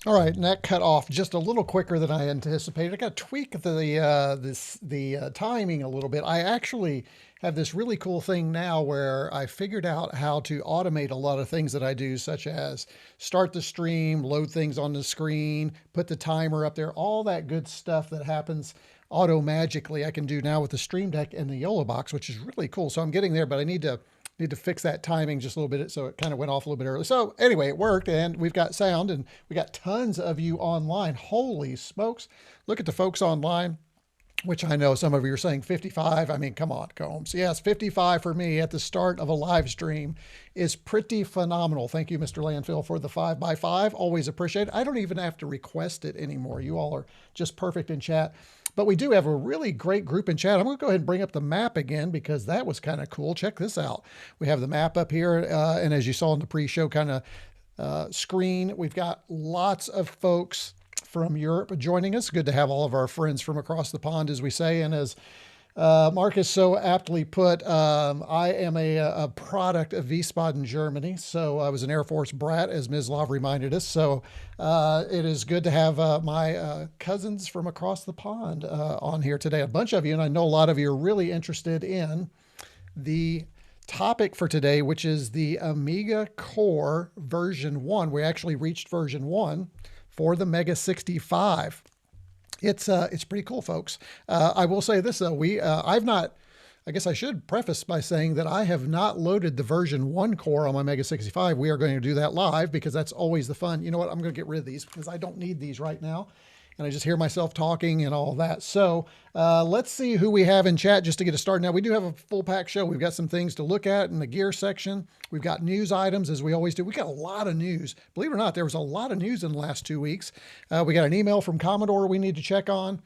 All right, and that cut off just a little quicker than I anticipated. I got to tweak the timing a little bit. I actually have this really cool thing now where I figured out how to automate a lot of things that I do, such as start the stream, load things on the screen, put the timer up there, all that good stuff that happens auto magically. I can do now with the Stream Deck and the YOLO box, which is really cool. So I'm getting there, but I need to fix that timing just a little bit, so it kind of went off a little bit early. So anyway, it worked, and we've got sound, and we got tons of you online. Holy smokes. Look at the folks online, which I know some of you are saying 55. I mean, come on, Combs. Yes, 55 for me at the start of a live stream is pretty phenomenal. Thank you, Mr. Landfill, for the 5x5. Always appreciate it. I don't even have to request it anymore. You all are just perfect in chat. But we do have a really great group in chat. I'm going to go ahead and bring up the map again because that was kind of cool. Check this out. We have the map up here. And as you saw in the pre-show kind of screen, we've got lots of folks from Europe joining us. Good to have all of our friends from across the pond, as we say. And as Marcus so aptly put, I am a product of Wiesbaden, Germany. So I was an Air Force brat, as Ms. Love reminded us. So it is good to have my cousins from across the pond on here today. A bunch of you, and I know a lot of you are really interested in the topic for today, which is the Amiga Core version 1. We actually reached version 1 for the MEGA65. It's pretty cool, folks. I will say this though, I guess I should preface by saying that I have not loaded the version 1 core on my MEGA65. We are going to do that live because that's always the fun. You know what? I'm going to get rid of these because I don't need these right now. And I just hear myself talking and all that. So let's see who we have in chat just to get us started. Now, we do have a full pack show. We've got some things to look at in the gear section. We've got news items, as we always do. We got a lot of news. Believe it or not, there was a lot of news in the last 2 weeks. We got an email from Commodore we need to check on.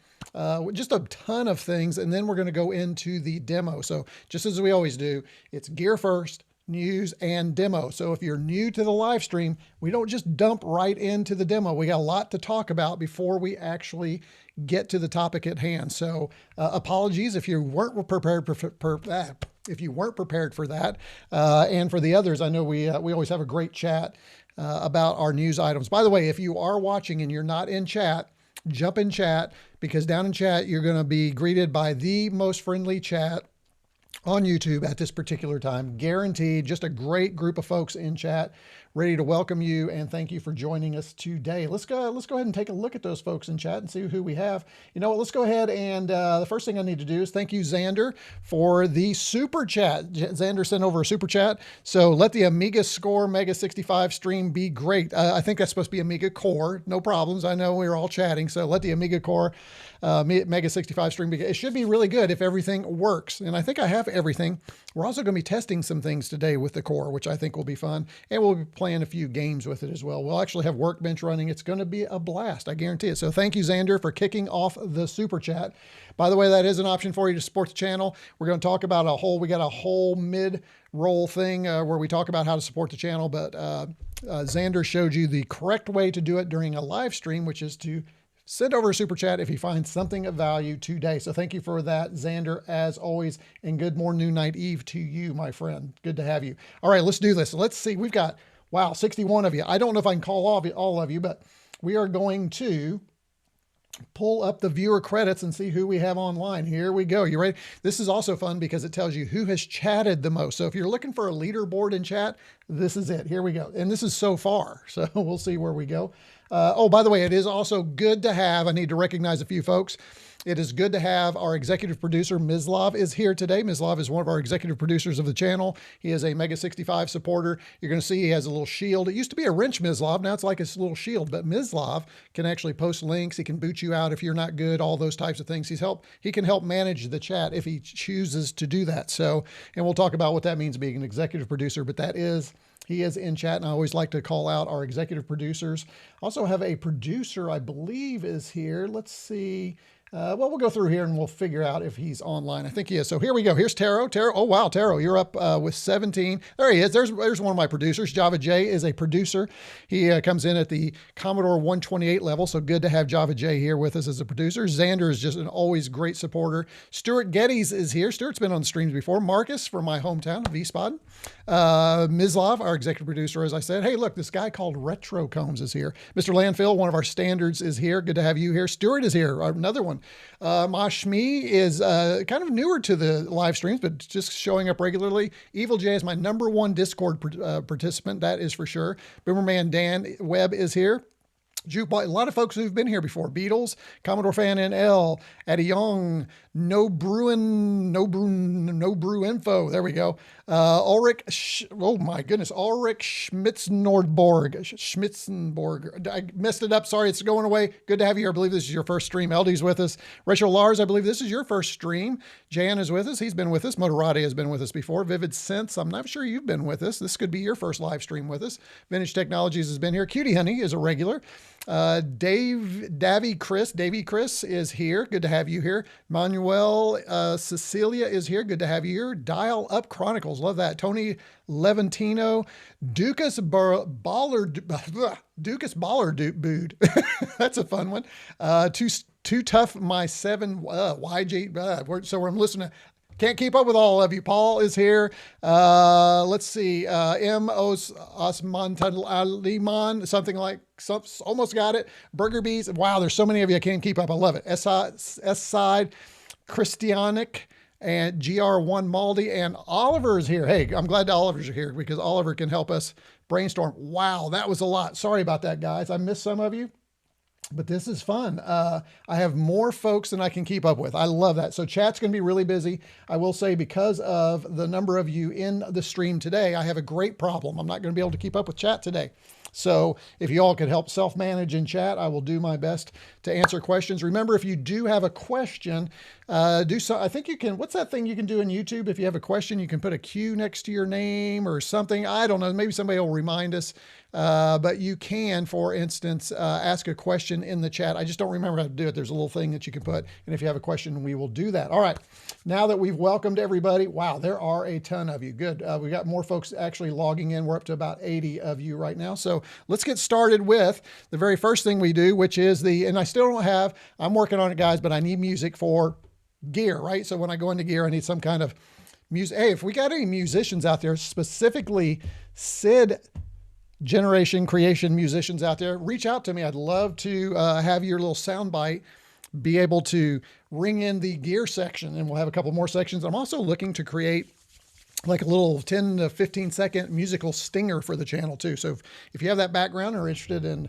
Just a ton of things. And then we're going to go into the demo. So just as we always do, it's gear first, news, and demo. So if you're new to the live stream, we don't just dump right into the demo. We got a lot to talk about before we actually get to the topic at hand. So apologies if you weren't prepared if you weren't prepared for that. And for the others, I know we always have a great chat about our news items. By the way, if you are watching and you're not in chat, jump in chat, because down in chat, you're going to be greeted by the most friendly chat on YouTube at this particular time. Guaranteed. Just a great group of folks in chat ready to welcome you and thank you for joining us today. Let's go ahead and take a look at those folks in chat and see who we have. You know what? Let's go ahead and the first thing I need to do is thank you, Xander, for the super chat. Xander sent over a super chat. So let the Amiga Score MEGA65 stream be great. I think that's supposed to be Amiga Core. No problems. I know we were all chatting. So let the Amiga Core MEGA65 stream be. It should be really good if everything works. And I think I have everything. We're also going to be testing some things today with the core, which I think will be fun. And we'll be playing a few games with it as well. We'll actually have Workbench running. It's going to be a blast. I guarantee it. So thank you, Xander, for kicking off the super chat. By the way, that is an option for you to support the channel. We're going to talk about we got a whole mid-roll thing where we talk about how to support the channel. But Xander showed you the correct way to do it during a live stream, which is to send over a super chat if you find something of value today. So thank you for that, Xander, as always. And good morning, night, eve to you, my friend. Good to have you. All right, let's do this. Let's see. We've got, wow, 61 of you. I don't know if I can call all of you, but we are going to pull up the viewer credits and see who we have online. Here we go. You ready? This is also fun because it tells you who has chatted the most. So if you're looking for a leaderboard in chat, this is it. Here we go. And this is so far. So we'll see where we go. Oh, by the way, it is also good to have, I need to recognize a few folks. It is good to have our executive producer, Mislav, is here today. Mislav is one of our executive producers of the channel. He is a MEGA65 supporter. You're going to see he has a little shield. It used to be a wrench, Mislav. Now it's like his little shield. But Mislav can actually post links. He can boot you out if you're not good, all those types of things. He can help manage the chat if he chooses to do that. So, and we'll talk about what that means being an executive producer, but he is in chat, and I always like to call out our executive producers. Also have a producer, I believe, is here. Let's see. Well, we'll go through here and we'll figure out if he's online. I think he is. So here we go. Here's Taro. Taro. Oh, wow, Taro, you're up with 17. There he is. There's one of my producers. Java J is a producer. He comes in at the Commodore 128 level, so good to have Java J here with us as a producer. Xander is just an always great supporter. Stuart Geddes is here. Stuart's been on streams before. Marcus from my hometown, V-Spot. Mislav, our executive producer, as I said. Hey, look, this guy called Retro Combs is here. Mr. Landfill, one of our standards, is here. Good to have you here. Stuart is here, another one. Mashmi is kind of newer to the live streams, but just showing up regularly. Evil J is my #1 Discord participant, that is for sure. Bomberman Dan Webb is here. Jukebox, a lot of folks who've been here before. Beatles, Commodore Fan NL, Eddie Young, No Brew Info. There we go. Ulrich, oh my goodness, Ulrich Schmitzenborg. I messed it up. Sorry, it's going away. Good to have you here. I believe this is your first stream. LD's with us. Retro Lars, I believe this is your first stream. Jan is with us. He's been with us. Motorati has been with us before. Vivid Sense, I'm not sure you've been with us. This could be your first live stream with us. Vintage Technologies has been here. Cutie Honey is a regular. Davy Chris is here. Good to have you here. Manuel Cecilia is here. Good to have you here. Dial Up Chronicles. Love that. Tony Levantino. Dukas Baller Dude. That's a fun one. Too Tough My 7 YG. So I'm listening. Can't keep up with all of you. Paul is here. Let's see. Osman Aliman, something like, almost got it. Burger Bees. Wow, there's so many of you. I can't keep up. I love it. S-Side, Christianic, and GR1 Maldi, and Oliver is here. Hey, I'm glad that Oliver's here because Oliver can help us brainstorm. Wow, that was a lot. Sorry about that, guys. I missed some of you. But this is fun. I have more folks than I can keep up with. I love that. So chat's going to be really busy. I will say because of the number of you in the stream today, I have a great problem. I'm not going to be able to keep up with chat today. So if you all could help self-manage in chat, I will do my best to answer questions. Remember, if you do have a question, I think you can, what's that thing you can do in YouTube? If you have a question, you can put a Q next to your name or something. I don't know. Maybe somebody will remind us. But you can, for instance, ask a question in the chat. I just don't remember how to do it. There's a little thing that you can put. And if you have a question, we will do that. All right. Now that we've welcomed everybody, wow, there are a ton of you. Good. We got more folks actually logging in. We're up to about 80 of you right now. So let's get started with the very first thing we do, which is and I still don't have, I'm working on it, guys, but I need music for gear, right? So when I go into gear, I need some kind of music. Hey, if we got any musicians out there, specifically SID generation creation musicians out there, reach out to me. I'd love to have your little soundbite be able to ring in the gear section, and we'll have a couple more sections. I'm also looking to create like a little 10 to 15 second musical stinger for the channel too. So if you have that background or are interested in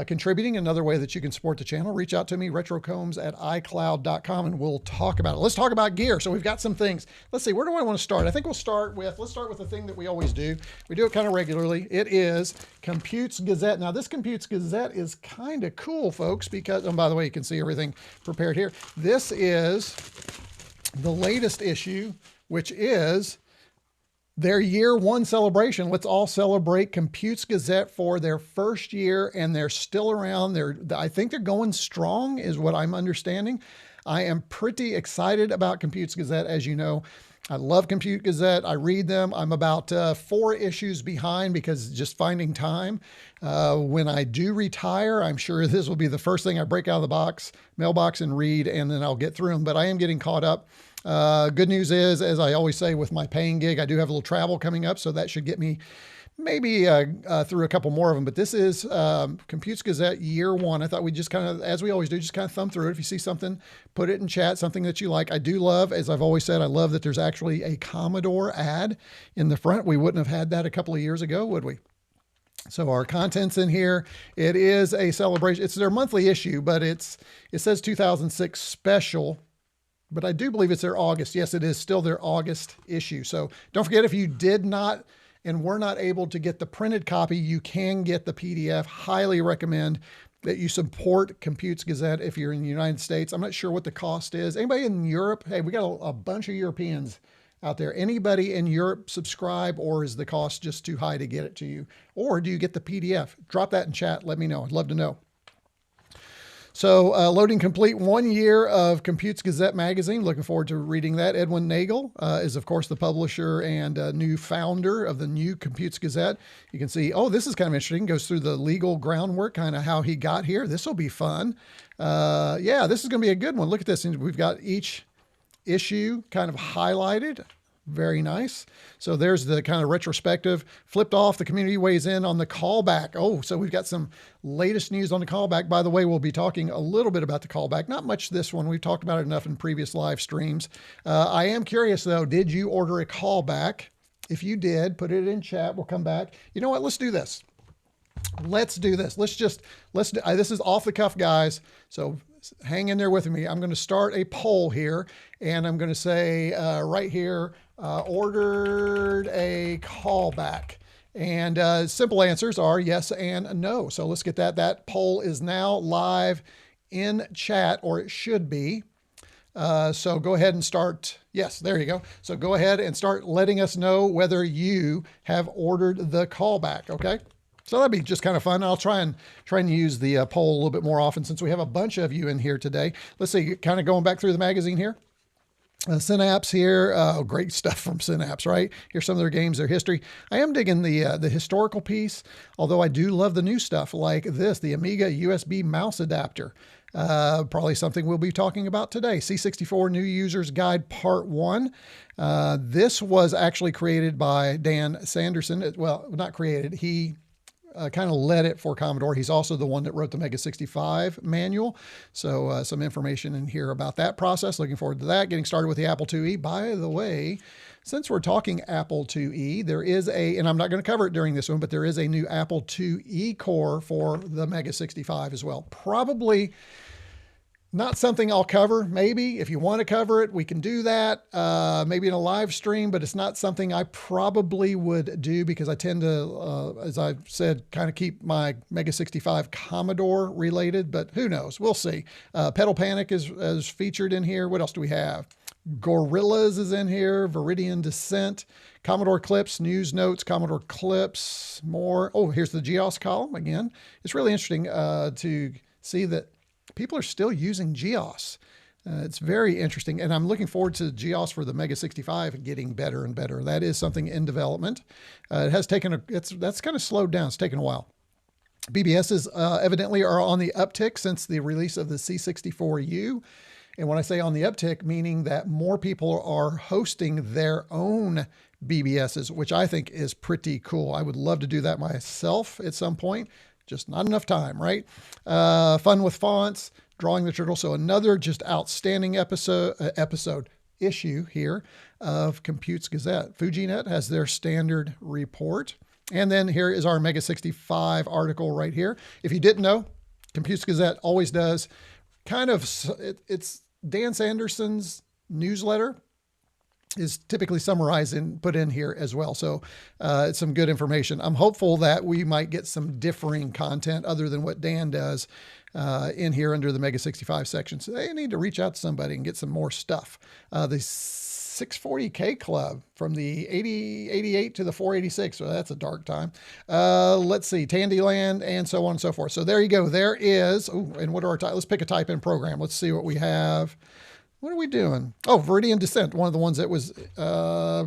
contributing, another way that you can support the channel, reach out to me, retrocombs@icloud.com, and we'll talk about it. Let's talk about gear. So we've got some things. Let's see, where do I want to start? I think let's start with the thing that we always do. We do it kind of regularly. It is Computes Gazette. Now this Computes Gazette is kind of cool, folks, because, and by the way, you can see everything prepared here. This is the latest issue, which is their year one celebration. Let's all celebrate Computes Gazette for their first year, and they're still around. I think they're going strong is what I'm understanding. I am pretty excited about Computes Gazette. As you know, I love Compute Gazette. I read them. I'm about 4 issues behind because just finding time. When I do retire, I'm sure this will be the first thing I break out of the mailbox and read, and then I'll get through them. But I am getting caught up. Good news is, as I always say with my paying gig, I do have a little travel coming up, so that should get me maybe through a couple more of them. But this is Computes Gazette year one. I thought we'd just kind of, as we always do, just kind of thumb through it. If you see something, put it in chat, something that you like. I do love, as I've always said, I love that there's actually a Commodore ad in the front. We wouldn't have had that a couple of years ago, would we? So our content's in here. It is a celebration. It's their monthly issue, but it says 2006 special. But I do believe it's their August. Yes, it is still their August issue. So don't forget, if you did not and were not able to get the printed copy, you can get the PDF. Highly recommend that you support Computes Gazette if you're in the United States. I'm not sure what the cost is. Anybody in Europe? Hey, we got a bunch of Europeans out there. Anybody in Europe subscribe, or is the cost just too high to get it to you? Or do you get the PDF? Drop that in chat. Let me know. I'd love to know. So loading complete 1 year of Computes Gazette magazine. Looking forward to reading that. Edwin Nagel is, of course, the publisher and new founder of the new Computes Gazette. You can see, oh, this is kind of interesting. Goes through the legal groundwork, kind of how he got here. This will be fun. Yeah, this is going to be a good one. Look at this. We've got each issue kind of highlighted. Very nice. So there's the kind of retrospective. Flipped off, the community weighs in on the callback. Oh, so we've got some latest news on the callback. By the way, we'll be talking a little bit about the callback. Not much this one. We've talked about it enough in previous live streams. I am curious, though, did you order a callback? If you did, put it in chat. We'll come back. You know what? Let's do this. Let's do this. Let's do, this is off the cuff, guys. So hang in there with me. I'm going to start a poll here, and I'm going to say right here, ordered a callback. And simple answers are yes and no. So let's get that. That poll is now live in chat, or it should be. So go ahead and start. Yes, there you go. So go ahead and start letting us know whether you have ordered the callback. Okay. So that'd be just kind of fun. I'll try and use the poll a little bit more often since we have a bunch of you in here today. Let's see, kind of going back through the magazine here. Synapse here, great stuff from Synapse, right? Here's some of their games, their history. I am digging the historical piece, although I do love the new stuff like this, the Amiga USB mouse adapter. Probably something we'll be talking about today. C64 New Users Guide Part 1. This was actually created by Dan Sanderson. Well, not created. He kind of led it for Commodore. He's also the one that wrote the MEGA65 manual. So some information in here about that process. Looking forward to that. Getting started with the Apple IIe. By the way, since we're talking Apple IIe, there is and I'm not going to cover it during this one, but there is a new Apple IIe core for the MEGA65 as well. Probably not something I'll cover. Maybe if you want to cover it, we can do that. Maybe in a live stream, but it's not something I probably would do because I tend to, as I've said, kind of keep my MEGA65 Commodore related, but who knows? We'll see. Pedal Panic is featured in here. What else do we have? Gorillas is in here. Viridian Descent. Commodore Clips, News Notes, Commodore Clips, more. Oh, here's the GEOS column again. It's really interesting to see that people are still using GEOS. It's very interesting. And I'm looking forward to GEOS for the MEGA65 getting better and better. That is something in development. It has taken that's kind of slowed down. It's taken a while. BBSs evidently are on the uptick since the release of the C64U. And when I say on the uptick, meaning that more people are hosting their own BBSs, which I think is pretty cool. I would love to do that myself at some point. Just not enough time, right? Fun with fonts, drawing the turtle. So another just outstanding issue here of Computes Gazette. Fujinet has their standard report. And then here is our MEGA65 article right here. If you didn't know, Computes Gazette always does kind of, it's Dan Sanderson's newsletter is typically summarized and put in here as well. So it's some good information. I'm hopeful that we might get some differing content other than what Dan does in here under the MEGA65 section. So they need to reach out to somebody and get some more stuff. The 640K Club from the 88 to the 486. So that's a dark time. Let's see, Tandyland and so on and so forth. So there you go. There is, and what are our let's pick a type in program. Let's see what we have. What are we doing? Oh, Viridian Descent, one of the ones that was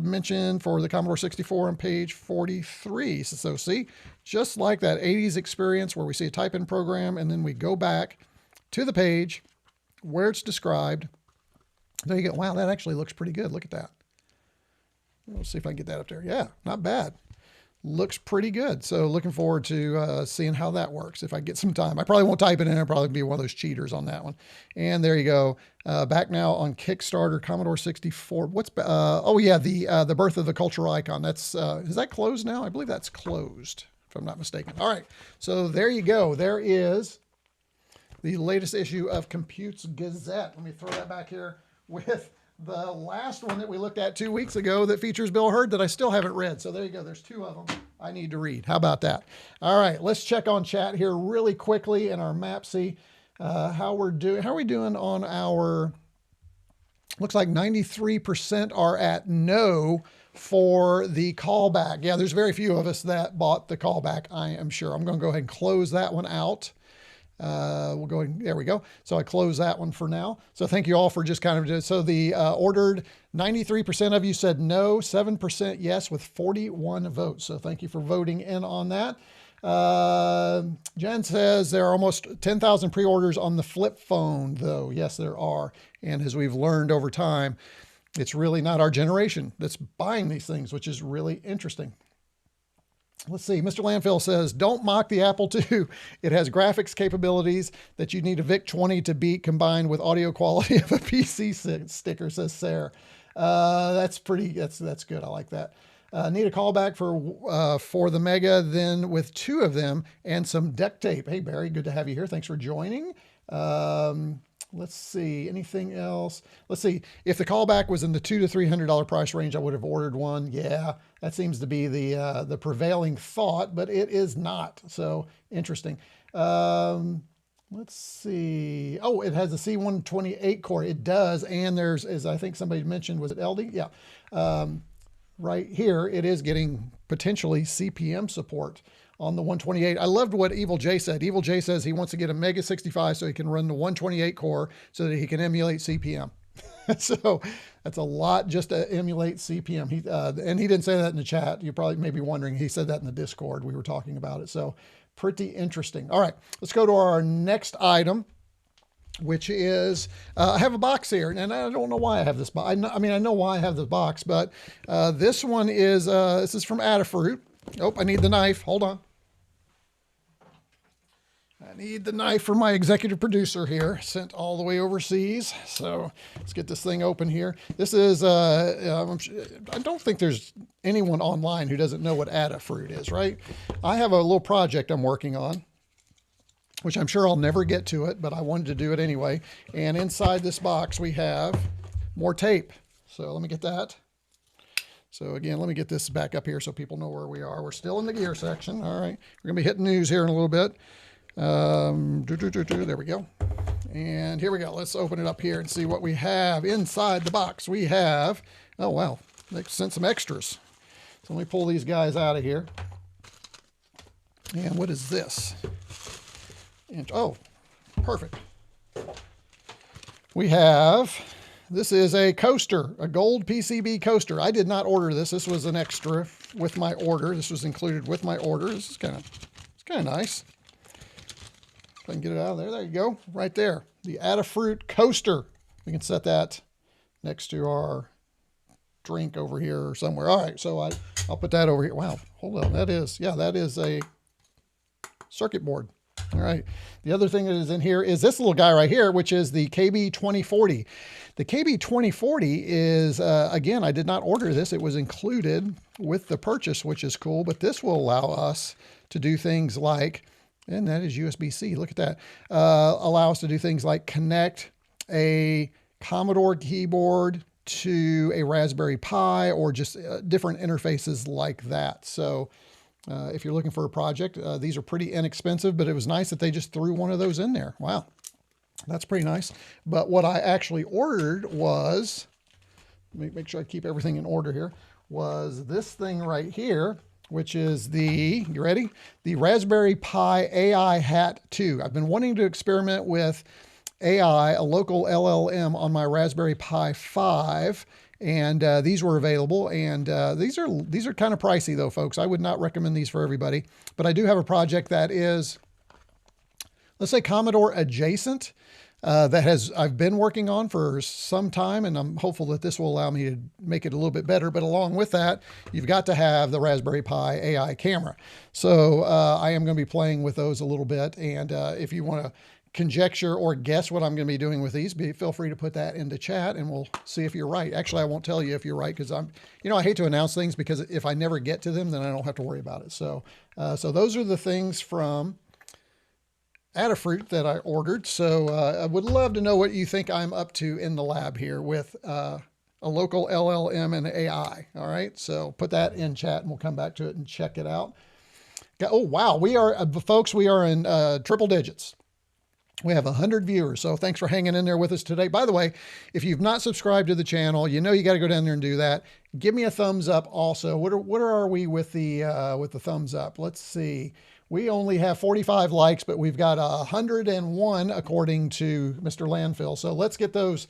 mentioned for the Commodore 64 on page 43. So see, just like that 80s experience where we see a type-in program and then we go back to the page where it's described. There you go. Wow, that actually looks pretty good. Look at that. Let's see if I can get that up there. Yeah, not bad. Looks pretty good. So looking forward to seeing how that works if I get some time. I probably won't type it in. I'll probably be one of those cheaters on that one. And there you go. Back now on Kickstarter, Commodore 64. What's oh yeah, the Birth of the Cultural Icon. That's is that closed now? I believe that's closed, if I'm not mistaken. All right. So there you go. There is the latest issue of Computes Gazette. Let me throw that back here with the last one that we looked at 2 weeks ago that features Bill Hurd that I still haven't read. So there you go. There's two of them I need to read. How about that? All right, let's check on chat here really quickly in our map. See how we're doing. How are we doing on our, looks like 93% are at no for the callback. Yeah, there's very few of us that bought the callback, I am sure. I'm going to go ahead and close that one out. We'll go, there we go. So I close that one for now. So thank you all for just kind of, so the ordered 93% of you said no, 7% yes with 41 votes. So thank you for voting in on that. Jen says there are almost 10,000 pre-orders on the flip phone though. Yes, there are. And as we've learned over time, it's really not our generation that's buying these things, which is really interesting. Let's see. Mr. Landfill says, don't mock the Apple II. It has graphics capabilities that you need a VIC-20 to beat combined with audio quality of a PC sticker, says Sarah. That's pretty, that's good. I like that. Need a callback for the Mega, then with 2 of them and some duct tape. Hey, Barry, good to have you here. Thanks for joining. Let's see, anything else? Let's see, if the callback was in the $200 to $300 price range, I would have ordered one. Yeah, that seems to be the prevailing thought, but it is not. So interesting. Let's see. Oh, it has a C128 core. It does, and there's, as I think somebody mentioned, was it LD? Yeah. Right here, it is getting potentially CPM support on the 128. I loved what Evil J said. Evil J says he wants to get a MEGA65 so he can run the 128 core so that he can emulate CPM. So that's a lot just to emulate CPM. And he didn't say that in the chat. You probably may be wondering, he said that in the Discord. We were talking about it. So pretty interesting. All right, let's go to our next item, which is, I have a box here, and I don't know why I have this box. I mean, I know why I have the box, but this one is, this is from Adafruit. Oh, I need the knife. Hold on. I need the knife for my executive producer here, sent all the way overseas. So let's get this thing open here. This is, I don't think there's anyone online who doesn't know what Adafruit is, right? I have a little project I'm working on, which I'm sure I'll never get to it, but I wanted to do it anyway. And inside this box, we have more tape. So let me get that. So again, let me get this back up here so people know where we are. We're still in the gear section. All right. We're going to be hitting news here in a little bit. There we go. And here we go. Let's open it up here and see what we have inside the box. We have, oh, wow, they sent some extras. So let me pull these guys out of here. And what is this? And, oh, perfect. We have, this is a coaster, a gold PCB coaster. I did not order this. This was an extra with my order. This was included with my order. This is it's kind of nice. If I can get it out of there. There you go. Right there. The Adafruit coaster. We can set that next to our drink over here or somewhere. All right. So I'll put that over here. Wow. Hold on. That is a circuit board. All right. The other thing that is in here is this little guy right here, which is the KB2040. The KB2040 is, again, I did not order this. It was included with the purchase, which is cool. But this will allow us to do things like, and that is USB-C. Look at that. Allow us to do things like connect a Commodore keyboard to a Raspberry Pi or just different interfaces like that. So if you're looking for a project, these are pretty inexpensive, but it was nice that they just threw one of those in there. Wow, that's pretty nice. But what I actually ordered was, let me make sure I keep everything in order here, was this thing right here, which is the, you ready? The Raspberry Pi AI Hat 2. I've been wanting to experiment with AI, a local LLM on my Raspberry Pi 5. And these were available, and these are kind of pricey though, folks. I would not recommend these for everybody, but I do have a project that is, let's say, Commodore adjacent, that I've been working on for some time, and I'm hopeful that this will allow me to make it a little bit better. But along with that, you've got to have the Raspberry Pi AI camera. So I am going to be playing with those a little bit, and if you want to conjecture or guess what I'm going to be doing with these, feel free to put that into chat and we'll see if you're right. Actually, I won't tell you if you're right because I hate to announce things because if I never get to them, then I don't have to worry about it. So, so those are the things from Adafruit that I ordered. So I would love to know what you think I'm up to in the lab here with a local LLM and AI. All right. So put that in chat and we'll come back to it and check it out. Oh, wow. We are, folks, we are in triple digits. We have 100 viewers, so thanks for hanging in there with us today. By the way, if you've not subscribed to the channel, you know you got to go down there and do that. Give me a thumbs up also. What are we with the thumbs up? Let's see. We only have 45 likes, but we've got 101 according to Mr. Landfill. So let's get those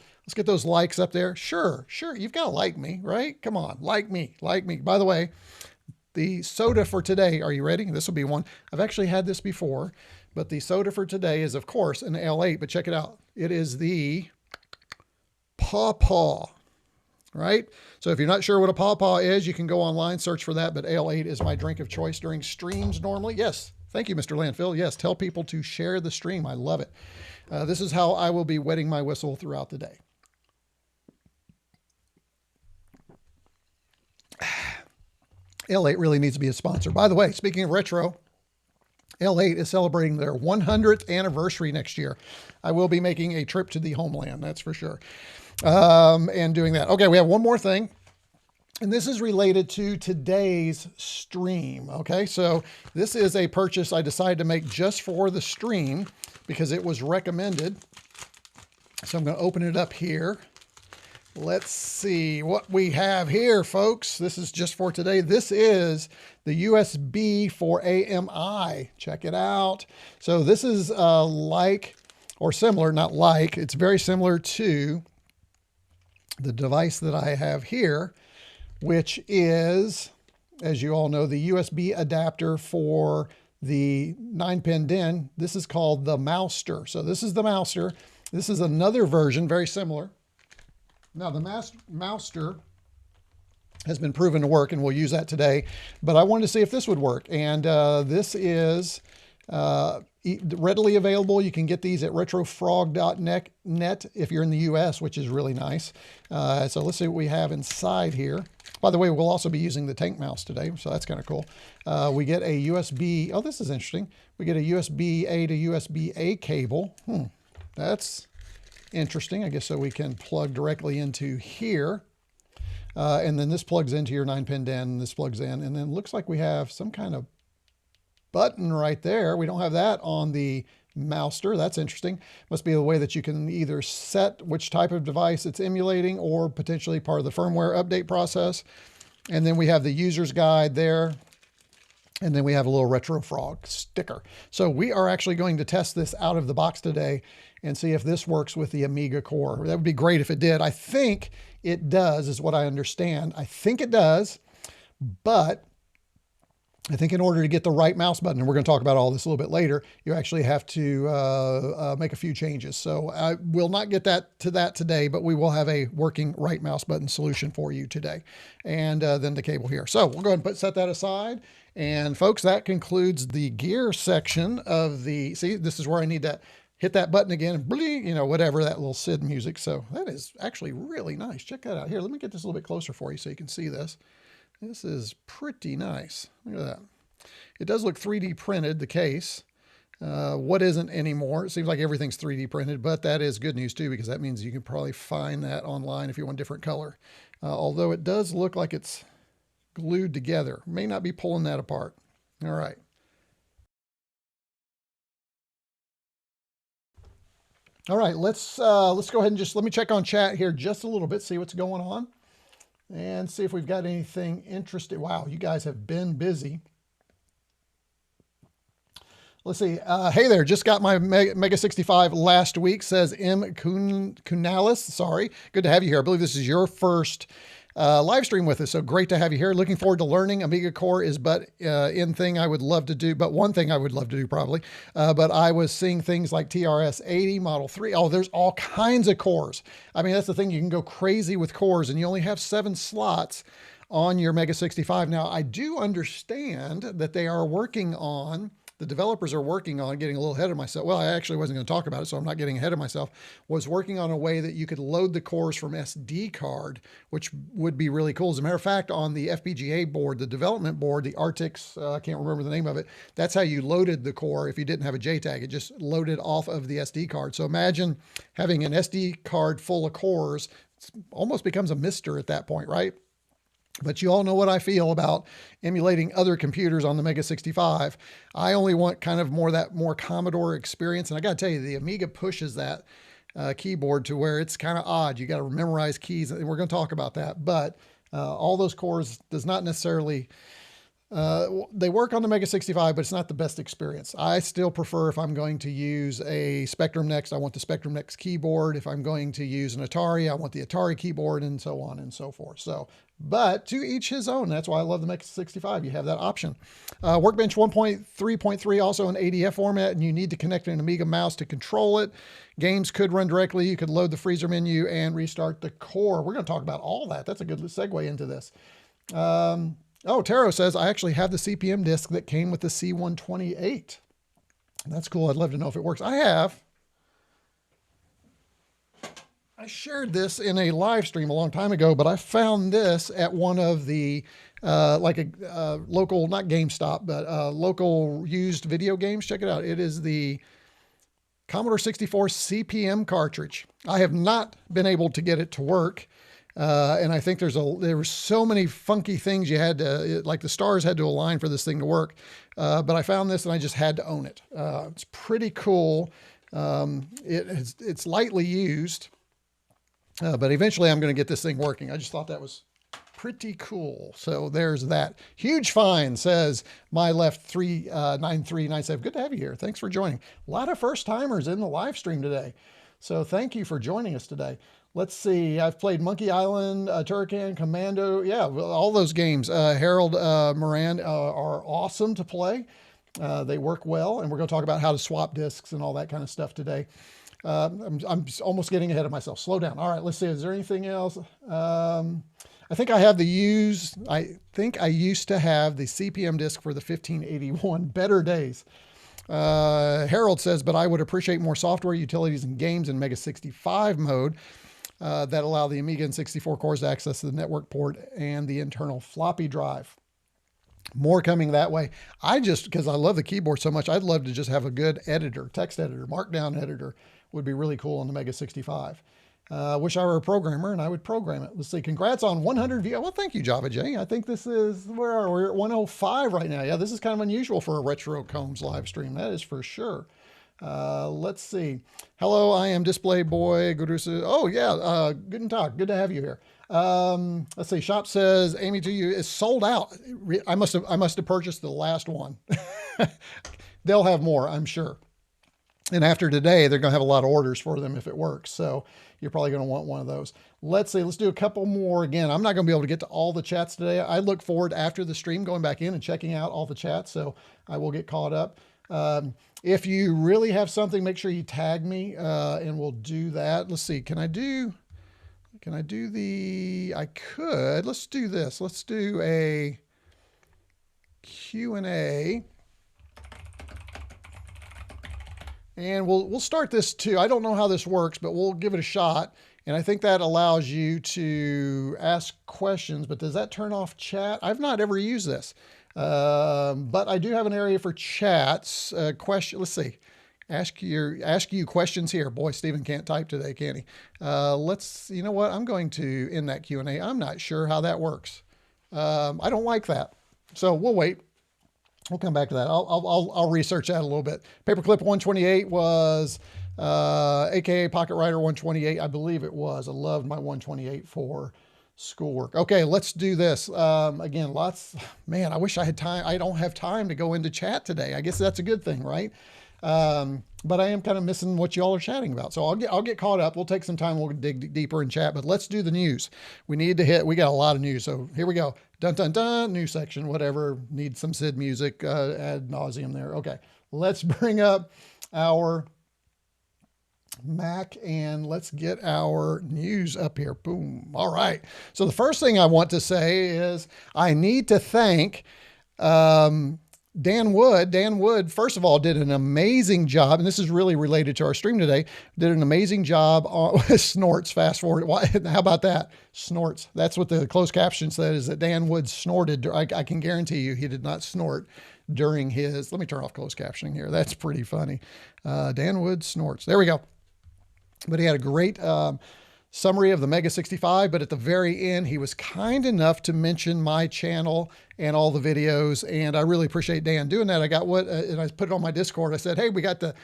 likes up there. Sure. You've got to like me, right? Come on, like me. By the way, the soda for today, are you ready? This will be one. I've actually had this before, but the soda for today is, of course, an L8, but check it out. It is the Paw Paw, right? So if you're not sure what a Paw Paw is, you can go online, search for that, but L8 is my drink of choice during streams normally. Yes, thank you, Mr. Landfill. Yes, tell people to share the stream. I love it. This is how I will be wetting my whistle throughout the day. L8 really needs to be a sponsor. By the way, speaking of retro, L8 is celebrating their 100th anniversary next year. I will be making a trip to the homeland, that's for sure, and doing that. Okay, we have one more thing, and this is related to today's stream. Okay, so this is a purchase I decided to make just for the stream because it was recommended. So I'm going to open it up here. Let's see what we have here, folks. This is just for today. This is the USB for AMI. Check it out. So this is like, or similar, not like, it's very similar to the device that I have here, which is, as you all know, the USB adapter for the 9-pin DIN. This is called the Mousster. So this is the Mousster. This is another version, very similar. Now, the Mousster has been proven to work, and we'll use that today, but I wanted to see if this would work. And this is readily available. You can get these at retrofrog.net if you're in the US, which is really nice. So let's see what we have inside here. By the way, we'll also be using the tank mouse today, so that's kind of cool. We get a USB, oh, this is interesting. We get a USB-A to USB-A cable. That's interesting. I guess so we can plug directly into here. And then this plugs into your 9-pin DIN, and this plugs in. And then it looks like we have some kind of button right there. We don't have that on the Mousster. That's interesting. Must be the way that you can either set which type of device it's emulating or potentially part of the firmware update process. And then we have the user's guide there. And then we have a little Retro Frog sticker. So we are actually going to test this out of the box today and see if this works with the Amiga core. That would be great if it did. I think it does, is what I understand. I think it does, but I think in order to get the right mouse button, and we're going to talk about all this a little bit later, you actually have to make a few changes. So I will not get to that today, but we will have a working right mouse button solution for you today. And then the cable here. So we'll go ahead and set that aside. And folks, that concludes the gear section of the, see, this is where I need to hit that button again and bleep, you know, whatever, that little SID music. So that is actually really nice. Check that out. Here, let me get this a little bit closer for you so you can see this. This is pretty nice. Look at that. It does look 3D printed, the case. What isn't anymore? It seems like everything's 3D printed, but that is good news too, because that means you can probably find that online if you want a different color. Although it does look like it's glued together. May not be pulling that apart. All right. All right, let's go ahead and just, let me check on chat here just a little bit, see what's going on, and see if we've got anything interesting. Wow, you guys have been busy. Let's see. Hey there, just got my MEGA65 last week, says M. Kunalis. Sorry, good to have you here. I believe this is your first live stream with us, so great to have you here. Looking forward to learning. Amiga core is but one thing I would love to do probably. But I was seeing things like TRS-80, Model 3. Oh, there's all kinds of cores. I mean, that's the thing. You can go crazy with cores, and you only have 7 slots on your MEGA65. Now, I do understand that they are working on, the developers are working on, getting a little ahead of myself. Well, I actually wasn't going to talk about it, so I'm not getting ahead of myself. Was working on a way that you could load the cores from SD card, which would be really cool. As a matter of fact, on the FPGA board, the development board, the Artix, I can't remember the name of it, that's how you loaded the core if you didn't have a JTAG. It just loaded off of the SD card. So imagine having an SD card full of cores. It almost becomes a Mister at that point, right? But you all know what I feel about emulating other computers on the MEGA65. I only want kind of more Commodore experience. And I got to tell you, the Amiga pushes that keyboard to where it's kind of odd. You got to memorize keys, and we're going to talk about that. But all those cores does not necessarily They work on the Mega 65, but it's not the best experience. I still prefer, if I'm going to use a Spectrum Next, I want the Spectrum Next keyboard. If I'm going to use an Atari, I want the Atari keyboard, and so on and so forth. So, but to each his own. That's why I love the Mega 65. You have that option. Workbench 1.3.3, also in ADF format, and you need to connect an Amiga mouse to control it. Games could run directly. You could load the freezer menu and restart the core. We're going to talk about all that. That's a good segue into this. Oh, Taro says, I actually have the CPM disc that came with the C128. That's cool. I'd love to know if it works. I have. I shared this in a live stream a long time ago, but I found this at one of the, like a local, not GameStop, but local used video games. Check it out. It is the Commodore 64 CPM cartridge. I have not been able to get it to work. And I think there were so many funky things you had to, like the stars had to align for this thing to work. But I found this and I just had to own it. It's pretty cool. It's lightly used, but eventually I'm going to get this thing working. I just thought that was pretty cool. So there's that. Huge Fine says, my left 39397. Good to have you here. Thanks for joining. A lot of first timers in the live stream today. So thank you for joining us today. Let's see. I've played Monkey Island, Turrican, Commando. Yeah, all those games. Harold Moran are awesome to play. They work well, and we're going to talk about how to swap discs and all that kind of stuff today. I'm almost getting ahead of myself. Slow down. All right, let's see. Is there anything else? I think I have I think I used to have the CPM disc for the 1581. Better days. Harold says, but I would appreciate more software utilities and games in Mega 65 mode. That allow the Amiga and 64 cores to access the network port and the internal floppy drive. More coming that way. Because I love the keyboard so much, I'd love to just have a good editor, text editor, markdown editor would be really cool on the Mega 65. Wish I were a programmer and I would program it. Let's see. Congrats on 100 views. Well, thank you, Java J. I think this is, where are we? We're at 105 right now. Yeah, this is kind of unusual for a Retro Combs live stream. That is for sure. Let's see. Hello, I am Display Boy. Oh yeah, guten Tag. Good to have you here. Let's see. Shop says, Amy to you is sold out. I must have purchased the last one. They'll have more, I'm sure. And after today, they're going to have a lot of orders for them if it works. So you're probably going to want one of those. Let's see. Let's do a couple more. Again, I'm not going to be able to get to all the chats today. I look forward after the stream going back in and checking out all the chats. So I will get caught up. If you really have something, make sure you tag me, and we'll do that. Let's see. I could. Let's do this. Let's do a Q&A. And we'll start this too. I don't know how this works, but we'll give it a shot. And I think that allows you to ask questions, but does that turn off chat? I've not ever used this. But I do have an area for chats. Let's see. Ask you questions here. Boy, Stephen can't type today, can he? You know what? I'm going to end that Q&A. I'm not sure how that works. I don't like that. So we'll wait. We'll come back to that. I'll research that a little bit. Paperclip 128 was, AKA Pocket Writer 128. I believe it was. I loved my 128 for schoolwork. Okay, let's do this. Again, man, I wish I had time. I don't have time to go into chat today. I guess that's a good thing, right? But I am kind of missing what y'all are chatting about. So I'll get caught up. We'll take some time. We'll dig deeper in chat, but let's do the news. We got a lot of news. So here we go. Dun, dun, dun, news section, whatever. Need some SID music, ad nauseum there. Okay. Let's bring up our Mac and let's get our news up here. Boom. All right. So the first thing I want to say is I need to thank, Dan Wood. Dan Wood, first of all, did an amazing job, and this is really related to our stream today, did an amazing job on snorts, fast forward. How about that? Snorts. That's what the closed caption said, is that Dan Wood snorted. I can guarantee you he did not snort during his, let me turn off closed captioning here. That's pretty funny. Dan Wood snorts. There we go. But he had a great summary of the Mega 65, but at the very end, he was kind enough to mention my channel and all the videos, and I really appreciate Dan doing that. I got and I put it on my Discord. I said, hey, we got the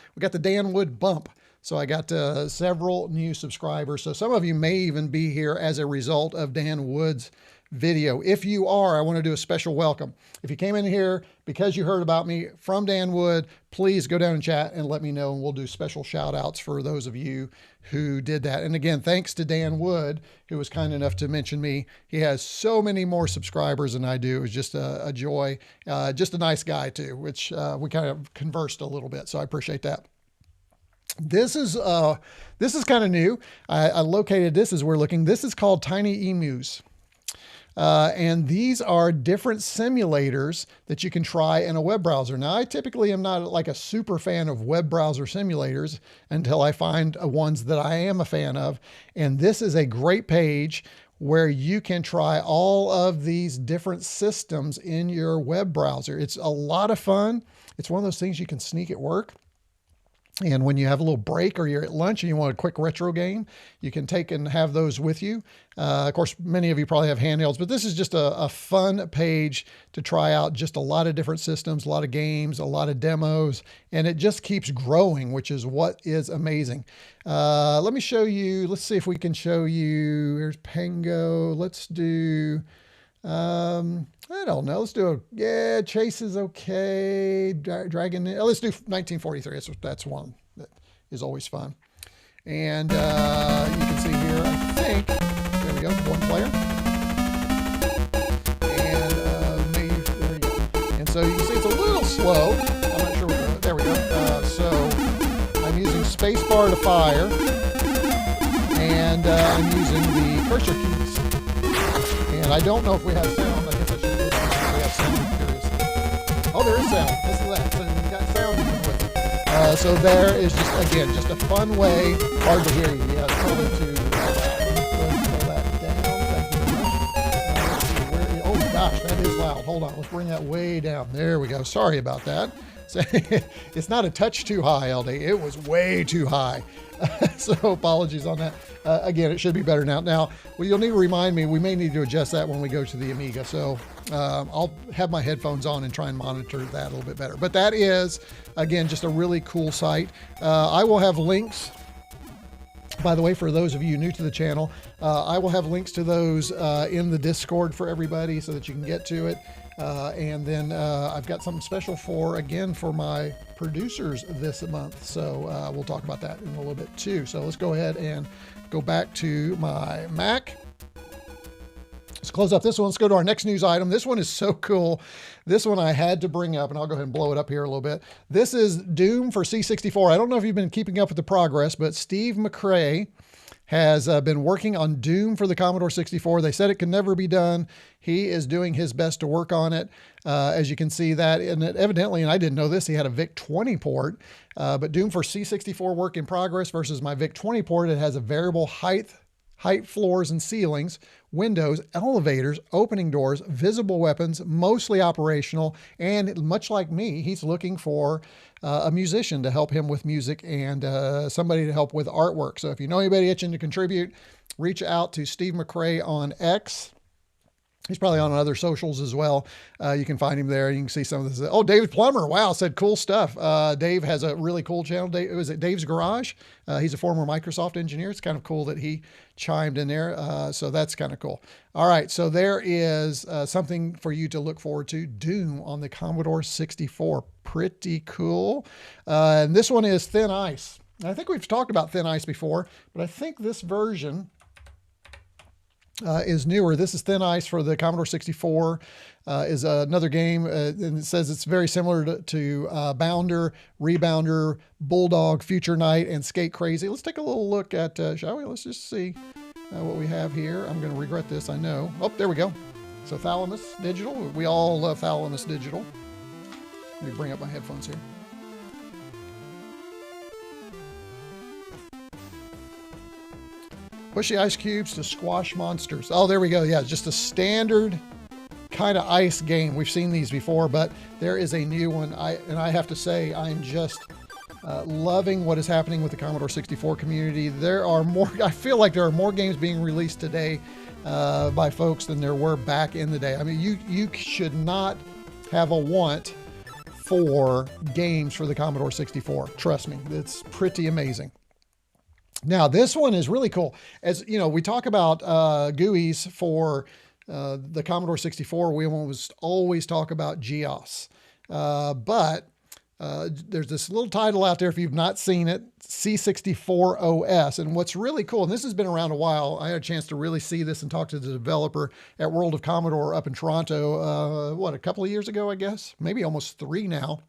Dan Wood bump. So I got several new subscribers. So some of you may even be here as a result of Dan Wood's video. If you are, I want to do a special welcome. If you came in here because you heard about me from Dan Wood, please go down and chat and let me know, and we'll do special shout outs for those of you who did that. And again, thanks to Dan Wood, who was kind enough to mention me. He has so many more subscribers than I do. It was just a joy. Just a nice guy too, which we kind of conversed a little bit. So I appreciate that. This is kind of new. I located this as we're looking. This is called Tiny Emus. And these are different simulators that you can try in a web browser. Now, I typically am not like a super fan of web browser simulators until I find ones that I am a fan of. And this is a great page where you can try all of these different systems in your web browser. It's a lot of fun. It's one of those things you can sneak at work. And when you have a little break or you're at lunch and you want a quick retro game, you can take and have those with you. Of course, many of you probably have handhelds, but this is just a fun page to try out just a lot of different systems, a lot of games, a lot of demos, and it just keeps growing, which is what is amazing. Let me show you. Let's see if we can show you. Here's Pango. Let's do... I don't know. Let's do Chase is okay. Dragon. Let's do 1943. That's one that is always fun. And you can see here, I think, there we go, one player. And maybe, there we go. And so you can see it's a little slow. I'm not sure what, there we go. So I'm using spacebar to fire. And I'm using the cursor keys. And I don't know if we have sound. I guess I should do that. We have sound, curiously. Oh, there is sound. Listen to that. So we got sound with it. So there is just, again, just a fun way. Hard to hear you. Yeah, it's probably too loud. Pull that down. Thank you very much. Oh gosh, that is loud. Hold on. Let's bring that way down. There we go. Sorry about that. It's not a touch too high, LD. It was way too high. So apologies on that. Again, it should be better now. Now, well, you'll need to remind me, we may need to adjust that when we go to the Amiga. So I'll have my headphones on and try and monitor that a little bit better. But that is, again, just a really cool site. I will have links. By the way, for those of you new to the channel, I will have links to those in the Discord for everybody so that you can get to it. And then I've got something special for my producers this month. So we'll talk about that in a little bit too. So let's go ahead and go back to my Mac. Let's close up this one. Let's go to our next news item. This one is so cool. This one I had to bring up, and I'll go ahead and blow it up here a little bit. This is Doom for C64. I don't know if you've been keeping up with the progress, but Steve McRae has been working on Doom for the Commodore 64. They said it could never be done. He is doing his best to work on it. As you can see that, and evidently, and I didn't know this, he had a VIC-20 port, but Doom for C64 work in progress versus my VIC-20 port. It has a variable height, floors and ceilings, windows, elevators, opening doors, visible weapons, mostly operational, and much like me, he's looking for a musician to help him with music and somebody to help with artwork. So if you know anybody itching to contribute, reach out to Steve McRae on X. He's probably on other socials as well. You can find him there. You can see some of this. Oh, David Plummer. Wow, said cool stuff. Dave has a really cool channel. Was it Dave's Garage? He's a former Microsoft engineer. It's kind of cool that he chimed in there. So that's kind of cool. All right, so there is something for you to look forward to. Doom on the Commodore 64. Pretty cool. And this one is Thin Ice. I think we've talked about Thin Ice before, but I think this version is newer. This is Thin Ice for the Commodore 64, is another game, and it says it's very similar to Bounder, Rebounder, Bulldog, Future Night, and Skate Crazy. Let's take a little look at, shall we? Let's just see what we have here. I'm going to regret this, I know. Oh, there we go. So Thalamus Digital. We all love Thalamus Digital. Let me bring up my headphones here. Push the ice cubes to squash monsters. Oh, there we go. Yeah, just a standard kind of ice game. We've seen these before, but there is a new one. I have to say, I'm just loving what is happening with the Commodore 64 community. There are more, I feel like there are more games being released today by folks than there were back in the day. I mean, you should not have a want for games for the Commodore 64. Trust me, it's pretty amazing. Now, this one is really cool. As you know, we talk about GUIs for the Commodore 64, we always talk about GEOS. But there's this little title out there, if you've not seen it, C64 OS. And what's really cool, and this has been around a while, I had a chance to really see this and talk to the developer at World of Commodore up in Toronto, a couple of years ago, I guess, maybe almost 3 now.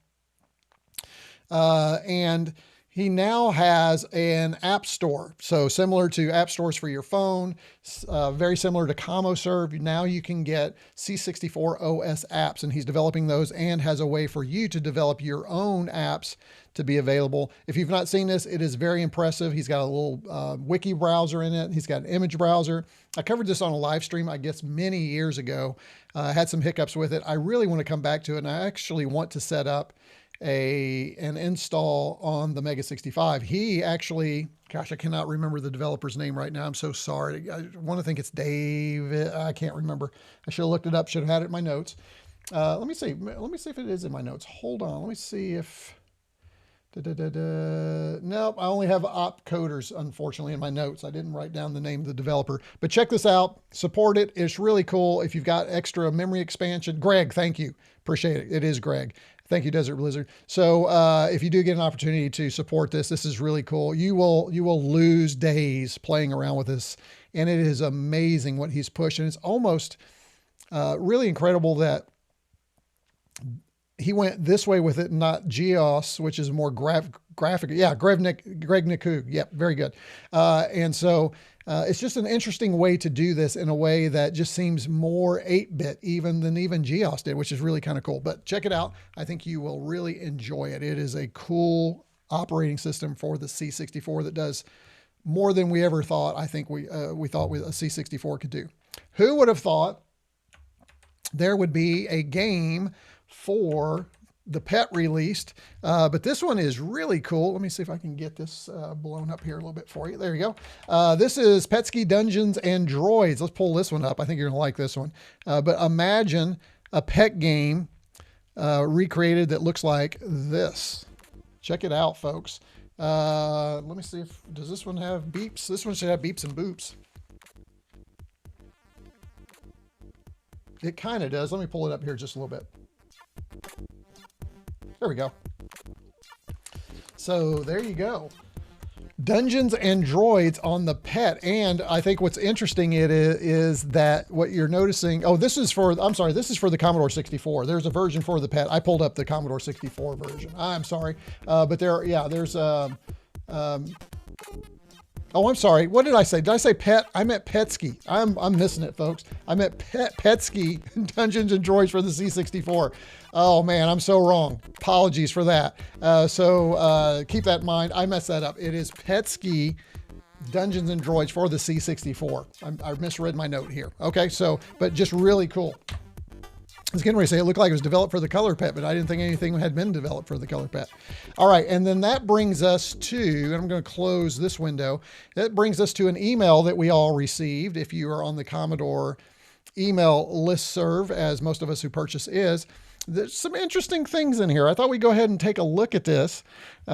And he now has an app store. So similar to app stores for your phone, very similar to CommoServe. Now you can get C64 OS apps, and he's developing those and has a way for you to develop your own apps to be available. If you've not seen this, it is very impressive. He's got a little wiki browser in it. He's got an image browser. I covered this on a live stream, I guess, many years ago. Had some hiccups with it. I really want to come back to it, and I actually want to set up an install on the MEGA65. He actually, gosh, I cannot remember the developer's name right now. I'm so sorry. I want to think it's Dave. I can't remember. I should have looked it up. Should have had it in my notes. Let me see if it is in my notes. Hold on. Let me see if. Nope, I only have opcoders, unfortunately, in my notes. I didn't write down the name of the developer. But check this out. Support it. It's really cool. If you've got extra memory expansion. Greg, thank you. Appreciate it. It is Greg. Thank you, Desert Blizzard. So if you do get an opportunity to support this, this is really cool. You will lose days playing around with this, and it is amazing what he's pushing. It's almost really incredible that he went this way with it, not GEOS, which is more graphic. Yeah, Greg Niku. Yep, very good. And so it's just an interesting way to do this in a way that just seems more 8-bit than GEOS did, which is really kind of cool. But check it out. I think you will really enjoy it. It is a cool operating system for the C64 that does more than we ever thought. I think we thought a C64 could do. Who would have thought there would be a game for the PET released, but this one is really cool. Let me see if I can get this blown up here a little bit for you. There you go. This is PETSCII Dungeons and Droids. Let's pull this one up. I think you're gonna like this one. But imagine a PET game recreated that looks like this. Check it out, folks. Let me see does this one have beeps? This one should have beeps and boops. It kind of does. Let me pull it up here just a little bit. There we go. So there you go. Dungeons and Droids on the PET. And I think what's interesting is that what you're noticing, this is for the Commodore 64. There's a version for the PET. I pulled up the Commodore 64 version. I'm sorry. But there's oh, I'm sorry. What did I say? Did I say PET? I meant PETSCII. I'm missing it, folks. I meant PETSCII Dungeons and Droids for the C64. Oh man, I'm so wrong. Apologies for that. So keep that in mind. I messed that up. It is PETSCII Dungeons and Droids for the C64. I misread my note here. Okay, so, but just really cool. I was getting ready to say it looked like it was developed for the Color PET, but I didn't think anything had been developed for the Color PET. All right, and then that brings us to, and I'm going to close this window, that brings us to an email that we all received. If you are on the Commodore email listserv, as most of us who purchase is, there's some interesting things in here. I thought we'd go ahead and take a look at this. Take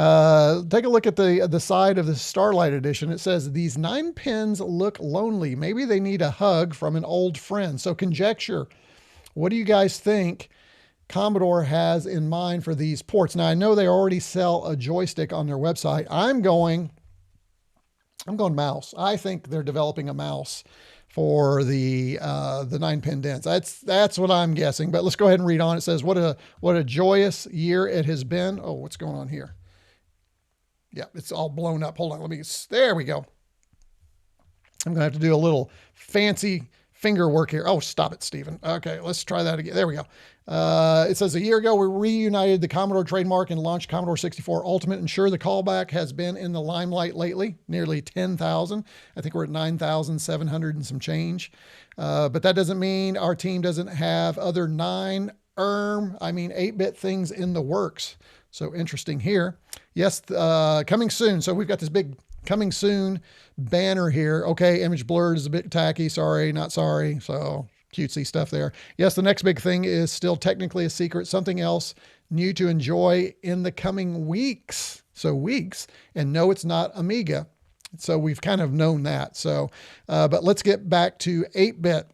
a look at the side of the Starlight Edition. It says, these 9 pins look lonely. Maybe they need a hug from an old friend. So conjecture. What do you guys think Commodore has in mind for these ports? Now, I know they already sell a joystick on their website. I'm going mouse. I think they're developing a mouse for the 9-pin dents. That's what I'm guessing. But let's go ahead and read on. It says, what a joyous year it has been. Oh, what's going on here? Yeah, it's all blown up. Hold on. There we go. I'm going to have to do a little fancy finger work here. Oh, stop it, Stephen. Okay, let's try that again. There we go. It says, a year ago, we reunited the Commodore trademark and launched Commodore 64 Ultimate. And sure, the callback has been in the limelight lately, nearly 10,000. I think we're at 9,700 and some change. But that doesn't mean our team doesn't have other 8-bit things in the works. So interesting here. Yes, coming soon. So we've got this big coming soon banner here. Okay, image blurred is a bit tacky. Sorry, not sorry. So cutesy stuff there. Yes, the next big thing is still technically a secret. Something else new to enjoy in the coming weeks. So weeks. And no, it's not Amiga. So we've kind of known that. So, but let's get back to 8-bit.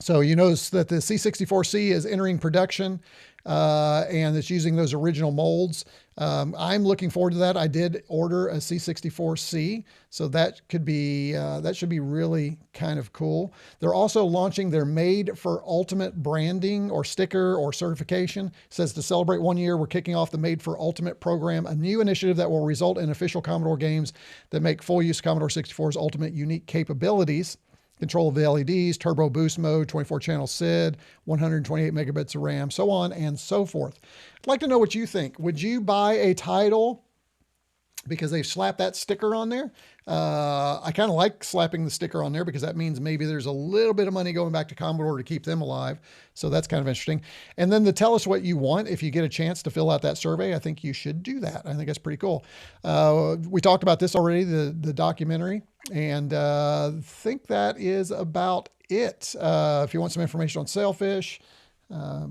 So you notice that the C64C is entering production, and it's using those original molds. I'm looking forward to that. I did order a C64C, so that could be that should be really kind of cool. They're also launching their Made for Ultimate branding or sticker or certification. It says to celebrate 1 year, we're kicking off the Made for Ultimate program, a new initiative that will result in official Commodore games that make full use of Commodore 64's ultimate unique capabilities. Control of the LEDs, turbo boost mode, 24-channel SID, 128 megabits of RAM, so on and so forth. I'd like to know what you think. Would you buy a title because they've slapped that sticker on there? I kind of like slapping the sticker on there because that means maybe there's a little bit of money going back to Commodore to keep them alive. So that's kind of interesting. And then to tell us what you want, if you get a chance to fill out that survey, I think you should do that. I think that's pretty cool. We talked about this already, the documentary, and think that is about it. If you want some information on Sailfish,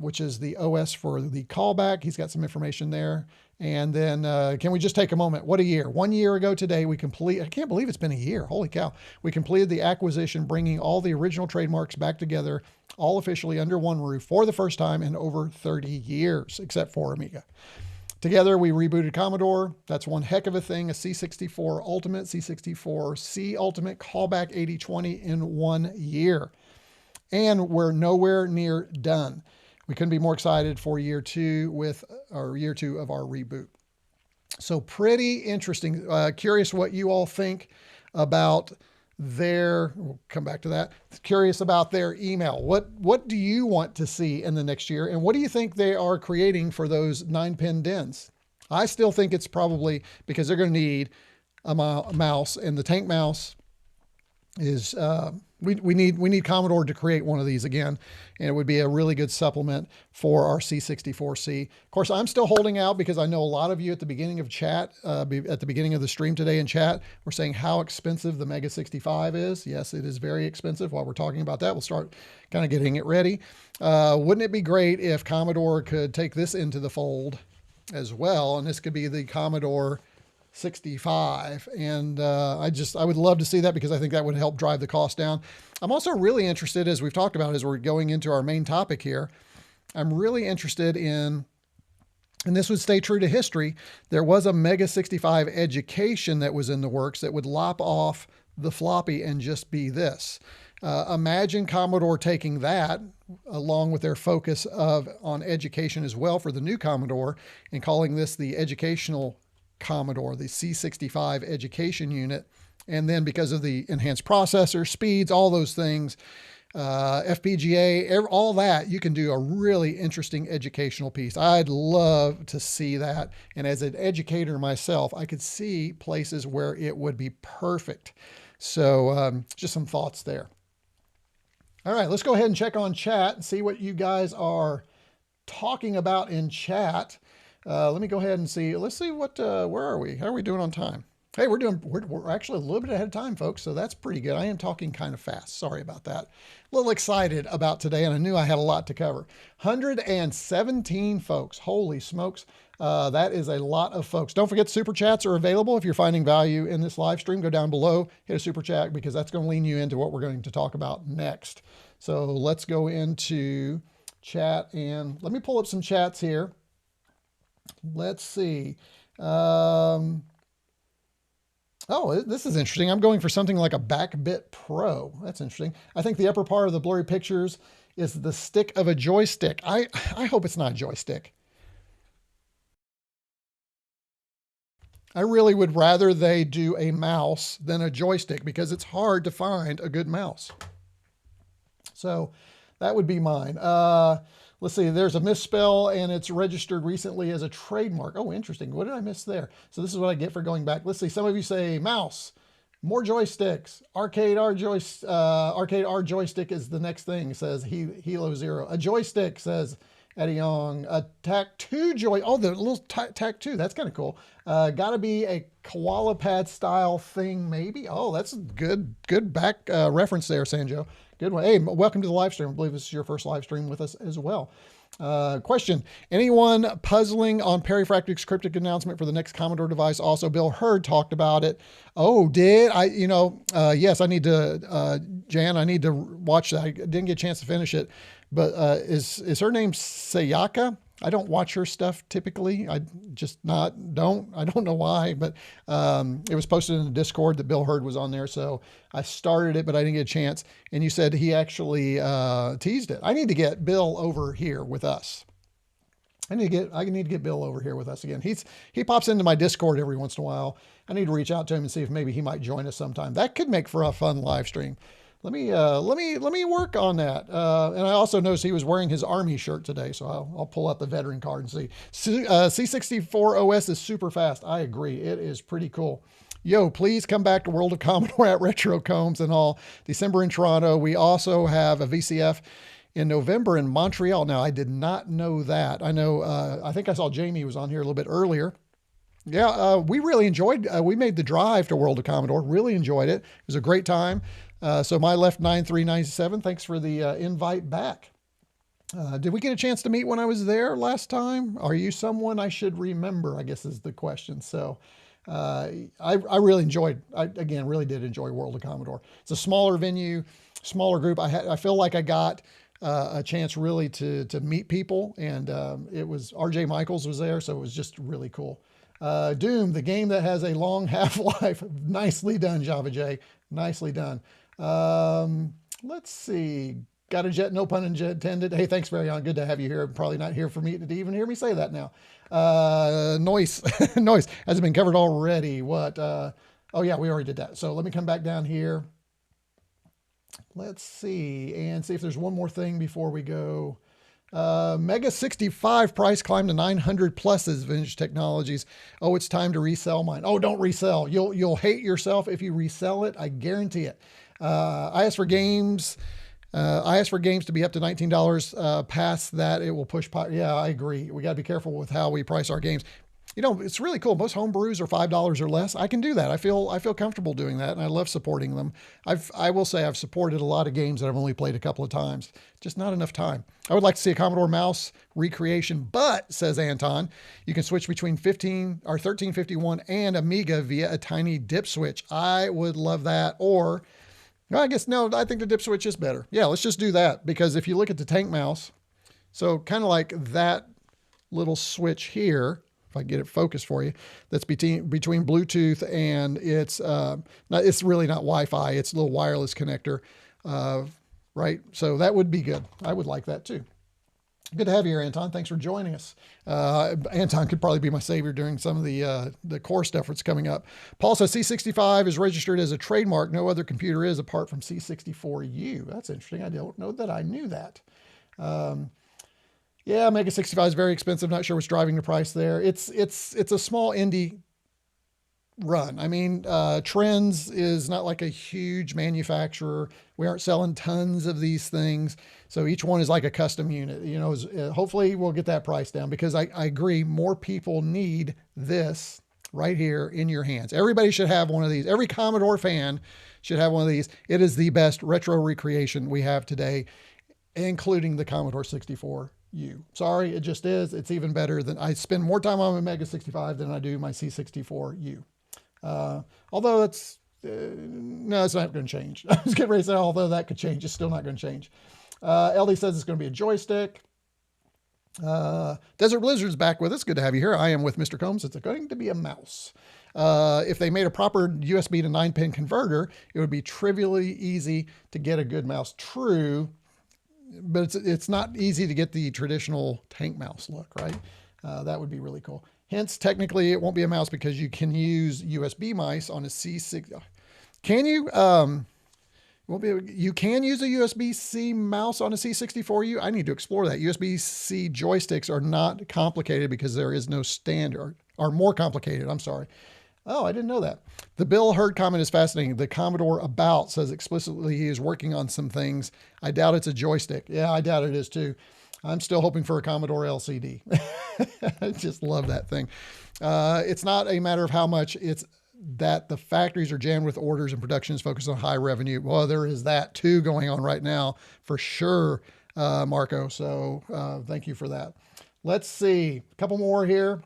which is the OS for the callback, he's got some information there. And then can we just take a moment? What a year. 1 year ago today, I can't believe it's been a year. Holy cow. We completed the acquisition, bringing all the original trademarks back together, all officially under one roof for the first time in over 30 years, except for Amiga. Together, we rebooted Commodore. That's one heck of a thing. A C64 Ultimate, C64C Ultimate, callback 8020 in 1 year. And we're nowhere near done. We couldn't be more excited for year two of our reboot. So pretty interesting. Curious what you all think about we'll come back to that. Curious about their email. What do you want to see in the next year? And what do you think they are creating for those 9-pin DINs? I still think it's probably because they're going to need a mouse, and the tank mouse is, we need Commodore to create one of these again, and it would be a really good supplement for our C64C. Of course, I'm still holding out because I know a lot of you at the beginning of chat, at the beginning of the stream today in chat, were saying how expensive the MEGA65 is. Yes, it is very expensive. While we're talking about that, we'll start kind of getting it ready. Wouldn't it be great if Commodore could take this into the fold as well? And this could be the Commodore 65, and I would love to see that because I think that would help drive the cost down. I'm also really interested, as we've talked about, as we're going into our main topic here, I'm really interested in, and this would stay true to history, there was a MEGA65 education that was in the works that would lop off the floppy and just be this. Imagine Commodore taking that along with their focus on education as well for the new Commodore and calling this the educational Commodore, the C65 education unit. And then because of the enhanced processor, speeds, all those things, FPGA, all that, you can do a really interesting educational piece. I'd love to see that. And as an educator myself, I could see places where it would be perfect. So just some thoughts there. All right, let's go ahead and check on chat and see what you guys are talking about in chat. Let me go ahead and see. Let's see where are we? How are we doing on time? Hey, we're actually a little bit ahead of time, folks. So that's pretty good. I am talking kind of fast. Sorry about that. A little excited about today, and I knew I had a lot to cover. 117 folks. Holy smokes. That is a lot of folks. Don't forget super chats are available. If you're finding value in this live stream, go down below, hit a super chat because that's going to lean you into what we're going to talk about next. So let's go into chat and let me pull up some chats here. Let's see. Oh, this is interesting. I'm going for something like a Backbit Pro. That's interesting. I think the upper part of the blurry pictures is the stick of a joystick. I hope it's not a joystick. I really would rather they do a mouse than a joystick because it's hard to find a good mouse. So that would be mine. Let's see, there's a misspell and it's registered recently as a trademark. Oh, interesting. What did I miss there? So this is what I get for going back. Let's see, some of you say mouse, more joysticks, arcade R joystick is the next thing, says Hilo Zero. A joystick, says Eddie Young. A TAC2 joy, oh, the little TAC2, that's kind of cool. Gotta be a koala pad style thing, maybe. Oh, that's good back reference there, Sanjo. Good one. Hey, welcome to the live stream. I believe this is your first live stream with us as well. Question. Anyone puzzling on Perifractic's cryptic announcement for the next Commodore device? Also, Bill Hurd talked about it. Oh, did I? Yes, I need to, Jan, I need to watch that. I didn't get a chance to finish it, but is her name Sayaka? I don't watch her stuff typically. I don't know why, but it was posted in the Discord that Bill Hurd was on there. So I started it, but I didn't get a chance. And you said he actually teased it. I need to get Bill over here with us. I need to get Bill over here with us again. He pops into my Discord every once in a while. I need to reach out to him and see if maybe he might join us sometime. That could make for a fun live stream. Let me work on that. And I also noticed he was wearing his Army shirt today, so I'll pull out the veteran card and see. C64 OS is super fast. I agree. It is pretty cool. Yo, please come back to World of Commodore at Retro Combs and all. December in Toronto. We also have a VCF in November in Montreal. Now, I did not know that. I know, I think I saw Jamie was on here a little bit earlier. Yeah, we really enjoyed, we made the drive to World of Commodore, really enjoyed it. It was a great time. So my left 9397, thanks for the invite back. Did we get a chance to meet when I was there last time? Are you someone I should remember, I guess is the question. So I really enjoyed, again, really did enjoy World of Commodore. It's a smaller venue, smaller group. I feel like I got a chance really to meet people, and it was RJ Michaels was there, so it was just really cool. Doom, the game that has a long half-life. Nicely done, Java J. Nicely done. Let's see. Got a jet, no pun intended. Hey, thanks, Marion. Good to have you here. Probably not here for me to even hear me say that now. Noise. Noise. Has it been covered already? What? Oh, yeah, we already did that. So let me come back down here. Let's see. And see if there's one more thing before we go. MEGA65 price climbed to 900 pluses, Vintage Technologies. Oh, it's time to resell mine. Oh, don't resell. You'll hate yourself if you resell it. I guarantee it. I asked for games to be up to $19. Past that, it will push. Yeah, I agree. We got to be careful with how we price our games. You know, it's really cool. Most homebrews are $5 or less. I can do that. I feel comfortable doing that, and I love supporting them. I will say I've supported a lot of games that I've only played a couple of times. Just not enough time. I would like to see a Commodore mouse recreation, but, says Anton, you can switch between 1351 and Amiga via a tiny dip switch. I would love that. Or, I guess, no, I think the dip switch is better. Yeah, let's just do that, because if you look at the tank mouse, so kind of like that little switch here, if I get it focused for you, that's between Bluetooth and it's really not Wi-Fi. It's a little wireless connector, right? So that would be good. I would like that too. Good to have you here, Anton. Thanks for joining us. Anton could probably be my savior during some of the core stuff that's coming up. Paul says C65 is registered as a trademark. No other computer is apart from C64U. That's interesting. I don't know that I knew that. Yeah, MEGA65 is very expensive. Not sure what's driving the price there. It's a small indie run. I mean, Trends is not like a huge manufacturer. We aren't selling tons of these things. So each one is like a custom unit. You know, hopefully we'll get that price down, because I agree, more people need this right here in your hands. Everybody should have one of these. Every Commodore fan should have one of these. It is the best retro recreation we have today, including the Commodore 64. Sorry, it just is. It's even better than, I spend more time on my MEGA65 than I do my C64U. Although it's, no, it's not going to change. I was getting ready to say, although that could change, it's still not going to change. LD says it's going to be a joystick. Desert Blizzard's back with us. Good to have you here. I am with Mr. Combs. It's going to be a mouse. If they made a proper USB to 9-pin converter, it would be trivially easy to get a good mouse. True. But it's not easy to get the traditional tank mouse look, right? That would be really cool. Hence, technically, it won't be a mouse because you can use USB mice on a C6. Can you? You can use a USB-C mouse on a C64U. I need to explore that. USB-C joysticks are not complicated because there is no standard, or more complicated. I'm sorry. Oh, I didn't know that. The Bill Hurd comment is fascinating. The Commodore About says explicitly he is working on some things. I doubt it's a joystick. Yeah, I doubt it is too. I'm still hoping for a Commodore LCD. I just love that thing. It's not a matter of how much, it's that the factories are jammed with orders and production is focused on high revenue. Well, there is that too going on right now for sure. Marco. So thank you for that. Let's see, a couple more here.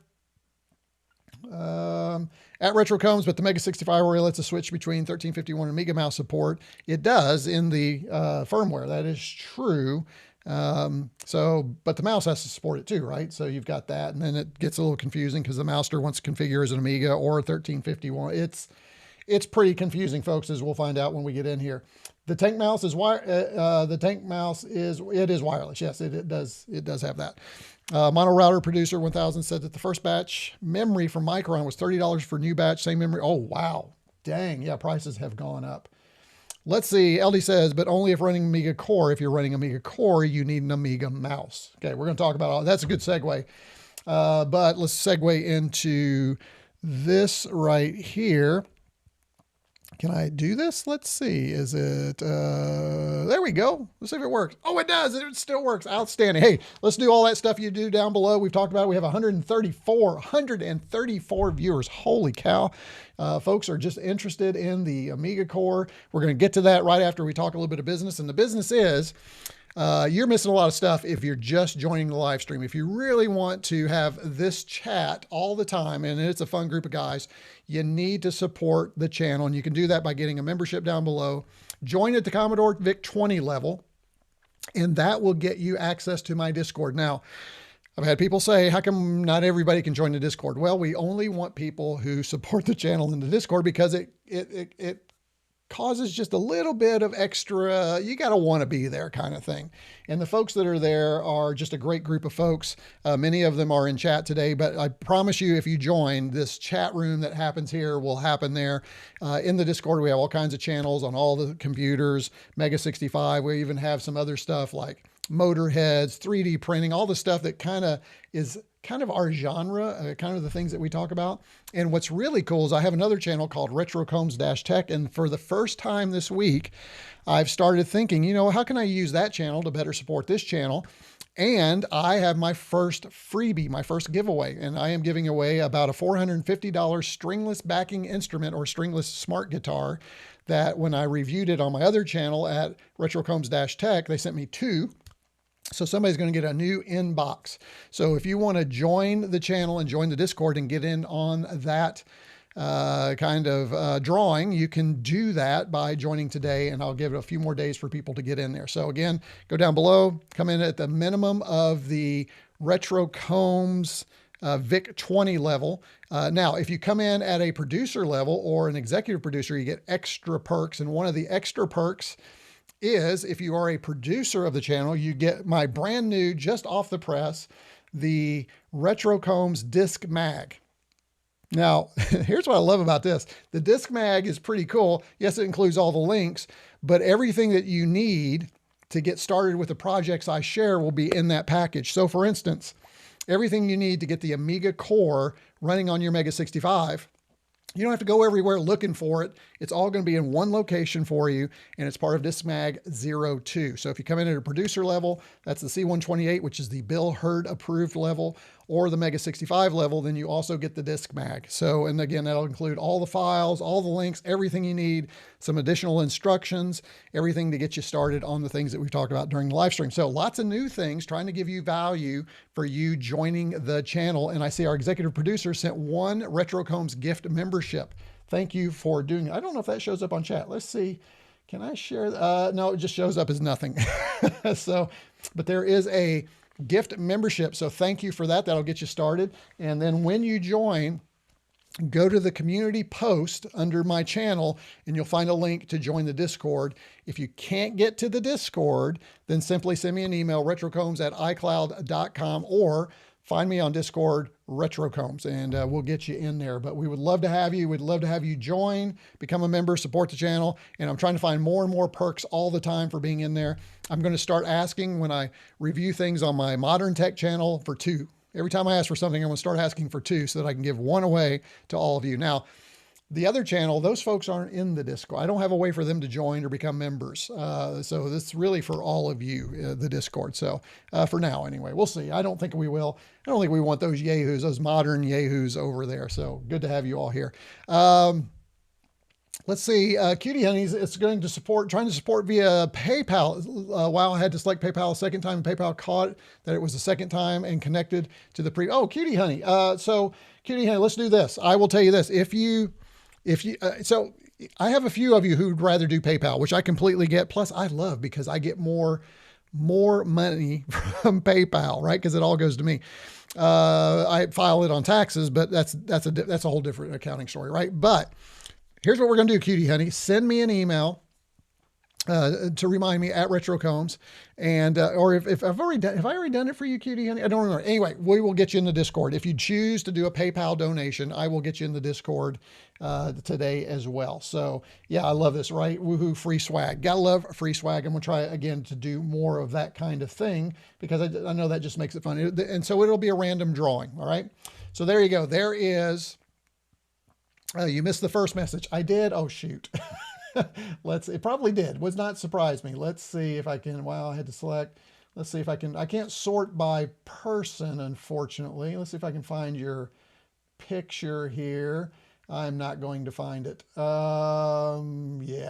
At RetroCombs, but the Mega65 really lets us switch between 1351 and Amiga mouse support. It does in the firmware. That is true. But the mouse has to support it too, right? So you've got that, and then it gets a little confusing because the Mousster wants to configure as an Amiga or 1351. It's pretty confusing, folks, as we'll find out when we get in here. The tank mouse is wireless. Yes, it does have that. Mono router producer 1000 said that the first batch memory from Micron was $30 for new batch, same memory. Oh, wow. Dang. Yeah, prices have gone up. Let's see. LD says, but only if running Amiga Core. If you're running Amiga Core, you need an Amiga mouse. Okay, we're going to talk about all that's a good segue. But let's segue into this right here. Can I do this? Let's see. Is it, there we go. Let's see if it works. Oh, it does. It still works. Outstanding. Hey, let's do all that stuff you do down below. We've talked about it. We have 134 viewers. Holy cow. Folks are just interested in the Amiga Core. We're going to get to that right after we talk a little bit of business. And the business is, you're missing a lot of stuff if you're just joining the live stream. If you really want to have this chat all the time, and it's a fun group of guys, you need to support the channel. And you can do that by getting a membership down below. Join at the Commodore VIC-20 level, and that will get you access to my Discord. Now, I've had people say, how come not everybody can join the Discord? Well, we only want people who support the channel in the Discord because it causes just a little bit of extra, you got to want to be there kind of thing. And the folks that are there are just a great group of folks. Many of them are in chat today, but I promise you, if you join, this chat room that happens here will happen there. In the Discord, we have all kinds of channels on all the computers, Mega65. We even have some other stuff like motor heads, 3D printing, all the stuff that is kind of our genre, kind of the things that we talk about. And what's really cool is I have another channel called RetroCombs-Tech. And for the first time this week, I've started thinking, how can I use that channel to better support this channel? And I have my first freebie, my first giveaway, and I am giving away about a $450 stringless backing instrument or stringless smart guitar that when I reviewed it on my other channel at RetroCombs-Tech, they sent me 2. So somebody's going to get a new inbox. So if you want to join the channel and join the Discord and get in on that kind of drawing, you can do that by joining today, and I'll give it a few more days for people to get in there. So again, go down below, come in at the minimum of the RetroCombs VIC-20 level. Now, if you come in at a producer level or an executive producer, you get extra perks. And one of the extra perks is if you are a producer of the channel, you get my brand new, just off the press, the RetroCombs Disc Mag. Now, here's what I love about this. The Disc Mag is pretty cool. Yes, it includes all the links, but everything that you need to get started with the projects I share will be in that package. So for instance, everything you need to get the Amiga Core running on your Mega65, you don't have to go everywhere looking for it. It's all going to be in one location for you, and it's part of Disc Mag 02. So if you come in at a producer level, that's the C128, which is the Bill Hurd approved level, or the Mega65 level, then you also get the Disc Mag. So, and again, that'll include all the files, all the links, everything you need, some additional instructions, everything to get you started on the things that we've talked about during the live stream. So lots of new things, trying to give you value for you joining the channel. And I see our executive producer sent 1 RetroCombs gift membership. Thank you for doing it. I don't know if that shows up on chat. Let's see. Can I share? No, it just shows up as nothing. So, but there is a gift membership. So thank you for that. That'll get you started. And then when you join, go to the community post under my channel and you'll find a link to join the Discord. If you can't get to the Discord, then simply send me an email, retrocombs@icloud.com, or find me on Discord, RetroCombs, and we'll get you in there. But we would love to have you. We'd love to have you join, become a member, support the channel. And I'm trying to find more and more perks all the time for being in there. I'm going to start asking when I review things on my Modern Tech channel for 2. Every time I ask for something, I'm going to start asking for 2 so that I can give 1 away to all of you. Now, the other channel, those folks aren't in the Discord. I don't have a way for them to join or become members. So this is really for all of you, the Discord. So for now, anyway, we'll see. I don't think we will. I don't think we want those yahoos, those modern yahoos over there. So good to have you all here. Let's see, Cutie Honeys, it's going to support, trying to support via PayPal. Wow, I had to select PayPal a second time, and PayPal caught that it was the second time and connected to the oh, Cutie Honey. So Cutie Honey, let's do this. I will tell you this. So I have a few of you who'd rather do PayPal, which I completely get. Plus I love, because I get more money from PayPal, right? Because it all goes to me. I file it on taxes, but that's a whole different accounting story, right? But here's what we're going to do, Cutie Honey. Send me an email to remind me at RetroCombs. And, or if I've already done, have I already done it for you, Cutie Honey? I don't remember. Anyway, we will get you in the Discord. If you choose to do a PayPal donation, I will get you in the Discord today as well. So yeah, I love this, right? Woohoo, free swag. Gotta love free swag. I'm gonna try again to do more of that kind of thing, because I know that just makes it fun. And so it'll be a random drawing. All right. So there you go. There is, you missed the first message. I did. Oh, shoot. It probably did. Would not surprise me. Let's see if I can, wow, I had to select. Let's see if I can't sort by person, unfortunately. Let's see if I can find your picture here. I'm not going to find it. Yeah,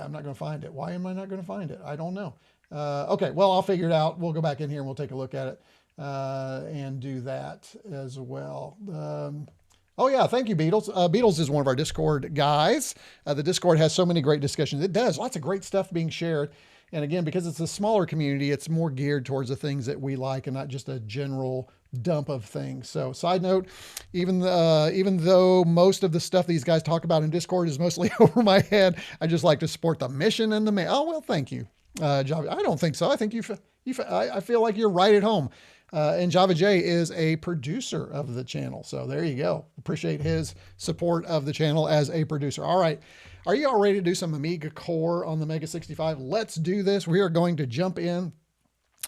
I'm not going to find it. Why am I not going to find it? I don't know. Okay, well, I'll figure it out. We'll go back in here and we'll take a look at it and do that as well. Oh yeah, thank you, Beatles. Beatles is one of our Discord guys. The Discord has so many great discussions. It does, lots of great stuff being shared. And again, because it's a smaller community, it's more geared towards the things that we like and not just a general dump of things. So side note, even though most of the stuff these guys talk about in Discord is mostly over my head, I just like to support the mission and the man. Oh, well, thank you, Java. I don't think so. I think I feel like you're right at home. And Java J is a producer of the channel. So there you go. Appreciate his support of the channel as a producer. All right. Are you all ready to do some Amiga core on the MEGA65? Let's do this. We are going to jump in.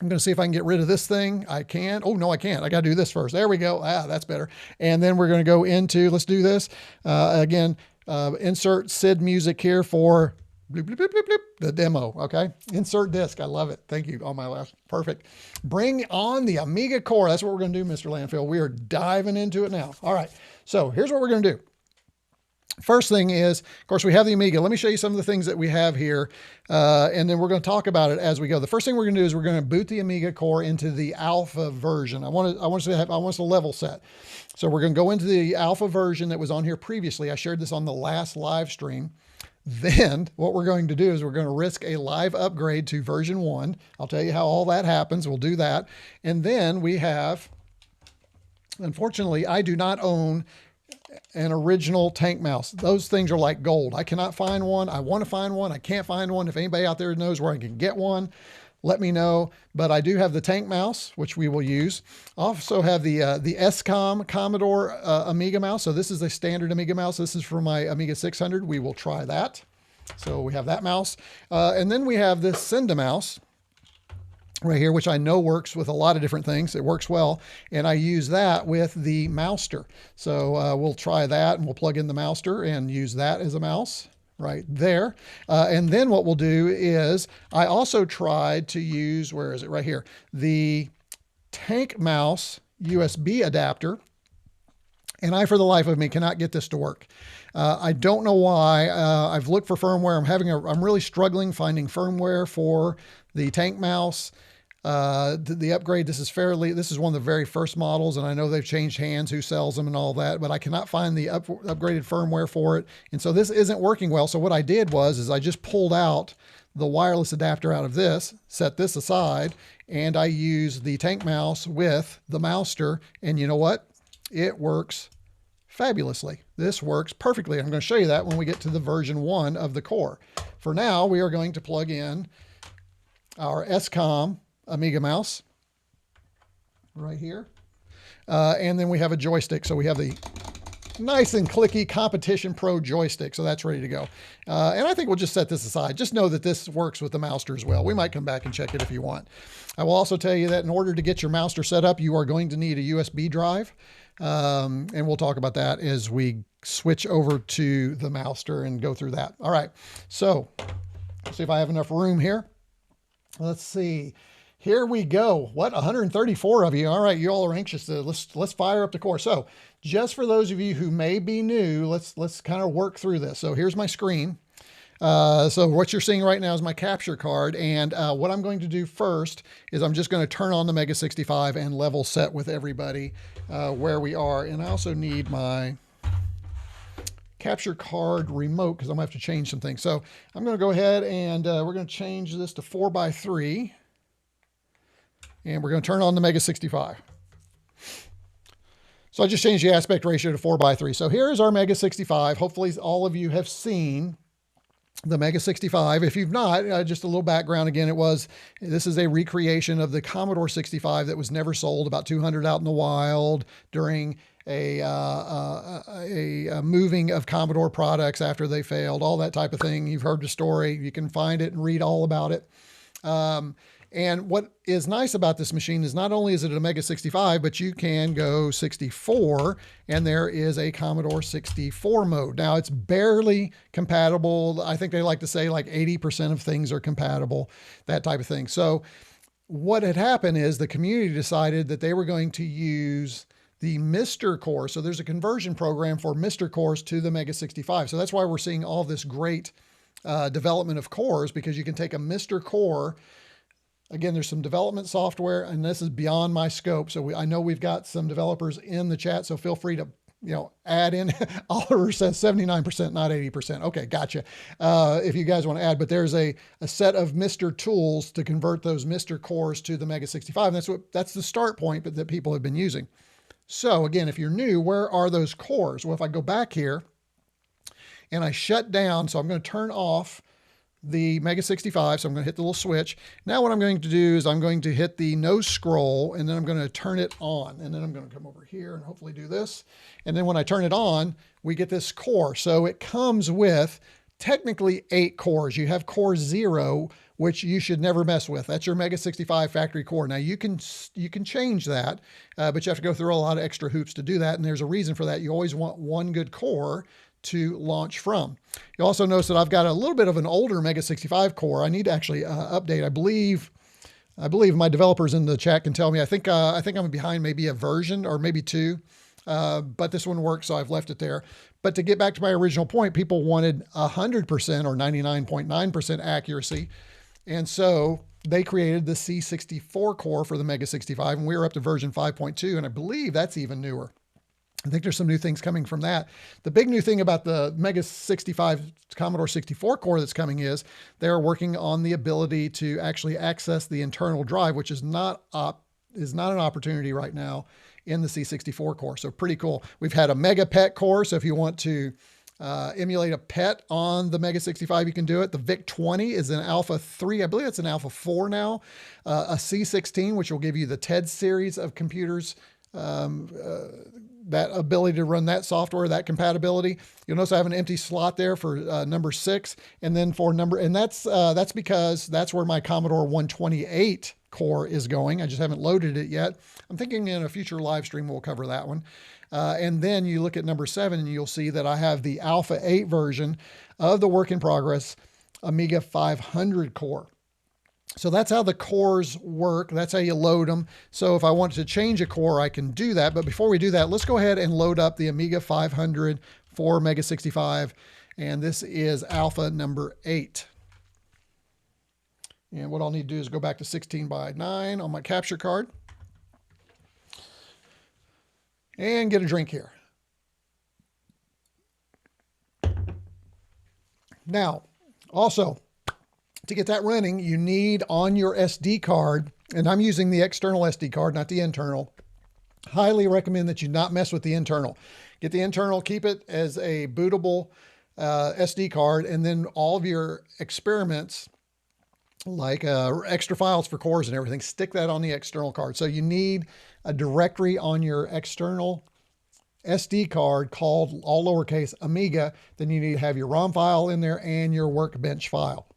I'm going to see if I can get rid of this thing. I can. Oh, no, I can't. I got to do this first. There we go. Ah, that's better. And then we're going to go into, let's do this. Again, insert SID music here for bloop, bloop, bloop, bloop, bloop, the demo. Okay. Insert disc. I love it. Thank you. On my left. Perfect. Bring on the Amiga core. That's what we're going to do, Mr. Landfill. We are diving into it now. All right. So here's what we're going to do. First thing is, of course, we have the Amiga. Let me show you some of the things that we have here, and then we're going to talk about it as we go. The first thing we're going to do is we're going to boot the Amiga core into the alpha version. I want us to level set. So we're going to go into the alpha version that was on here previously. I shared this on the last live stream. Then what we're going to do is we're going to risk a live upgrade to version 1. I'll tell you how all that happens. We'll do that. And then we have, unfortunately, I do not own an original tank mouse. Those things are like gold. I cannot find one. I want to find one. I can't find one. If anybody out there knows where I can get one, let me know. But I do have the tank mouse, which we will use. I also have the SCOM Commodore Amiga mouse. So this is a standard Amiga mouse. This is for my Amiga 600. We will try that. So we have that mouse. And then we have this Senda mouse right here, which I know works with a lot of different things. It works well. And I use that with the Mousster. So we'll try that, and we'll plug in the Mousster and use that as a mouse right there. And then what we'll do is I also tried to use, where is it? Right here, the tank mouse USB adapter. And I, for the life of me, cannot get this to work. I don't know why. I've looked for firmware. I'm really struggling finding firmware for the tank mouse. The upgrade, this is one of the very first models, and I know they've changed hands, who sells them and all that, but I cannot find the upgraded firmware for it. And so this isn't working well. So what I did was I just pulled out the wireless adapter out of this, set this aside, and I used the tank mouse with the Mousster. And you know what? It works fabulously. This works perfectly. I'm going to show you that when we get to the version 1 of the core. For now, we are going to plug in our SCOM Amiga mouse right here. And then we have a joystick. So we have the nice and clicky Competition Pro joystick. So that's ready to go. And I think we'll just set this aside. Just know that this works with the Mousster as well. We might come back and check it if you want. I will also tell you that in order to get your Mousster set up, you are going to need a USB drive. And we'll talk about that as we switch over to the Mousster and go through that. All right. So let's see if I have enough room here. Let's see. Here we go. What, 134 of you? All right, you all are anxious to let's fire up the core. So, just for those of you who may be new, let's kind of work through this. So here's my screen. So what you're seeing right now is my capture card. And what I'm going to do first is I'm just going to turn on the MEGA65 and level set with everybody where we are. And I also need my capture card remote because I'm going to have to change some things. So I'm going to go ahead and we're going to change this to 4:3. And we're going to turn on the MEGA65. So I just changed the aspect ratio to 4:3. So here is our MEGA65. Hopefully all of you have seen the MEGA65. If you've not, just a little background again, this is a recreation of the Commodore 65 that was never sold, about 200 out in the wild during a moving of Commodore products after they failed, all that type of thing. You've heard the story. You can find it and read all about it. And what is nice about this machine is not only is it a MEGA65, but you can go 64, and there is a Commodore 64 mode. Now, it's barely compatible. I think they like to say like 80% of things are compatible, that type of thing. So what had happened is the community decided that they were going to use the Mousster core. So there's a conversion program for Mousster cores to the MEGA65. So that's why we're seeing all this great development of cores, because you can take a Mousster core. Again, there's some development software, and this is beyond my scope. So I know we've got some developers in the chat, so feel free to, add in. Oliver says 79%, not 80%. Okay, gotcha. If you guys want to add, but there's a set of Mousster tools to convert those Mousster cores to the MEGA65. And that's the start point that people have been using. So again, if you're new, where are those cores? Well, if I go back here and I shut down, so I'm going to turn off the MEGA65, so I'm going to hit the little switch. Now what I'm going to do is I'm going to hit the no scroll, and then I'm going to turn it on. And then I'm going to come over here and hopefully do this. And then when I turn it on, we get this core. So it comes with technically 8 cores. You have core 0, which you should never mess with. That's your MEGA65 factory core. Now you can change that, but you have to go through a lot of extra hoops to do that. And there's a reason for that. You always want one good core to launch from. You also notice that I've got a little bit of an older MEGA65 core. I need to actually update. I believe my developers in the chat can tell me. I think I'm behind maybe a version or maybe 2, but this one works, so I've left it there. But to get back to my original point, people wanted 100% or 99.9% accuracy, and so they created the C64 core for the MEGA65, and we were up to version 5.2, and I believe that's even newer. I think there's some new things coming from that. The big new thing about the MEGA65 Commodore 64 core that's coming is they're working on the ability to actually access the internal drive, which is not an opportunity right now in the C64 core. So pretty cool. We've had a Mega PET core. So if you want to emulate a PET on the MEGA65, you can do it. The VIC-20 is an Alpha 3. I believe it's an Alpha 4 now. A C16, which will give you the TED series of computers, that ability to run that software, that compatibility. You'll notice I have an empty slot there for number 6, and then for that's because that's where my Commodore 128 core is going. I just haven't loaded it yet. I'm thinking in a future live stream we'll cover that one. And then you look at number 7 and you'll see that I have the Alpha 8 version of the work in progress Amiga 500 core. So that's how the cores work. That's how you load them. So if I want to change a core, I can do that. But before we do that, let's go ahead and load up the Amiga 500 for MEGA65. And this is Alpha number 8. And what I'll need to do is go back to 16:9 on my capture card. And get a drink here. Now, also, to get that running, you need on your SD card, and I'm using the external SD card, not the internal. Highly recommend that you not mess with the internal. Get the internal, keep it as a bootable SD card, and then all of your experiments, like extra files for cores and everything, stick that on the external card. So you need a directory on your external SD card called, all lowercase, Amiga. Then you need to have your ROM file in there and your Workbench file.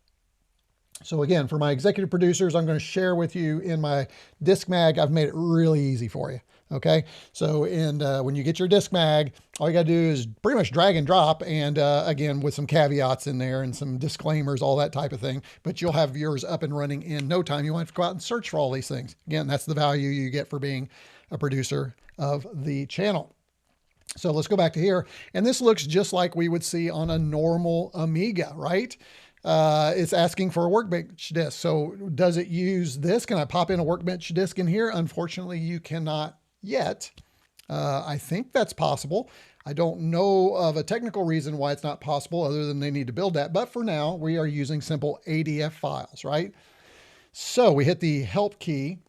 So again, for my executive producers, I'm going to share with you in my disk mag. I've made it really easy for you. Okay. So, when you get your disk mag, all you got to do is pretty much drag and drop. And again, with some caveats in there and some disclaimers, all that type of thing, but you'll have yours up and running in no time. You won't have to go out and search for all these things. Again, that's the value you get for being a producer of the channel. So let's go back to here. And this looks just like we would see on a normal Amiga, right? It's asking for a Workbench disk. So does it use this? Can I pop in a Workbench disk in here? Unfortunately, you cannot yet. I think that's possible. I don't know of a technical reason why it's not possible other than they need to build that. But for now, we are using simple ADF files, right? So we hit the help key.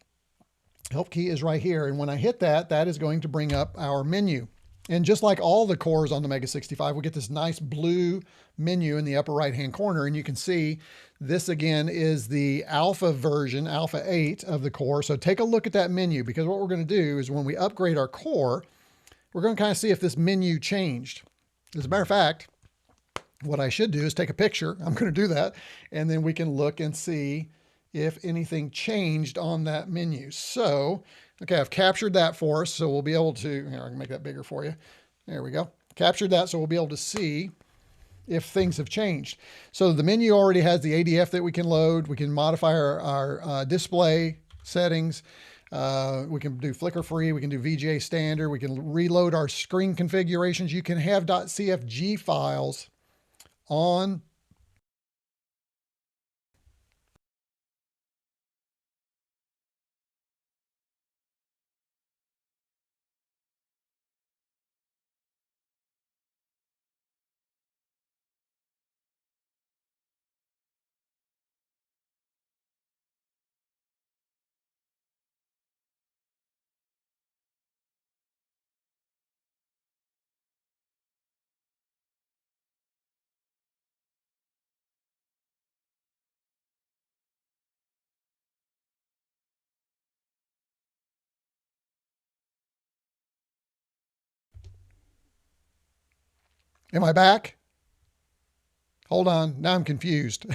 Help key is right here. And when I hit that, that is going to bring up our menu. And just like all the cores on the MEGA65, we get this nice blue menu in the upper right-hand corner. And you can see this again is the alpha version, alpha 8 of the core. So take a look at that menu, because what we're going to do is when we upgrade our core, we're going to kind of see if this menu changed. As a matter of fact, what I should do is take a picture. I'm going to do that. And then we can look and see if anything changed on that menu. So, okay, I've captured that for us. So we'll be able to, here, I can make that bigger for you. There we go. Captured that. So we'll be able to see if things have changed. So the menu already has the ADF that we can load. We can modify our display settings. We can do flicker free. We can do VGA standard. We can reload our screen configurations. You can have .cfg files on Am I back? Hold on. Now I'm confused.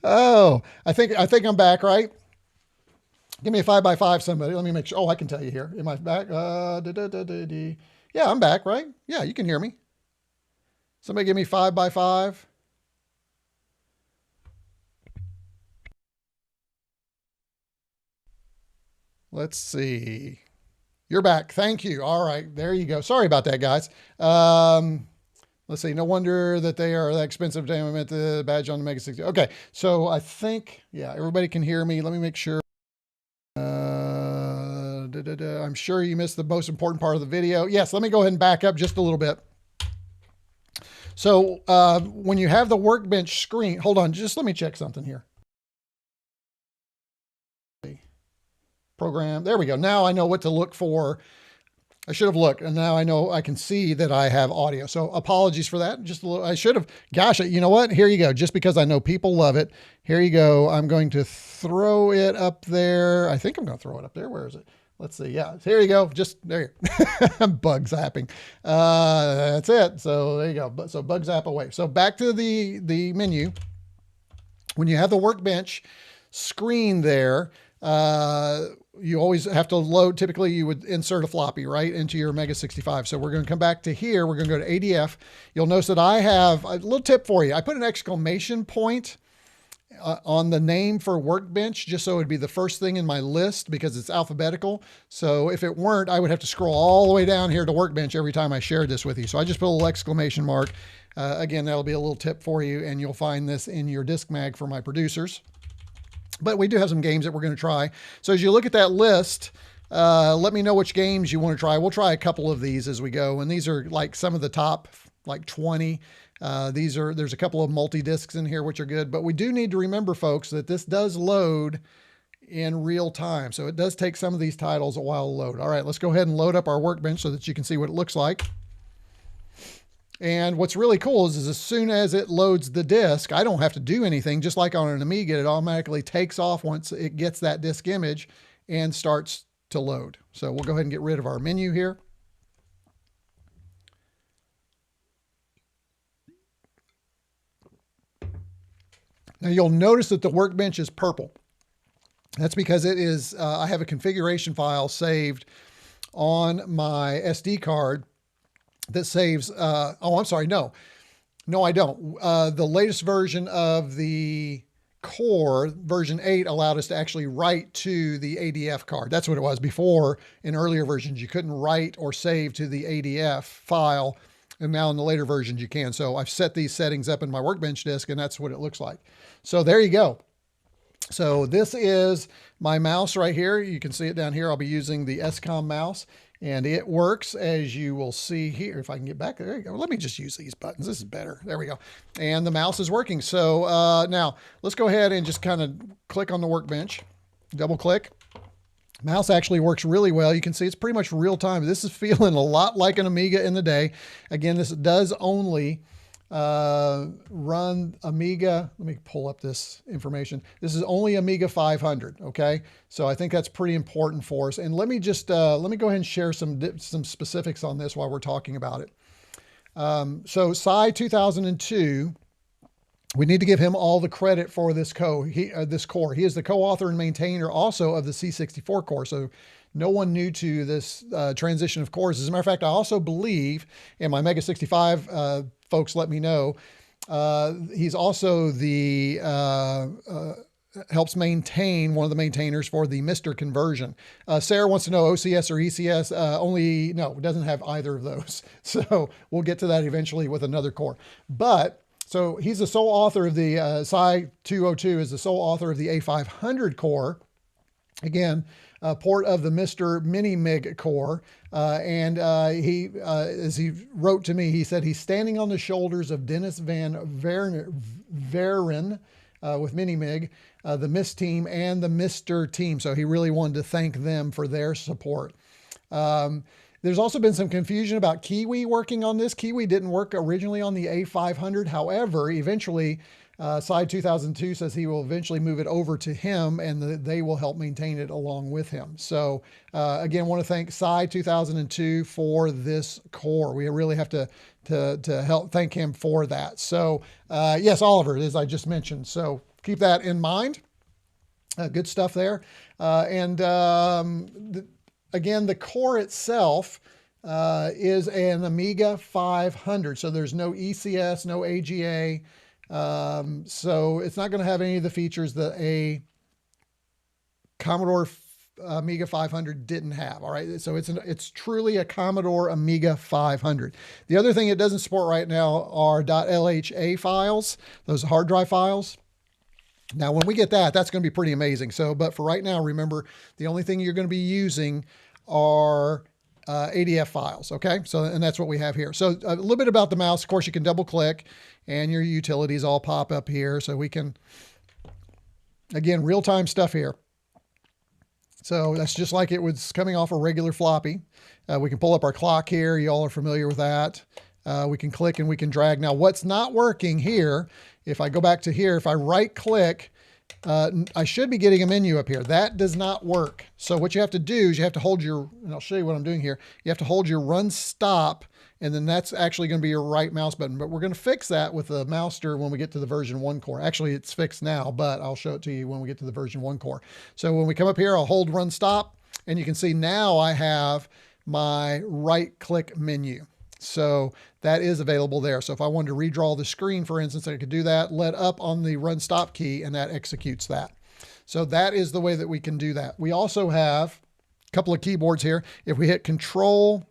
Oh, I think I'm back, right? Give me a 5x5, somebody. Let me make sure. Oh, I can tell you here. Am I back? Yeah, I'm back, right? Yeah, you can hear me. Somebody give me 5x5. Let's see. You're back. Thank you. All right. There you go. Sorry about that, guys. Let's see. No wonder that they are that expensive. Damn, I meant the badge on the MEGA60. Okay. So I think, yeah, everybody can hear me. Let me make sure. I'm sure you missed the most important part of the video. Yes. Let me go ahead and back up just a little bit. So when you have the Workbench screen, hold on. Just let me check something here. Program. There we go. Now I know what to look for. I should have looked, and now I know I can see that I have audio. So apologies for that. Just a little, I should have, gosh, you know what? Here you go. Just because I know people love it. Here you go. I'm going to throw it up there. I think I'm going to throw it up there. Where is it? Let's see. Yeah, here you go. Just there. I'm bug zapping. That's it. So there you go. So bug zap away. So back to the menu. When you have the Workbench screen there, you always have to load. Typically you would insert a floppy right into your MEGA65. So we're going to come back to here. We're going to go to ADF. You'll notice that I have a little tip for you. I put an exclamation point on the name for Workbench, just so it would be the first thing in my list because it's alphabetical. So if it weren't, I would have to scroll all the way down here to Workbench every time I shared this with you. So I just put a little exclamation mark. Again, that'll be a little tip for you, and you'll find this in your disc mag for my producers. But we do have some games that we're going to try. So as you look at that list, let me know which games you want to try. We'll try a couple of these as we go. And these are like some of the top, like 20. There's a couple of multi-discs in here, which are good. But we do need to remember, folks, that this does load in real time. So it does take some of these titles a while to load. All right, let's go ahead and load up our Workbench so that you can see what it looks like. And what's really cool is as soon as it loads the disk, I don't have to do anything. Just like on an Amiga, it automatically takes off once it gets that disk image and starts to load. So we'll go ahead and get rid of our menu here. Now you'll notice that the Workbench is purple. That's because it is, I have a configuration file saved on my SD card that saves, oh, I'm sorry, no, I don't. The latest version of the core, version 8, allowed us to actually write to the ADF card. That's what it was before. In earlier versions, you couldn't write or save to the ADF file. And now in the later versions, you can. So I've set these settings up in my Workbench disk, and that's what it looks like. So there you go. So this is my mouse right here. You can see it down here. I'll be using the SCOM mouse, and it works, as you will see here. If I can get back there, you go. Let me just use these buttons. This is better. There we go. And the mouse is working. So now let's go ahead and just kind of click on the Workbench, double click. Mouse actually works really well. You can see it's pretty much real time. This is feeling a lot like an Amiga in the day. Again, this does only run Amiga. Let me pull up this information. This is only Amiga 500. Okay. So I think that's pretty important for us. And let me just, let me go ahead and share some specifics on this while we're talking about it. So PSCII 2002, we need to give him all the credit for this core. He is the co-author and maintainer also of the C64 core. So no one new to this transition of cores. As a matter of fact, I also believe, and my MEGA65 folks let me know, he's also the helps maintain, one of the maintainers for the Mousster conversion. Sarah wants to know OCS or ECS. No, it doesn't have either of those. So we'll get to that eventually with another core. But so he's the sole author of the PSCII 202 is the sole author of the A500 core. Again, port of the Mousster Mini MIG core. He, as he wrote to me, he said he's standing on the shoulders of Dennis Van Veren with Mini MIG, the MIST team and the Mousster team. So he really wanted to thank them for their support. There's also been some confusion about Kiwi working on this. Kiwi didn't work originally on the A500. However, eventually, PSCII 2002 says he will eventually move it over to him, and they will help maintain it along with him. So again, want to thank PSCII 2002 for this core. We really have to help thank him for that. So yes, Oliver, as I just mentioned. So keep that in mind. Good stuff there. Again, the core itself is an Amiga 500. So there's no ECS, no AGA. So it's not going to have any of the features that a Commodore Amiga 500 didn't have. All right. So it's truly a Commodore Amiga 500. The other thing it doesn't support right now are .lha files, those hard drive files. Now, when we get that, that's going to be pretty amazing. So, but for right now, remember, the only thing you're going to be using are ADF files. Okay. So, and that's what we have here. So a little bit about the mouse. Of course, you can double click and your utilities all pop up here. So we can, again, real-time stuff here. So that's just like it was coming off a regular floppy. We can pull up our clock here. You all are familiar with that. We can click and we can drag. Now, what's not working here, if I go back to here, if I right click, I should be getting a menu up here. That does not work. So what you have to do is you have to hold your, and I'll show you what I'm doing here. You have to hold your run stop, and then that's actually going to be your right mouse button. But we're going to fix that with the Mousster when we get to the version 1 core. Actually, it's fixed now, but I'll show it to you when we get to the version 1 core. So when we come up here, I'll hold run stop, and you can see now I have my right click menu. So that is available there. So if I wanted to redraw the screen, for instance, I could do that, let up on the run stop key, and that executes that. So that is the way that we can do that. We also have a couple of keyboards here. If we hit Control,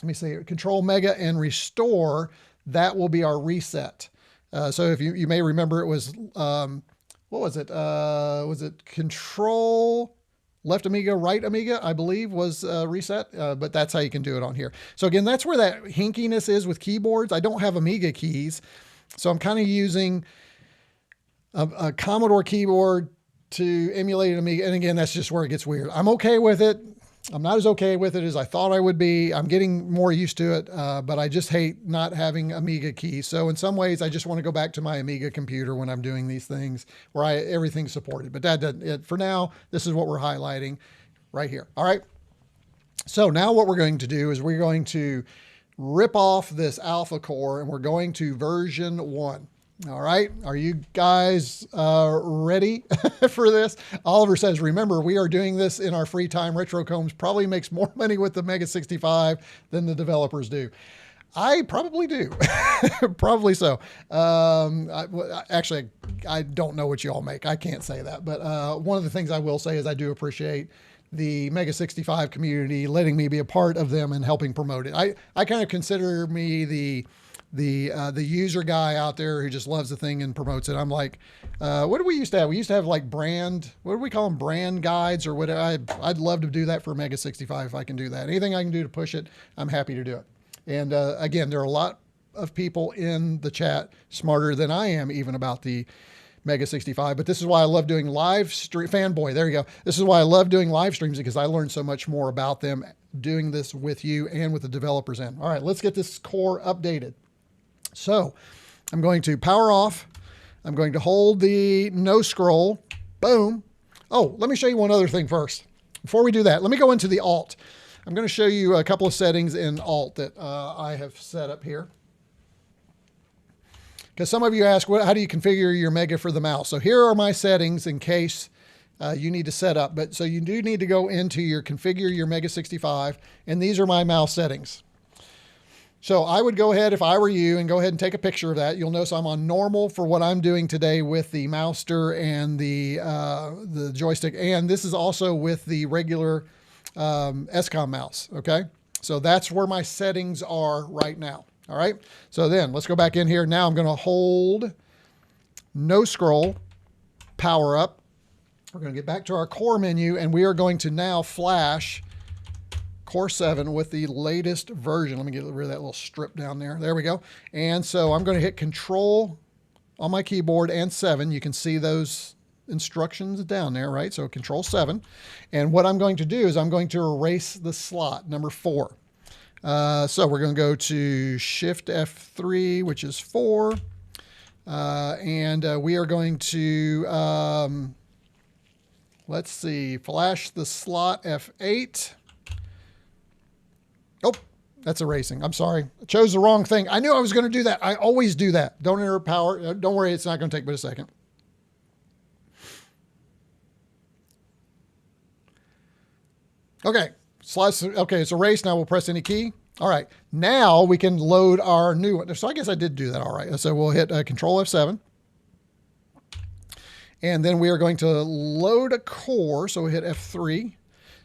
let me see, Control Mega and Restore, that will be our reset. So if you may remember, it was, what was it? Was it Control Left Amiga, right Amiga, I believe, was reset, but that's how you can do it on here. So again, that's where that hinkiness is with keyboards. I don't have Amiga keys, so I'm kind of using a Commodore keyboard to emulate an Amiga. And again, that's just where it gets weird. I'm okay with it. I'm not as okay with it as I thought I would be. I'm getting more used to it, but I just hate not having Amiga keys. So in some ways, I just want to go back to my Amiga computer when I'm doing these things where everything's supported. But that doesn't, for now, this is what we're highlighting right here. All right. So now what we're going to do is we're going to rip off this alpha core and we're going to version 1. All right. Are you guys ready for this? Oliver says, remember, we are doing this in our free time. Retro Combs probably makes more money with the MEGA65 than the developers do. I probably do. Probably so. Actually, I don't know what you all make. I can't say that. But one of the things I will say is I do appreciate the MEGA65 community letting me be a part of them and helping promote it. I kind of consider me the user guy out there who just loves the thing and promotes it. I'm like, what do we used to have? We used to have like brand, what do we call them? Brand guides or whatever. I'd love to do that for MEGA65 if I can do that. Anything I can do to push it, I'm happy to do it. And again, there are a lot of people in the chat smarter than I am even about the MEGA65, but this is why I love doing live stream. Fanboy, there you go. This is why I love doing live streams, because I learn so much more about them doing this with you and with the developers in. All right, let's get this core updated. So I'm going to power off. I'm going to hold the no scroll. Boom. Oh, let me show you one other thing first. Before we do that, let me go into the alt. I'm going to show you a couple of settings in alt that I have set up here. Because some of you ask, how do you configure your Mega for the mouse? So here are my settings in case you need to set up. But so you do need to go into your configure your MEGA65, and these are my mouse settings. So I would go ahead, if I were you, and go ahead and take a picture of that. You'll notice I'm on normal for what I'm doing today with the Mousster and the joystick. And this is also with the regular SCOM mouse, okay? So that's where my settings are right now, all right? So then let's go back in here. Now I'm gonna hold no scroll, power up. We're gonna get back to our core menu, and we are going to now flash Core 7 with the latest version. Let me get rid of that little strip down there. There we go. And so I'm gonna hit Control on my keyboard and 7. You can see those instructions down there, right? So Control 7. And what I'm going to do is I'm going to erase the slot, number 4. So we're going to go to Shift F3, which is 4. And we are going to, let's see, flash the slot F8. Oh, that's erasing. I'm sorry. I chose the wrong thing. I knew I was going to do that. I always do that. Don't enter power. Don't worry. It's not going to take but a second. Okay, okay, it's erased. Now we'll press any key. All right, now we can load our new one. So I guess I did do that all right. So we'll hit Control F7. And then we are going to load a core. So we hit F3,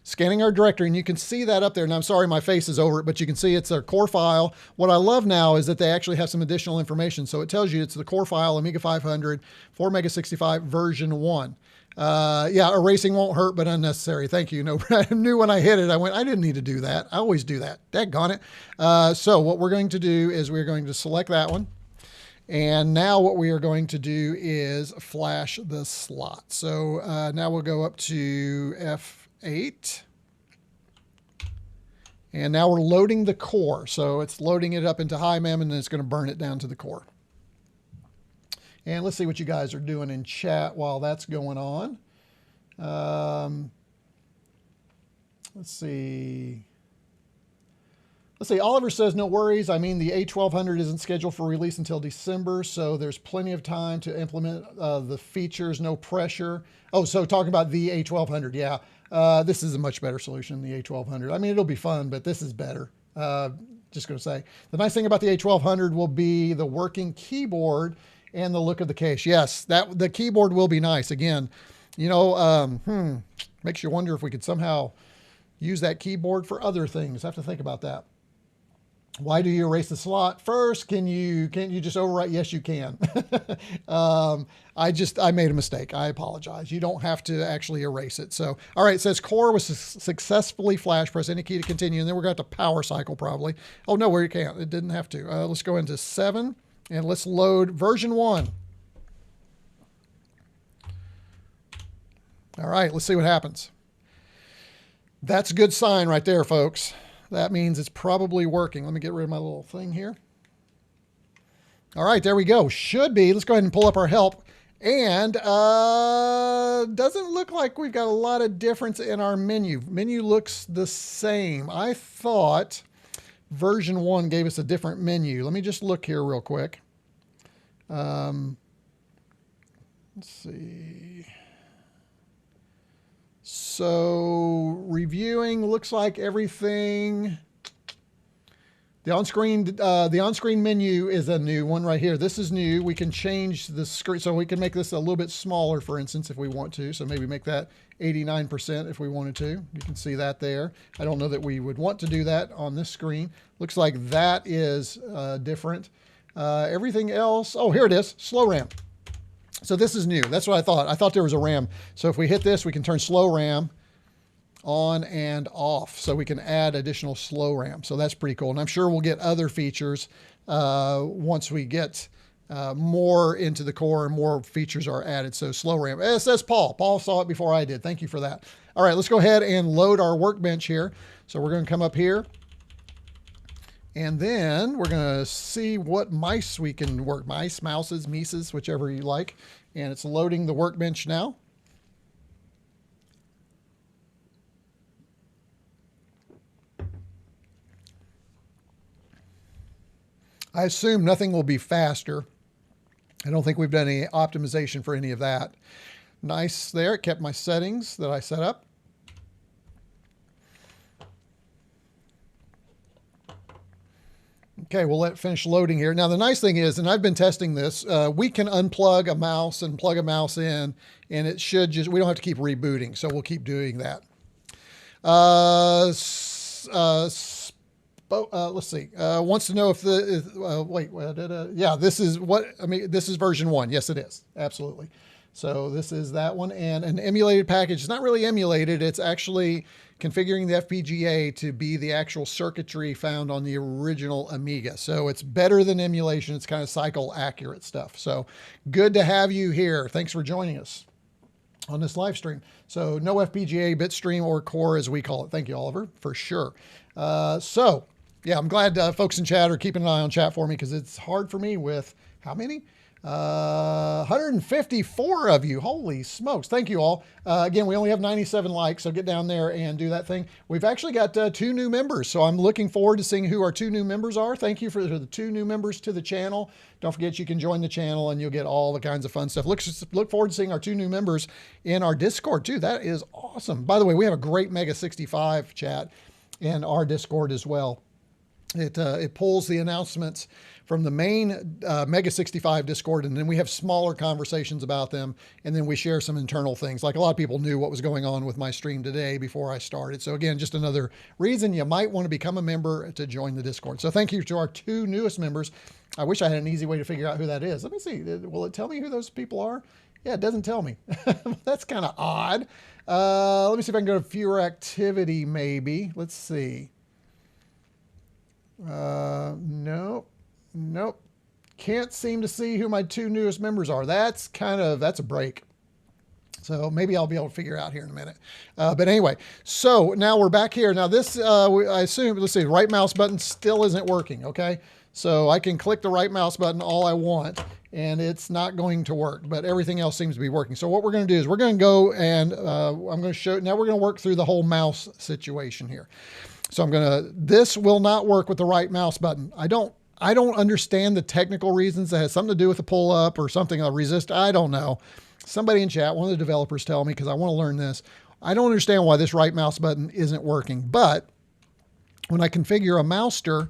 scanning our directory. And you can see that up there. And I'm sorry, my face is over it, but you can see it's a core file. What I love now is that they actually have some additional information. So it tells you it's the core file, Amiga 500 for MEGA65 version 1. Yeah, erasing won't hurt, but unnecessary. Thank you. No, I knew when I hit it, I didn't need to do that. I always do that. Daggone it. So what we're going to do is we're going to select that one. And now what we are going to do is flash the slot. So now we'll go up to F8. And now we're loading the core. So it's loading it up into high mem, and then it's going to burn it down to the core. And let's see what you guys are doing in chat while that's going on. Let's see. Oliver says, no worries. I mean, the A1200 isn't scheduled for release until December, so there's plenty of time to implement the features, no pressure. Oh, so talking about the A1200, yeah. This is a much better solution than the A1200. I mean, it'll be fun, but this is better. Just going to say. The nice thing about the A1200 will be the working keyboard and the look of the case. Yes, the keyboard will be nice. Again, you know, makes you wonder if we could somehow use that keyboard for other things. I have to think about that. Why do you erase the slot first? Can't you just overwrite? Yes, you can. I made a mistake. I apologize. You don't have to actually erase it. So, all right, it says core was successfully flashed. Press any key to continue, and then we're going to have to power cycle probably. Oh, no, where you can't. It didn't have to. Let's go into 7. And let's load version 1. All right, let's see what happens. That's a good sign right there, folks. That means it's probably working. Let me get rid of my little thing here. All right, there we go. Should be. Let's go ahead and pull up our help. And doesn't look like we've got a lot of difference in our menu. Menu looks the same. I thought version 1 gave us a different menu. Let me just look here real quick. Let's see. So reviewing looks like everything The on-screen menu is a new one right here. This is new. We can change the screen, so we can make this a little bit smaller, for instance, if we want to. So maybe make that 89% if we wanted to. You can see that there. I don't know that we would want to do that on this screen. Looks like that is different. Everything else, oh, here it is, slow RAM. So this is new. That's what I thought. I thought there was a RAM. So if we hit this, we can turn slow RAM on and off, so we can add additional slow RAM. So that's pretty cool. And I'm sure we'll get other features once we get more into the core and more features are added. So slow RAM. It says Paul. Paul saw it before I did. Thank you for that. All right, let's go ahead and load our workbench here. So we're going to come up here, and then we're going to see what mice we can work. Mice, mouses, mises, whichever you like. And it's loading the workbench now. I assume nothing will be faster. I don't think we've done any optimization for any of that. Nice there. It kept my settings that I set up. Okay, we'll let it finish loading here. Now, the nice thing is, and I've been testing this, we can unplug a mouse and plug a mouse in, and it should just, we don't have to keep rebooting, so we'll keep doing that. Let's see. Wants to know if yeah, this is what, I mean, this is version 1. Yes, it is. Absolutely. So this is that one. And an emulated package. It's not really emulated. It's actually configuring the FPGA to be the actual circuitry found on the original Amiga. So it's better than emulation. It's kind of cycle accurate stuff. So good to have you here. Thanks for joining us on this live stream. So no FPGA, bitstream, or core as we call it. Thank you, Oliver, for sure. So yeah, I'm glad folks in chat are keeping an eye on chat for me, because it's hard for me with how many? 154 of you. Holy smokes. Thank you all. Again, we only have 97 likes, so get down there and do that thing. We've actually got 2 new members, so I'm looking forward to seeing who our 2 new members are. Thank you for the 2 new members to the channel. Don't forget you can join the channel and you'll get all the kinds of fun stuff. Look forward to seeing our 2 new members in our Discord too. That is awesome. By the way, we have a great MEGA65 chat in our Discord as well. It pulls the announcements from the main MEGA65 Discord, and then we have smaller conversations about them, and then we share some internal things. Like a lot of people knew what was going on with my stream today before I started. So again, just another reason you might want to become a member to join the Discord. So thank you to our 2 newest members. I wish I had an easy way to figure out who that is. Let me see. Will it tell me who those people are? Yeah, it doesn't tell me. That's kind of odd. Let me see if I can go to viewer activity maybe. Let's see. Nope. Can't seem to see who my 2 newest members are. That's a break. So maybe I'll be able to figure out here in a minute. But anyway, so now we're back here. Now this, I assume, let's see, right mouse button still isn't working. Okay. So I can click the right mouse button all I want, and it's not going to work, but everything else seems to be working. So what we're going to do is we're going to go and I'm going to show, now we're going to work through the whole mouse situation here. So this will not work with the right mouse button. I don't understand the technical reasons. That has something to do with the pull up or something, a resist. I don't know. Somebody in chat, one of the developers, tell me, because I want to learn this. I don't understand why this right mouse button isn't working, but when I configure a Mousster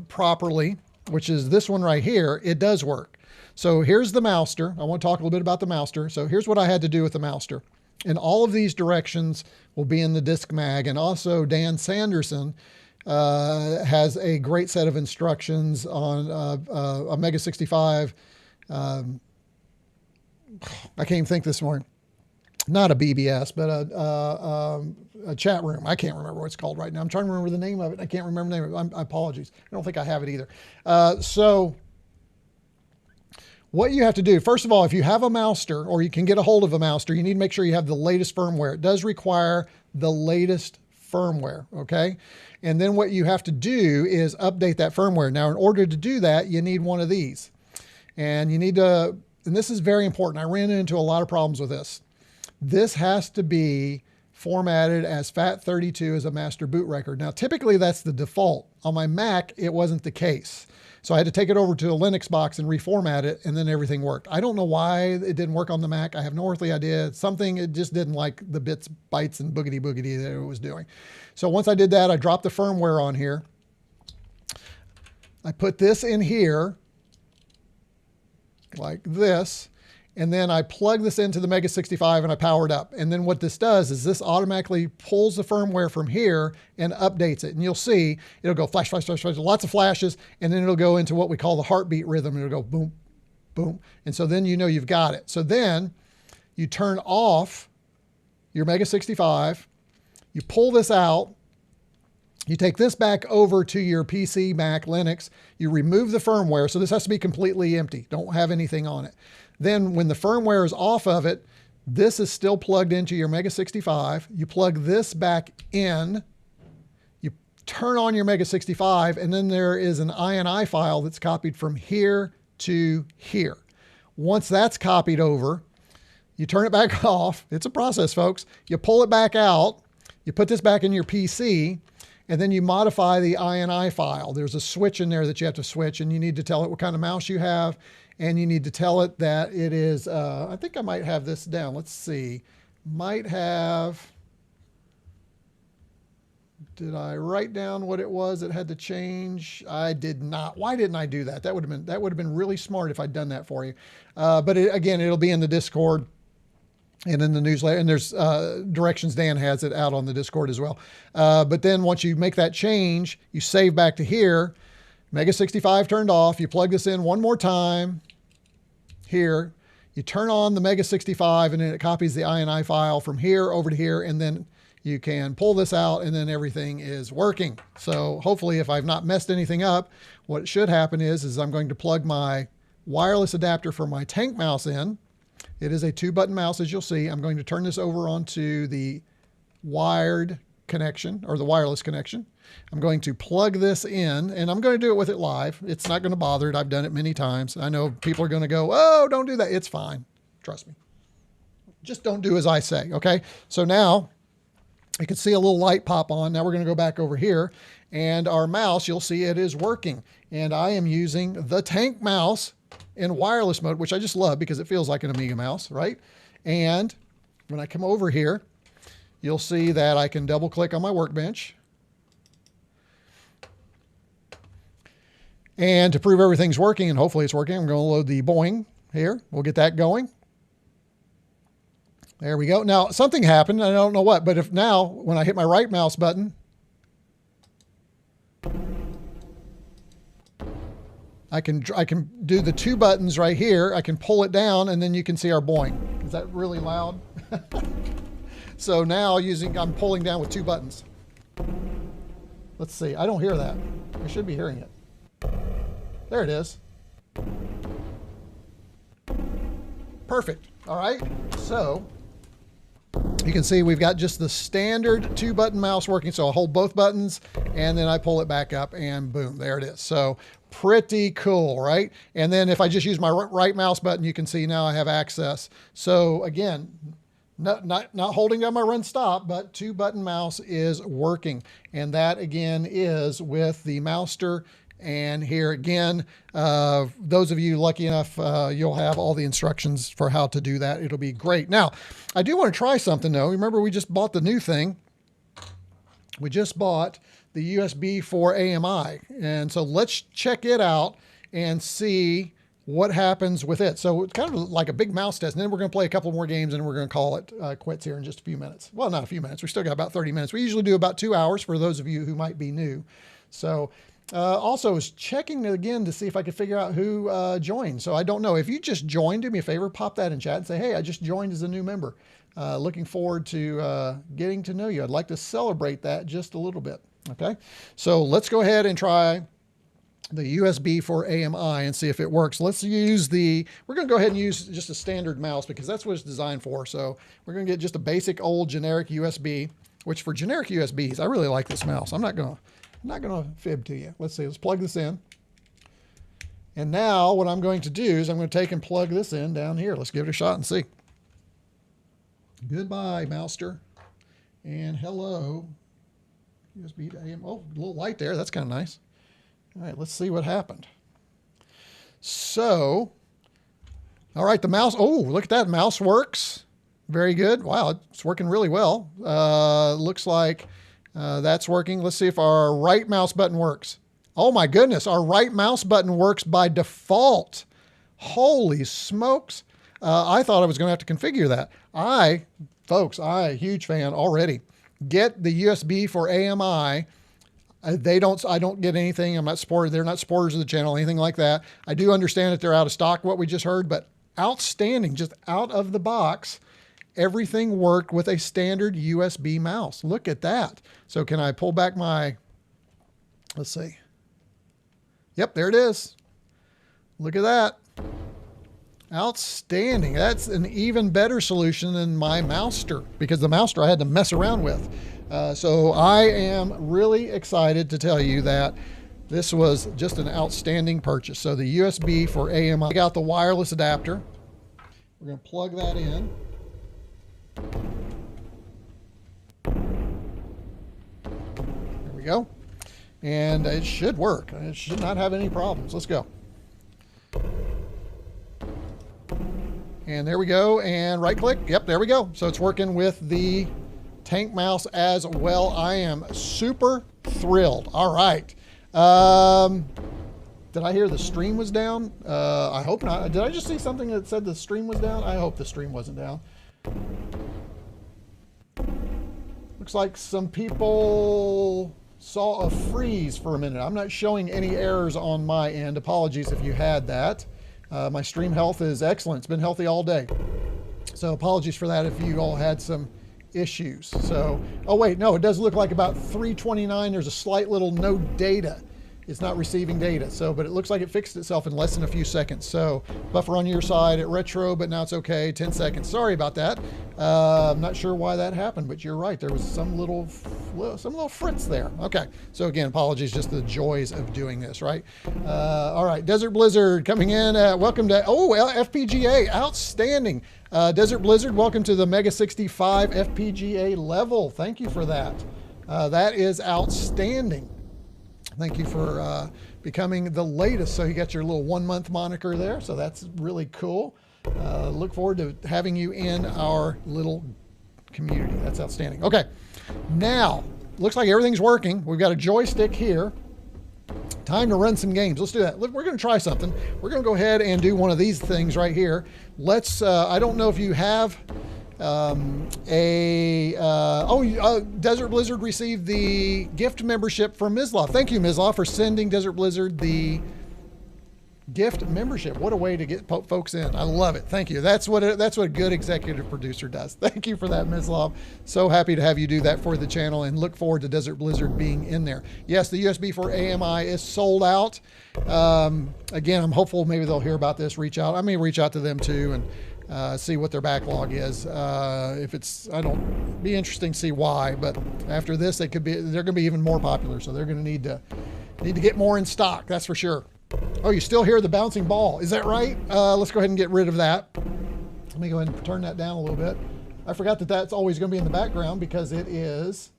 properly, which is this one right here, it does work. So here's the Mousster. I want to talk a little bit about the Mousster. So here's what I had to do with the Mousster. And all of these directions will be in the disk mag. And also Dan Sanderson has a great set of instructions on a MEGA65. I can't even think this morning. Not a BBS, but a chat room. I can't remember what it's called right now. I'm trying to remember the name of it. I can't remember the name of it. I apologize. I don't think I have it either. So what you have to do, first of all, if you have a Mousster or you can get a hold of a Mousster, you need to make sure you have the latest firmware. It does require the latest firmware, okay? And then what you have to do is update that firmware. Now, in order to do that, you need one of these. And you need to, and this is very important. I ran into a lot of problems with this. This has to be formatted as FAT32 as a master boot record. Now, typically that's the default. On my Mac, it wasn't the case. So I had to take it over to a Linux box and reformat it, and then everything worked. I don't know why it didn't work on the Mac. I have no earthly idea. Something, it just didn't like the bits, bytes, and boogity boogity that it was doing. So once I did that, I dropped the firmware on here. I put this in here like this, and then I plug this into the MEGA65 and I power it up. And then what this does is this automatically pulls the firmware from here and updates it. And you'll see it'll go flash, flash, flash, flash, lots of flashes, and then it'll go into what we call the heartbeat rhythm. It'll go boom, boom. And so then you know you've got it. So then you turn off your MEGA65, you pull this out, you take this back over to your PC, Mac, Linux, you remove the firmware. So this has to be completely empty. Don't have anything on it. Then when the firmware is off of it, this is still plugged into your MEGA65. You plug this back in, you turn on your MEGA65, and then there is an INI file that's copied from here to here. Once that's copied over, you turn it back off. It's a process, folks. You pull it back out, you put this back in your PC, and then you modify the INI file. There's a switch in there that you have to switch, and you need to tell it what kind of mouse you have, and you need to tell it that it is, I think I might have this down. Let's see. Might have, did I write down what it was that had to change? I did not. Why didn't I do that? That would have been really smart if I'd done that for you. But again, it'll be in the Discord and in the newsletter, and there's directions. Dan has it out on the Discord as well. But then once you make that change, you save back to here, MEGA65 turned off, you plug this in one more time here, you turn on the MEGA65, and then it copies the INI file from here over to here, and then you can pull this out, and then everything is working. So hopefully, if I've not messed anything up, what should happen is I'm going to plug my wireless adapter for my tank mouse in. It is a 2-button mouse, as you'll see. I'm going to turn this over onto the wired connection, or the wireless connection. I'm going to plug this in, and I'm going to do it with it live. It's not going to bother it. I've done it many times. I know people are going to go, oh, don't do that. It's fine. Trust me. Just don't do as I say, okay? So now you can see a little light pop on. Now we're going to go back over here, and our mouse, you'll see it is working. And I am using the tank mouse in wireless mode, which I just love because it feels like an Amiga mouse, right? And when I come over here, you'll see that I can double click on my Workbench. And to prove everything's working, and hopefully it's working, I'm going to load the Boing here. We'll get that going. There we go. Now, something happened. I don't know what, but if now, when I hit my right mouse button, I can do the 2 buttons right here. I can pull it down, and then you can see our Boing. Is that really loud? So now I'm pulling down with 2 buttons. Let's see. I don't hear that. I should be hearing it. There it is. Perfect. All right. So you can see we've got just the standard 2-button mouse working. So I'll hold both buttons, and then I pull it back up, and boom, there it is. So pretty cool, right? And then if I just use my right mouse button, you can see now I have access. So again, not holding down my run stop, but 2-button mouse is working. And that again is with the Mousster. And here again, those of you lucky enough, you'll have all the instructions for how to do that. It'll be great. Now, I do want to try something though. Remember, we just bought the new thing. We just bought the USB for AMI. And so let's check it out and see what happens with it. So it's kind of like a big mouse test. And then we're going to play a couple more games, and we're going to call it quits here in just a few minutes. Well, not a few minutes. We still got about 30 minutes. We usually do about 2 hours for those of you who might be new. So also, I was checking again to see if I could figure out who joined. So I don't know. If you just joined, do me a favor, pop that in chat and say, hey, I just joined as a new member. Looking forward to getting to know you. I'd like to celebrate that just a little bit. Okay, so let's go ahead and try the USB for AMI and see if it works. Let's use we're going to go ahead and use just a standard mouse because that's what it's designed for. So we're going to get just a basic old generic USB, which for generic USBs, I really like this mouse. I'm not going to fib to you. Let's see, let's plug this in. And now what I'm going to do is I'm going to take and plug this in down here. Let's give it a shot and see. Goodbye, Mousster. And hello. USB to AM. Oh, a little light there. That's kind of nice. All right, let's see what happened. So, all right, the mouse. Oh, look at that. Mouse works. Very good. Wow, it's working really well. Looks like that's working. Let's see if our right mouse button works. Oh my goodness, our right mouse button works by default. Holy smokes. I thought I was going to have to configure that. Folks, huge fan already. Get the USB for AMI. I don't get anything. I'm not supported. They're not supporters of the channel, anything like that. I do understand that they're out of stock, what we just heard, but outstanding, just out of the box. Everything worked with a standard USB mouse. Look at that. So can I pull back my, let's see. Yep, there it is. Look at that. Outstanding. That's an even better solution than my Mousster, because the Mousster I had to mess around with. So I am really excited to tell you that this was just an outstanding purchase. So the USB for AMI, I got the wireless adapter. We're going to plug that in. There we go. And it should work. It should not have any problems. Let's go. And there we go. And right click. Yep, there we go. So it's working with the Tank mouse as well. I am super thrilled. All right. Did I hear the stream was down? I hope not. Did I just see something that said the stream was down? I hope the stream wasn't down. Looks like some people saw a freeze for a minute. I'm not showing any errors on my end. Apologies if you had that. My stream health is excellent. It's been healthy all day. So apologies for that if you all had some issues. So, oh wait, no, it does look like about 3:29. There's a slight little no data. It's not receiving data. So, but it looks like it fixed itself in less than a few seconds. So buffer on your side at retro, but now it's okay. 10 seconds. Sorry about that. I'm not sure why that happened, but you're right. There was some little fritz there. Okay. So again, apologies, just the joys of doing this, right? All right. Desert Blizzard coming in. Welcome to, FPGA. Outstanding. Desert Blizzard, welcome to the MEGA65 FPGA level. Thank you for that. That is outstanding. Thank you for becoming the latest. So you got your little 1 month moniker there. So that's really cool. Look forward to having you in our little community. That's outstanding. Okay. Now, looks like everything's working. We've got a joystick here. Time to run some games. Let's do that. We're going to try something. We're going to go ahead and do one of these things right here. Let's, I don't know if you have Desert Blizzard received the gift membership from Mislav. Thank you, Mislav, for sending Desert Blizzard the gift membership. What a way to get folks in. I love it. Thank you. That's what a good executive producer does. Thank you for that, Mislav. So happy to have you do that for the channel, and look forward to Desert Blizzard being in there. Yes, the USB for AMI is sold out. Again, I'm hopeful maybe they'll hear about this, reach out. I may reach out to them too and see what their backlog is. If it's, I don't, be interesting to see why, but after this, they're going to be even more popular. So they're going to need to get more in stock. That's for sure. Oh, you still hear the bouncing ball. Is that right? Let's go ahead and get rid of that. Let me go ahead and turn that down a little bit. I forgot that that's always going to be in the background because it is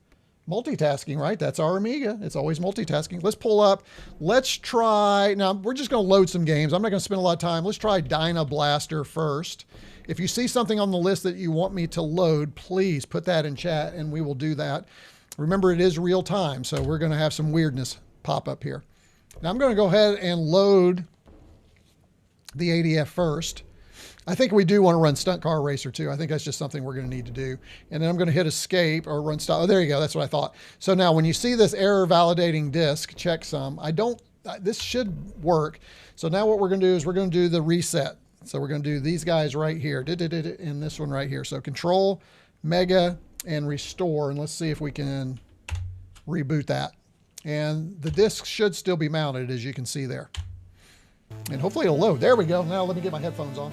multitasking, right? That's our Amiga. It's always multitasking. Let's pull up. Let's try. Now, we're just going to load some games. I'm not going to spend a lot of time. Let's try Dynablaster first. If you see something on the list that you want me to load, please put that in chat and we will do that. Remember, it is real time, so we're going to have some weirdness pop up here. Now, I'm going to go ahead and load the ADF first. I think we do want to run Stunt Car Racer too. I think that's just something we're going to need to do. And then I'm going to hit escape or run stop. Oh, there you go. That's what I thought. So now when you see this error validating disk, checksum, this should work. So now what we're going to do is we're going to do the reset. So we're going to do these guys right here, and this one right here. So Control, Mega, and Restore. And let's see if we can reboot that. And the disk should still be mounted, as you can see there. And hopefully it'll load. There we go. Now let me get my headphones on.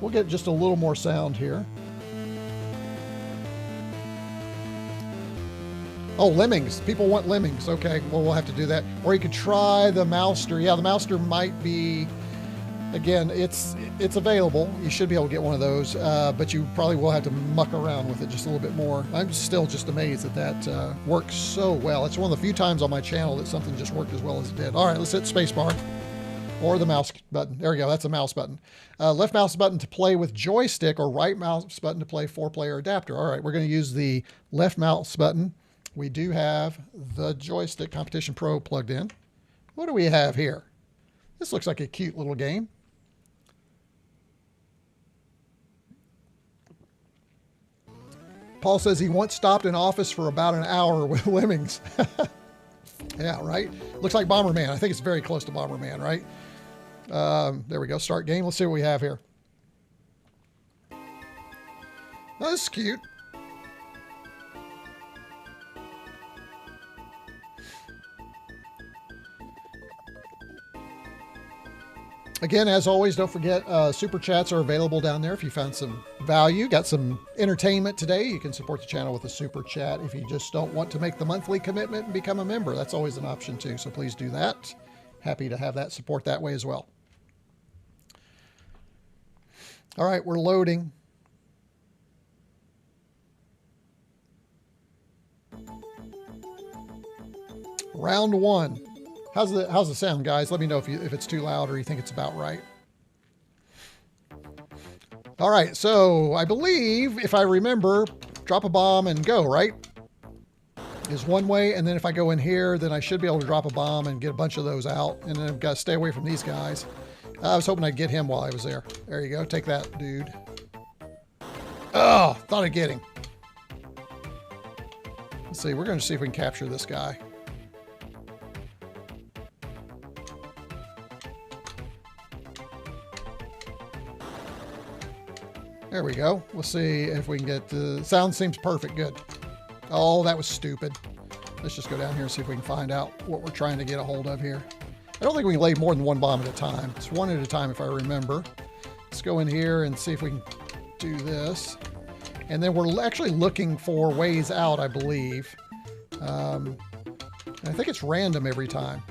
We'll get just a little more sound here. Oh, Lemmings. People want Lemmings. Okay, well, we'll have to do that. Or you could try the Mousster. Yeah, the Mousster might be, again, it's available. You should be able to get one of those, but you probably will have to muck around with it just a little bit more. I'm still just amazed that works so well. It's one of the few times on my channel that something just worked as well as it did. All right, let's hit spacebar. Or the mouse button. There we go. That's a mouse button. Left mouse button to play with joystick, or right mouse button to play 4-player adapter. All right, we're going to use the left mouse button. We do have the Joystick Competition Pro plugged in. What do we have here? This looks like a cute little game. Paul says he once stopped in office for about an hour with Lemmings. Yeah, right? Looks like Bomberman. I think it's very close to Bomberman, right? There we go. Start game. Let's see what we have here. Oh, this is cute. Again, as always, don't forget super chats are available down there. If you found some value, got some entertainment today, you can support the channel with a super chat. If you just don't want to make the monthly commitment and become a member, that's always an option too. So please do that. Happy to have that support that way as well. All right, we're loading. Round one. How's the sound, guys? Let me know if it's too loud or you think it's about right. All right, so I believe, if I remember, drop a bomb and go, right? Is one way, and then if I go in here, then I should be able to drop a bomb and get a bunch of those out, and then I've got to stay away from these guys. I was hoping I'd get him while I was there. There you go. Take that, dude. Oh, thought I'd get him. Let's see. We're going to see if we can capture this guy. There we go. We'll see if we can get the sound. Seems perfect. Good. Oh, that was stupid. Let's just go down here and see if we can find out what we're trying to get a hold of here. I don't think we can lay more than one bomb at a time. It's one at a time if I remember. Let's go in here and see if we can do this. And then we're actually looking for ways out, I believe. And I think it's random every time.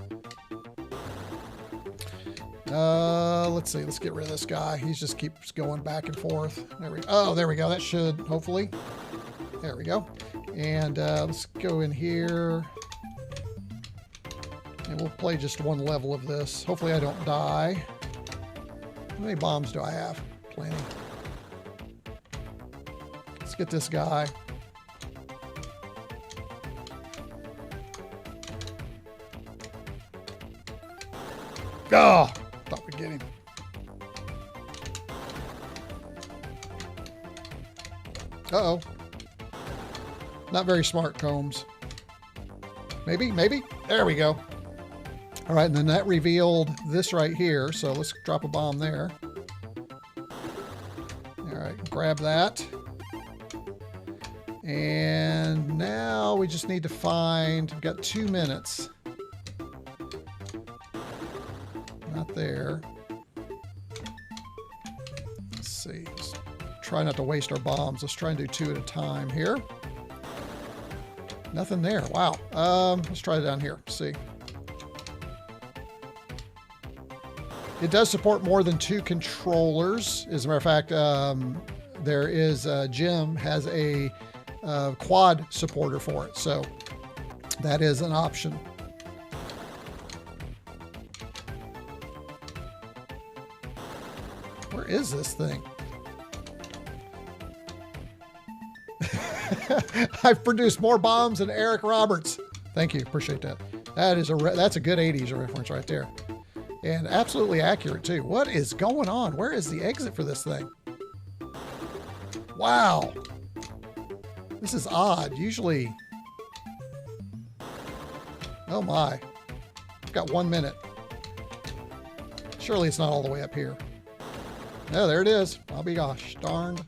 Let's see. Let's get rid of this guy. He just keeps going back and forth. There we go. That should, hopefully. There we go. And let's go in here. And we'll play just one level of this. Hopefully I don't die. How many bombs do I have? Plenty. Let's get this guy. Oh! Thought we'd get him. Uh-oh. Not very smart, Combs. Maybe? There we go. All right, and then that revealed this right here, so let's drop a bomb there. All right, grab that. And now we just need to find, we've got 2 minutes. Not there. Let's see. Let's try not to waste our bombs. Let's try and do 2 at a time here. Nothing there. Wow. Let's try it down here. See. It does support more than 2 controllers. As a matter of fact, there is Jim has a quad supporter for it, so that is an option. Where is this thing? I've produced more bombs than Eric Roberts. Thank you, appreciate that. That's a good 80s reference right there, and absolutely accurate too. What is going on? Where is the exit for this thing? Wow, this is odd. Usually, oh my, I've got 1 minute. Surely it's not all the way up here. Oh, there it is. I'll be gosh darned.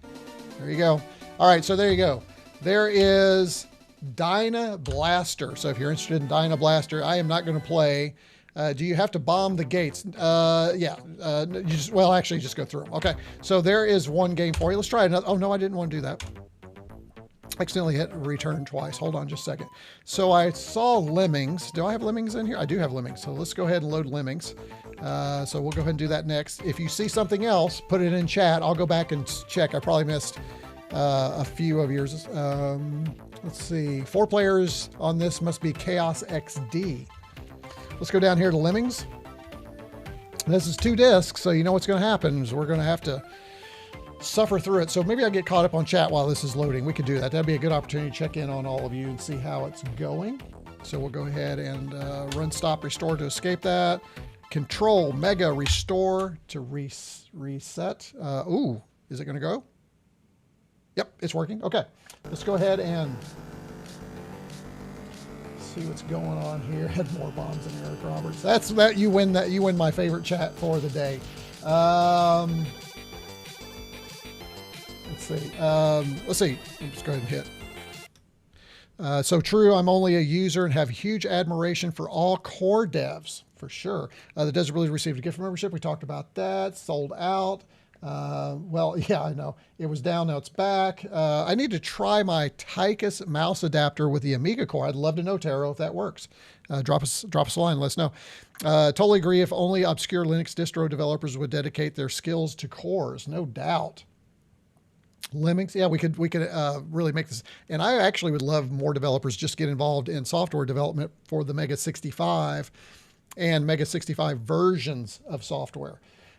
There you go. All right, so there you go. There is Dynablaster. So if you're interested in Dynablaster, I am not going to play. Do you have to bomb the gates? Yeah. Actually, just go through them. Okay. So there is one game for you. Let's try another. Oh, no, I didn't want to do that. Accidentally hit return twice. Hold on just a second. So I saw Lemmings. Do I have Lemmings in here? I do have Lemmings. So let's go ahead and load Lemmings. So we'll go ahead and do that next. If you see something else, put it in chat. I'll go back and check. I probably missed a few of yours. Let's see. 4 players on this must be Chaos XD. Let's go down here to Lemmings. This is 2 discs, so you know what's going to happen is we're going to have to suffer through it. So maybe I get caught up on chat while this is loading. We could do that. That'd be a good opportunity to check in on all of you and see how it's going. So we'll go ahead and run stop restore to escape that. Control mega restore to reset. Ooh, is it going to go? Yep, it's working. Okay, let's go ahead and see what's going on here. Had more bombs than Eric Roberts. That's that. You win that. You win my favorite chat for the day. Let's see. Let's see. Let's go ahead and hit. So true, I'm only a user and have huge admiration for all core devs, for sure. The Desert Blues received a gift membership. We talked about that. Sold out. Well, yeah, I know. It was down, now it's back. I need to try my Tychus mouse adapter with the Amiga core. I'd love to know, Taro, if that works. Drop us a line, let us know. Totally agree, if only obscure Linux distro developers would dedicate their skills to cores, no doubt. Lemmings, yeah, we could really make this, and I actually would love more developers just get involved in software development for the MEGA65 and MEGA65 versions of software,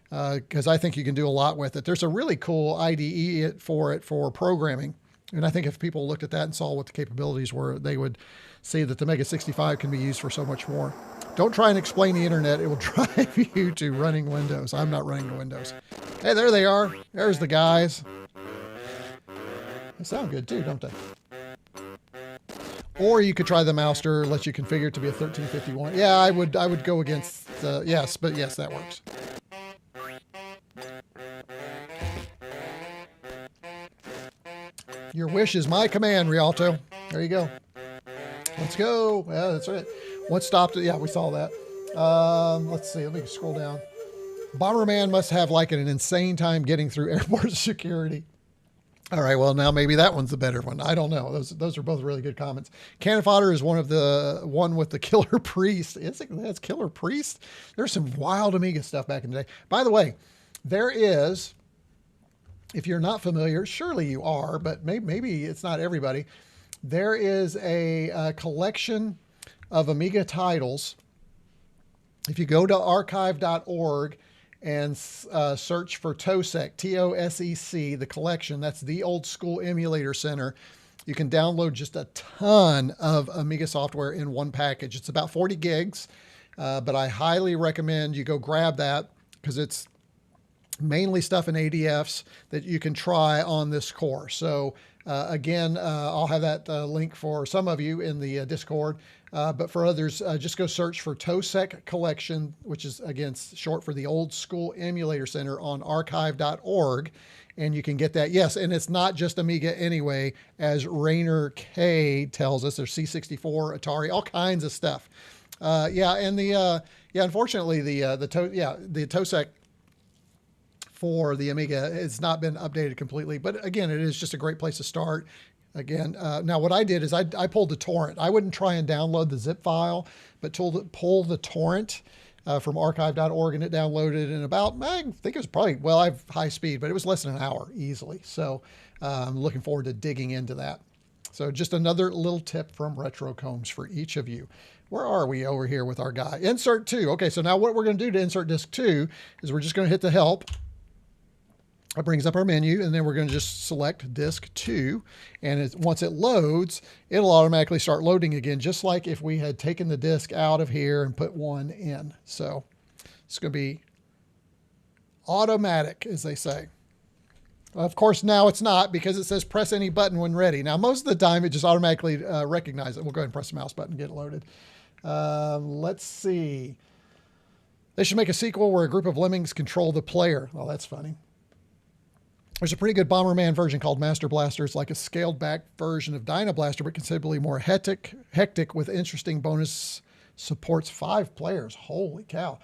because I think you can do a lot with it. There's a really cool IDE for programming, and I think if people looked at that and saw what the capabilities were, they would see that the MEGA65 can be used for so much more. Don't try and explain the internet. It will drive you to running Windows. I'm not running Windows. Hey, there they are. There's the guys. They sound good too, don't they? Or you could try the Mousster, let you configure it to be a 1351. Yeah, I would go against yes, but yes, that works. Your wish is my command, Rialto. There you go. Let's go. Yeah, that's right. What stopped it? Yeah, we saw that. Let's see. Let me scroll down. Bomberman must have like an insane time getting through airport security. All right, well, now maybe that one's the better one. I don't know. Those are both really good comments. Cannon Fodder is one with the Killer Priest. That's Killer Priest? There's some wild Amiga stuff back in the day. By the way, there is, if you're not familiar, surely you are, but maybe it's not everybody. There is a collection of Amiga titles. If you go to archive.org and search for TOSEC, T-O-S-E-C, the collection. That's the Old School Emulator Center. You can download just a ton of Amiga software in one package. It's about 40 gigs, but I highly recommend you go grab that because it's mainly stuff in ADFs that you can try on this core. So again, I'll have that link for some of you in the Discord. But for others, just go search for TOSEC Collection, which is, again, short for the Old School Emulator Center on archive.org, and you can get that. Yes, and it's not just Amiga anyway, as Rainer K tells us. There's C64, Atari, all kinds of stuff. Unfortunately, the TOSEC for the Amiga has not been updated completely, but again, it is just a great place to start. Again, now what I did is I pulled the torrent. I wouldn't try and download the zip file, but pull the torrent from archive.org, and it downloaded in about, I think it was probably, well, I have high speed, but it was less than an hour easily. So I'm looking forward to digging into that. So just another little tip from Retro Combs for each of you. Where are we over here with our guy? Insert 2. Okay, so now what we're going to do to insert disk 2 is we're just going to hit the help. It brings up our menu, and then we're going to just select disk 2. And once it loads, it'll automatically start loading again, just like if we had taken the disk out of here and put one in. So it's going to be automatic, as they say. Of course, now it's not, because it says press any button when ready. Now, most of the time, it just automatically recognizes it. We'll go ahead and press the mouse button and get it loaded. Let's see. They should make a sequel where a group of lemmings control the player. Well, that's funny. There's a pretty good Bomberman version called Master Blaster. It's like a scaled back version of Dynablaster, but considerably more hectic with interesting bonus supports 5 players. Holy cow.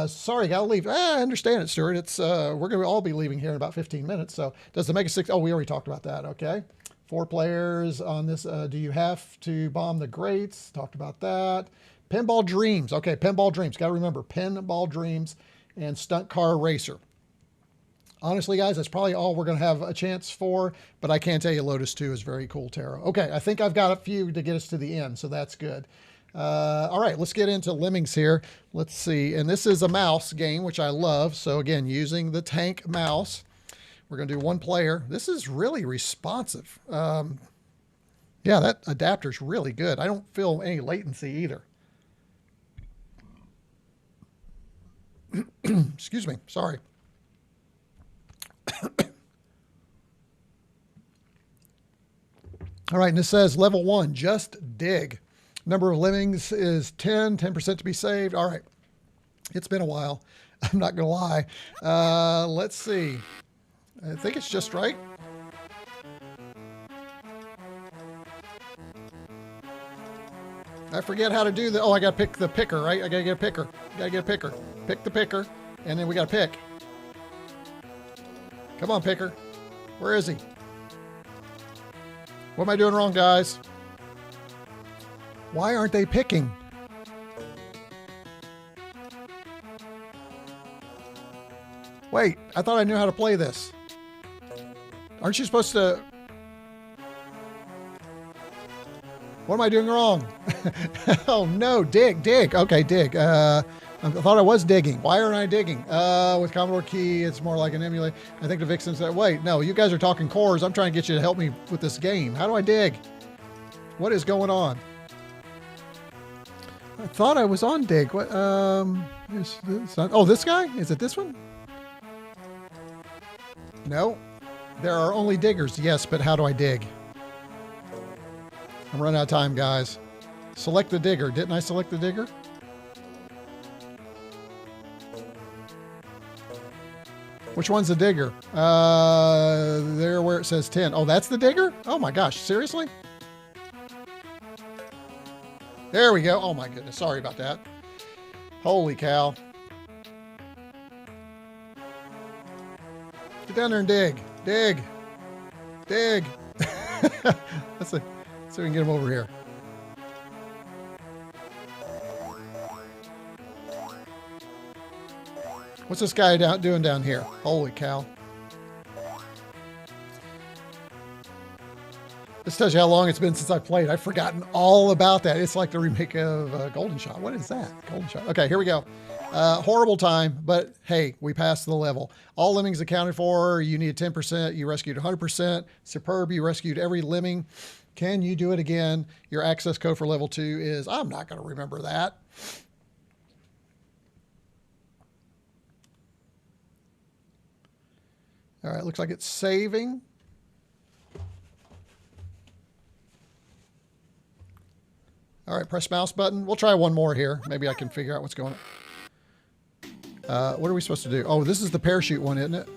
Sorry, gotta leave. I understand it, Stuart. It's we're going to all be leaving here in about 15 minutes. So does the MEGA6... Oh, we already talked about that. Okay. 4 players on this. Do you have to bomb the grates? Talked about that. Pinball Dreams. Okay, Pinball Dreams. Got to remember, Pinball Dreams and Stunt Car Racer. Honestly, guys, that's probably all we're going to have a chance for, but I can tell you Lotus 2 is very cool, Taro. Okay, I think I've got a few to get us to the end, so that's good. All right, let's get into Lemmings here. Let's see, and this is a mouse game, which I love. So again, using the tank mouse, We're going to do one player. This is really responsive. Yeah, that adapter's really good. I don't feel any latency either. Excuse me. Sorry. All right, and this says level 1, just dig. Number of lemmings is 10, 10% to be saved. All right, it's been a while. I'm not going to lie. Let's see. I think it's just right. I forget how to do the, oh, I got to pick the picker, right? I got to get a picker. Got to get a picker. Pick the picker, and then we got to pick. Come on, picker. Where is he? What am I doing wrong, guys? Why aren't they picking? Wait, I thought I knew how to play this. Aren't you supposed to... What am I doing wrong? Oh no, dig. Okay, dig. I thought I was digging. Why aren't I digging? With Commodore key, it's more like an emulate. I think the Vixen said, wait, no, you guys are talking cores. I'm trying to get you to help me with this game. How do I dig? What is going on? I thought I was on dig. What? Oh, this guy? Is it this one? No. There are only diggers. Yes, but how do I dig? I'm running out of time, guys. Select the digger. Didn't I select the digger? Which one's the digger? There where it says 10. Oh, that's the digger? Oh my gosh, seriously? There we go. Oh my goodness, sorry about that. Holy cow. Get down there and dig. Dig. Dig. Let's see if we can get him over here. What's this guy doing down here? Holy cow. This tells you how long it's been since I played. I've forgotten all about that. It's like the remake of Golden Shot. What is that? Golden Shot. Okay, here we go. Horrible time, but hey, we passed the level. All lemmings accounted for. You need 10%. You rescued 100%. Superb. You rescued every lemming. Can you do it again? Your access code for level 2 is, I'm not going to remember that. All right, looks like it's saving. All right, press mouse button. We'll try one more here. Maybe I can figure out what's going on. What are we supposed to do? Oh, this is the parachute one, isn't it?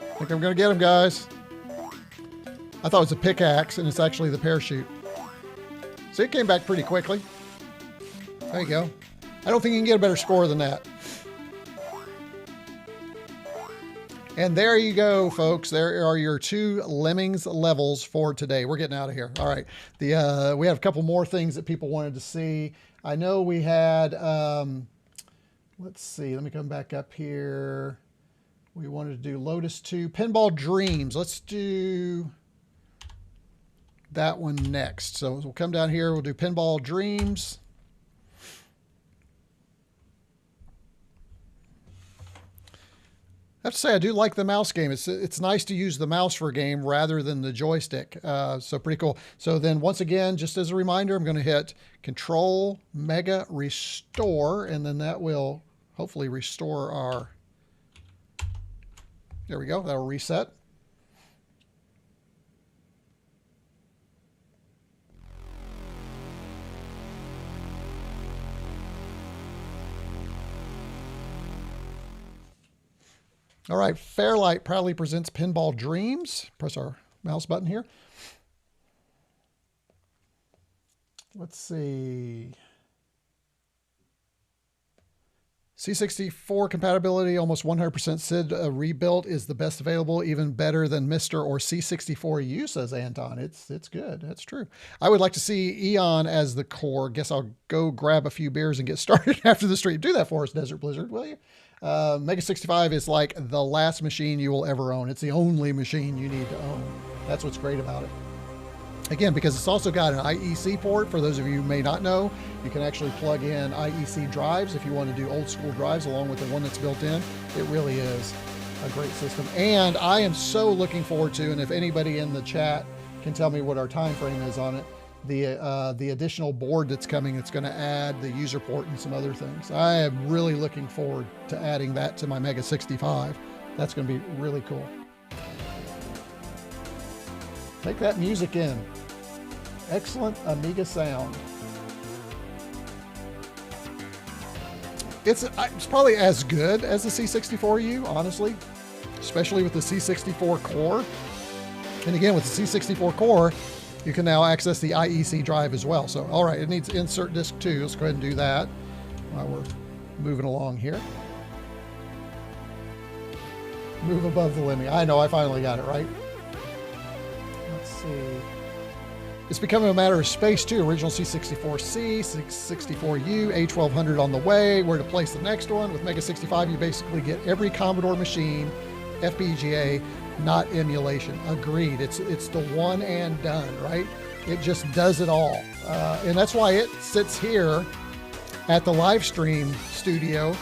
I think I'm going to get him, guys. I thought it was a pickaxe, and it's actually the parachute. So it came back pretty quickly. There you go. I don't think you can get a better score than that. And there you go, folks. There are your 2 Lemmings levels for today. We're getting out of here. All right. We have a couple more things that people wanted to see. I know we had, let's see. Let me come back up here. We wanted to do Lotus 2. Pinball Dreams. Let's do that one next. So we'll come down here. We'll do Pinball Dreams. I have to say, I do like the mouse game. It's nice to use the mouse for a game rather than the joystick. So pretty cool. So then once again, just as a reminder, I'm going to hit Control Mega Restore, and then that will hopefully restore our, there we go. That'll reset. All right, Fairlight proudly presents Pinball Dreams. Press our mouse button here. Let's see. C64 compatibility, almost 100% SID rebuilt is the best available, even better than Mister or C64U, says Anton. It's good. That's true. I would like to see Eon as the core. Guess I'll go grab a few beers and get started after the stream. Do that for us, Desert Blizzard, will you? MEGA65 is like the last machine you will ever own. It's the only machine you need to own. That's what's great about it. Again, because it's also got an IEC port. For those of you who may not know, you can actually plug in IEC drives if you want to do old school drives along with the one that's built in. It really is a great system. And I am so looking forward to, and if anybody in the chat can tell me what our time frame is on it, the additional board that's coming, it's going to add the user port and some other things. I am really looking forward to adding that to my MEGA65. That's going to be really cool. Take that music in. Excellent Amiga sound. It's probably as good as the C64U, honestly, especially with the C64 core. And again, with the C64 core, you can now access the IEC drive as well. So, all right, it needs insert disk 2. Let's go ahead and do that while we're moving along here. Move above the Lemming. I know, I finally got it right. Let's see. It's becoming a matter of space too. Original C64C, C64U, A1200 on the way. Where to place the next one. With MEGA65, you basically get every Commodore machine, FPGA, not emulation. Agreed. It's the one and done, right? It just does it all. And that's why it sits here at the live stream studio,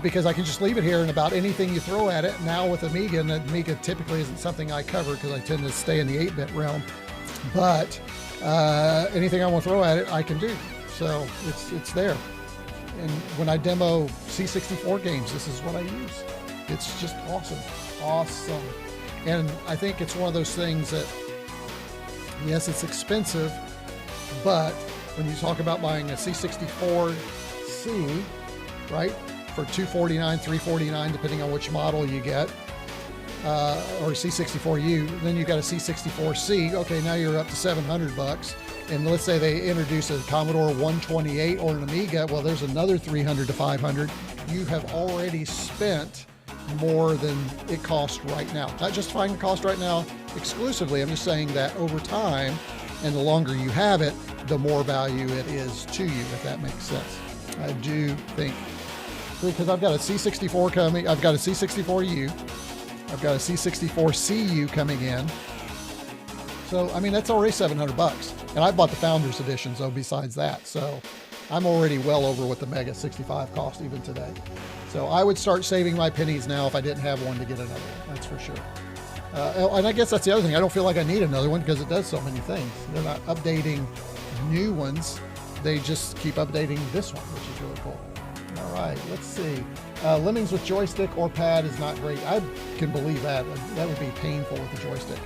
because I can just leave it here and about anything you throw at it. Now with Amiga, and Amiga typically isn't something I cover because I tend to stay in the 8-bit realm, but anything I want to throw at it, I can do. So it's there. And when I demo C64 games, this is what I use. It's just awesome. Awesome. And I think it's one of those things that, yes, it's expensive, but when you talk about buying a C64C, right, for $249, $349, depending on which model you get, or C64U, then you got a C64C. Okay, now you're up to $700. And let's say they introduce a Commodore 128 or an Amiga. Well, there's another $300 to $500. You have already spent more than it costs right now. Not justifying the cost right now exclusively. I'm just saying that over time, and the longer you have it, the more value it is to you, if that makes sense. I do think, because I've got a C64 coming, I've got a C64U, I've got a C64CU coming in. So, I mean, that's already $700. And I bought the Founders Edition, so besides that. So I'm already well over what the MEGA65 cost even today. So I would start saving my pennies now if I didn't have one to get another one, that's for sure. And I guess that's the other thing. I don't feel like I need another one because it does so many things. They're not updating new ones. They just keep updating this one, which is really cool. All right, let's see. Lemmings with joystick or pad is not great. I can believe that. That would be painful with the joystick.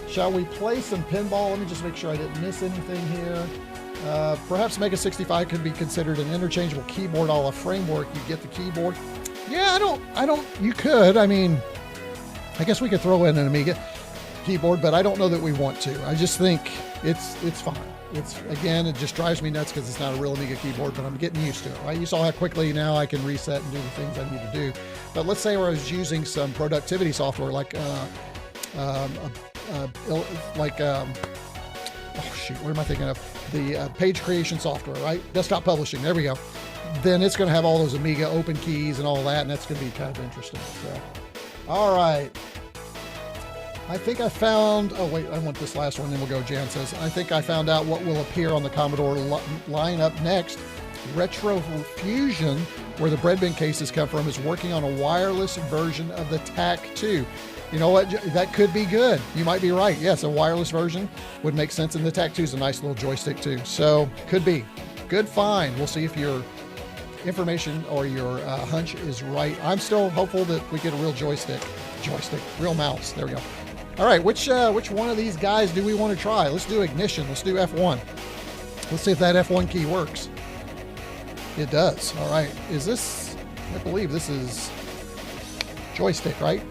Shall we play some pinball? Let me just make sure I didn't miss anything here. Perhaps MEGA65 could be considered an interchangeable keyboard a la Framework. You get the keyboard. Yeah, I don't, you could. I mean, I guess we could throw in an Amiga keyboard, but I don't know that we want to. I just think it's fine. Again, it just drives me nuts because it's not a real Amiga keyboard, but I'm getting used to it, right? You saw how quickly now I can reset and do the things I need to do. But let's say I was using some productivity software like, oh shoot, what am I thinking of? The page creation software, right? Desktop publishing, there we go. Then it's going to have all those Amiga open keys and all that, and that's going to be kind of interesting. So, all right. I think I found, oh wait, I want this last one, then we'll go. Jan says, I think I found out what will appear on the Commodore lineup next. Retro Fusion, where the breadbin cases come from, is working on a wireless version of the TAC-2. You know what? That could be good. You might be right. Yes, a wireless version would make sense, and the TAC-2 is a nice little joystick too. So could be. Good find. We'll see if your information or your hunch is right. I'm still hopeful that we get a real joystick, real mouse. There we go. All right, which one of these guys do we want to try? Let's do ignition. Let's do F1. Let's see if that F1 key works. It does. All right. Is this, I believe this is joystick, right?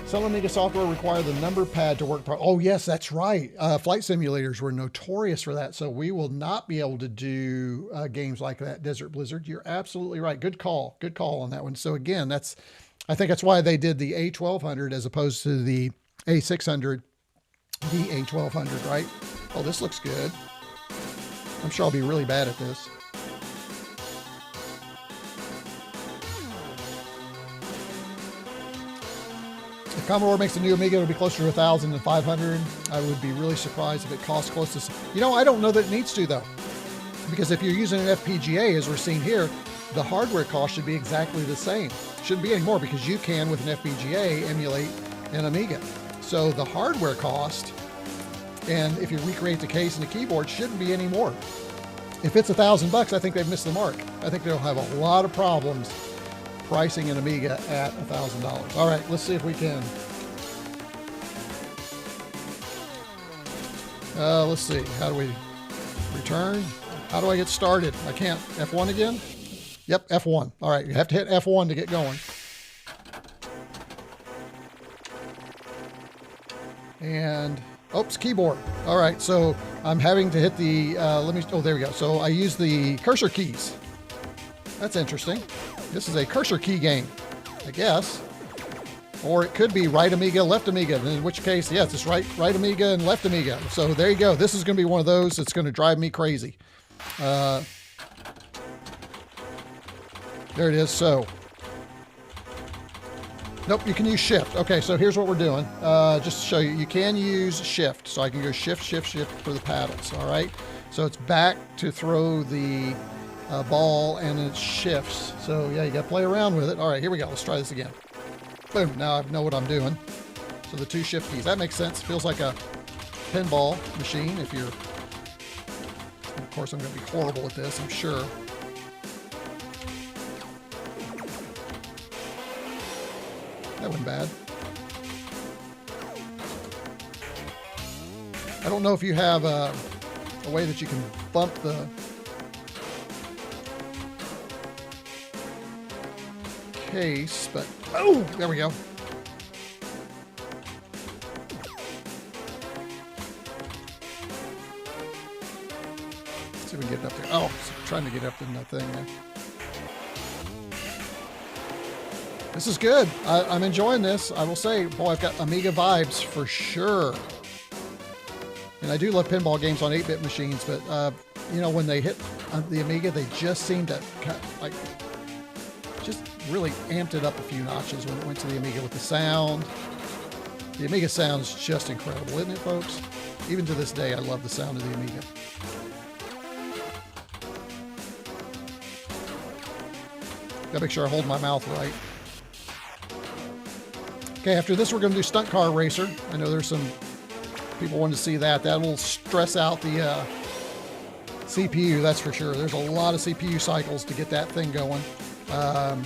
Some Amiga software require the number pad to work. Oh, yes, that's right. Flight simulators were notorious for that. So we will not be able to do games like that. Desert Blizzard, you're absolutely right. Good call. Good call on that one. So again, I think that's why they did the A1200 as opposed to the A600, the A1200, right? Oh, this looks good. I'm sure I'll be really bad at this. Commodore makes a new Amiga. It'll be closer to 1,000 than 500. I would be really surprised if it costs close to... You know, I don't know that it needs to, though. Because if you're using an FPGA, as we're seeing here, the hardware cost should be exactly the same. Shouldn't be any more because you can, with an FPGA, emulate an Amiga. So the hardware cost, and if you recreate the case and the keyboard, shouldn't be any more. If it's $1,000, I think they've missed the mark. I think they'll have a lot of problems pricing an Amiga at $1,000. All right, let's see if we can. Let's see. How do we return? How do I get started? I can't. F1 again? Yep, F1. All right, you have to hit F1 to get going. And, oops, keyboard. All right, so I'm having to hit the, oh, there we go. So I use the cursor keys. That's interesting. This is a cursor key game, I guess. Or it could be right Amiga, left Amiga, in which case, yes, it's right Amiga and left Amiga. So there you go. This is going to be one of those that's going to drive me crazy. There it is. So, nope, you can use shift. Okay, so here's what we're doing. Just to show you, you can use shift. So I can go shift, shift, shift for the paddles, all right? So it's back to throw the ball and it shifts. So yeah, you got to play around with it. All right, here we go. Let's try this again. Boom, now I know what I'm doing. So the two shift keys, that makes sense. Feels like a pinball machine if you're, of course I'm going to be horrible at this, I'm sure. That wasn't bad. I don't know if you have a way that you can bump the case, but oh, there we go. Let's see if we can get it up there. Oh, I'm trying to get up in that thing there. This is good. I'm enjoying this. I will say, boy, I've got Amiga vibes for sure. And I do love pinball games on 8-bit machines, but you know, when they hit the Amiga, they just seem to like just really amped it up a few notches when it went to the Amiga with the sound. The Amiga sounds just incredible, isn't it, folks? Even to this day, I love the sound of the Amiga. Gotta make sure I hold my mouth right. Okay, after this, we're going to do Stunt Car Racer. I know there's some people wanting to see that. That'll stress out the CPU, that's for sure. There's a lot of CPU cycles to get that thing going. I'm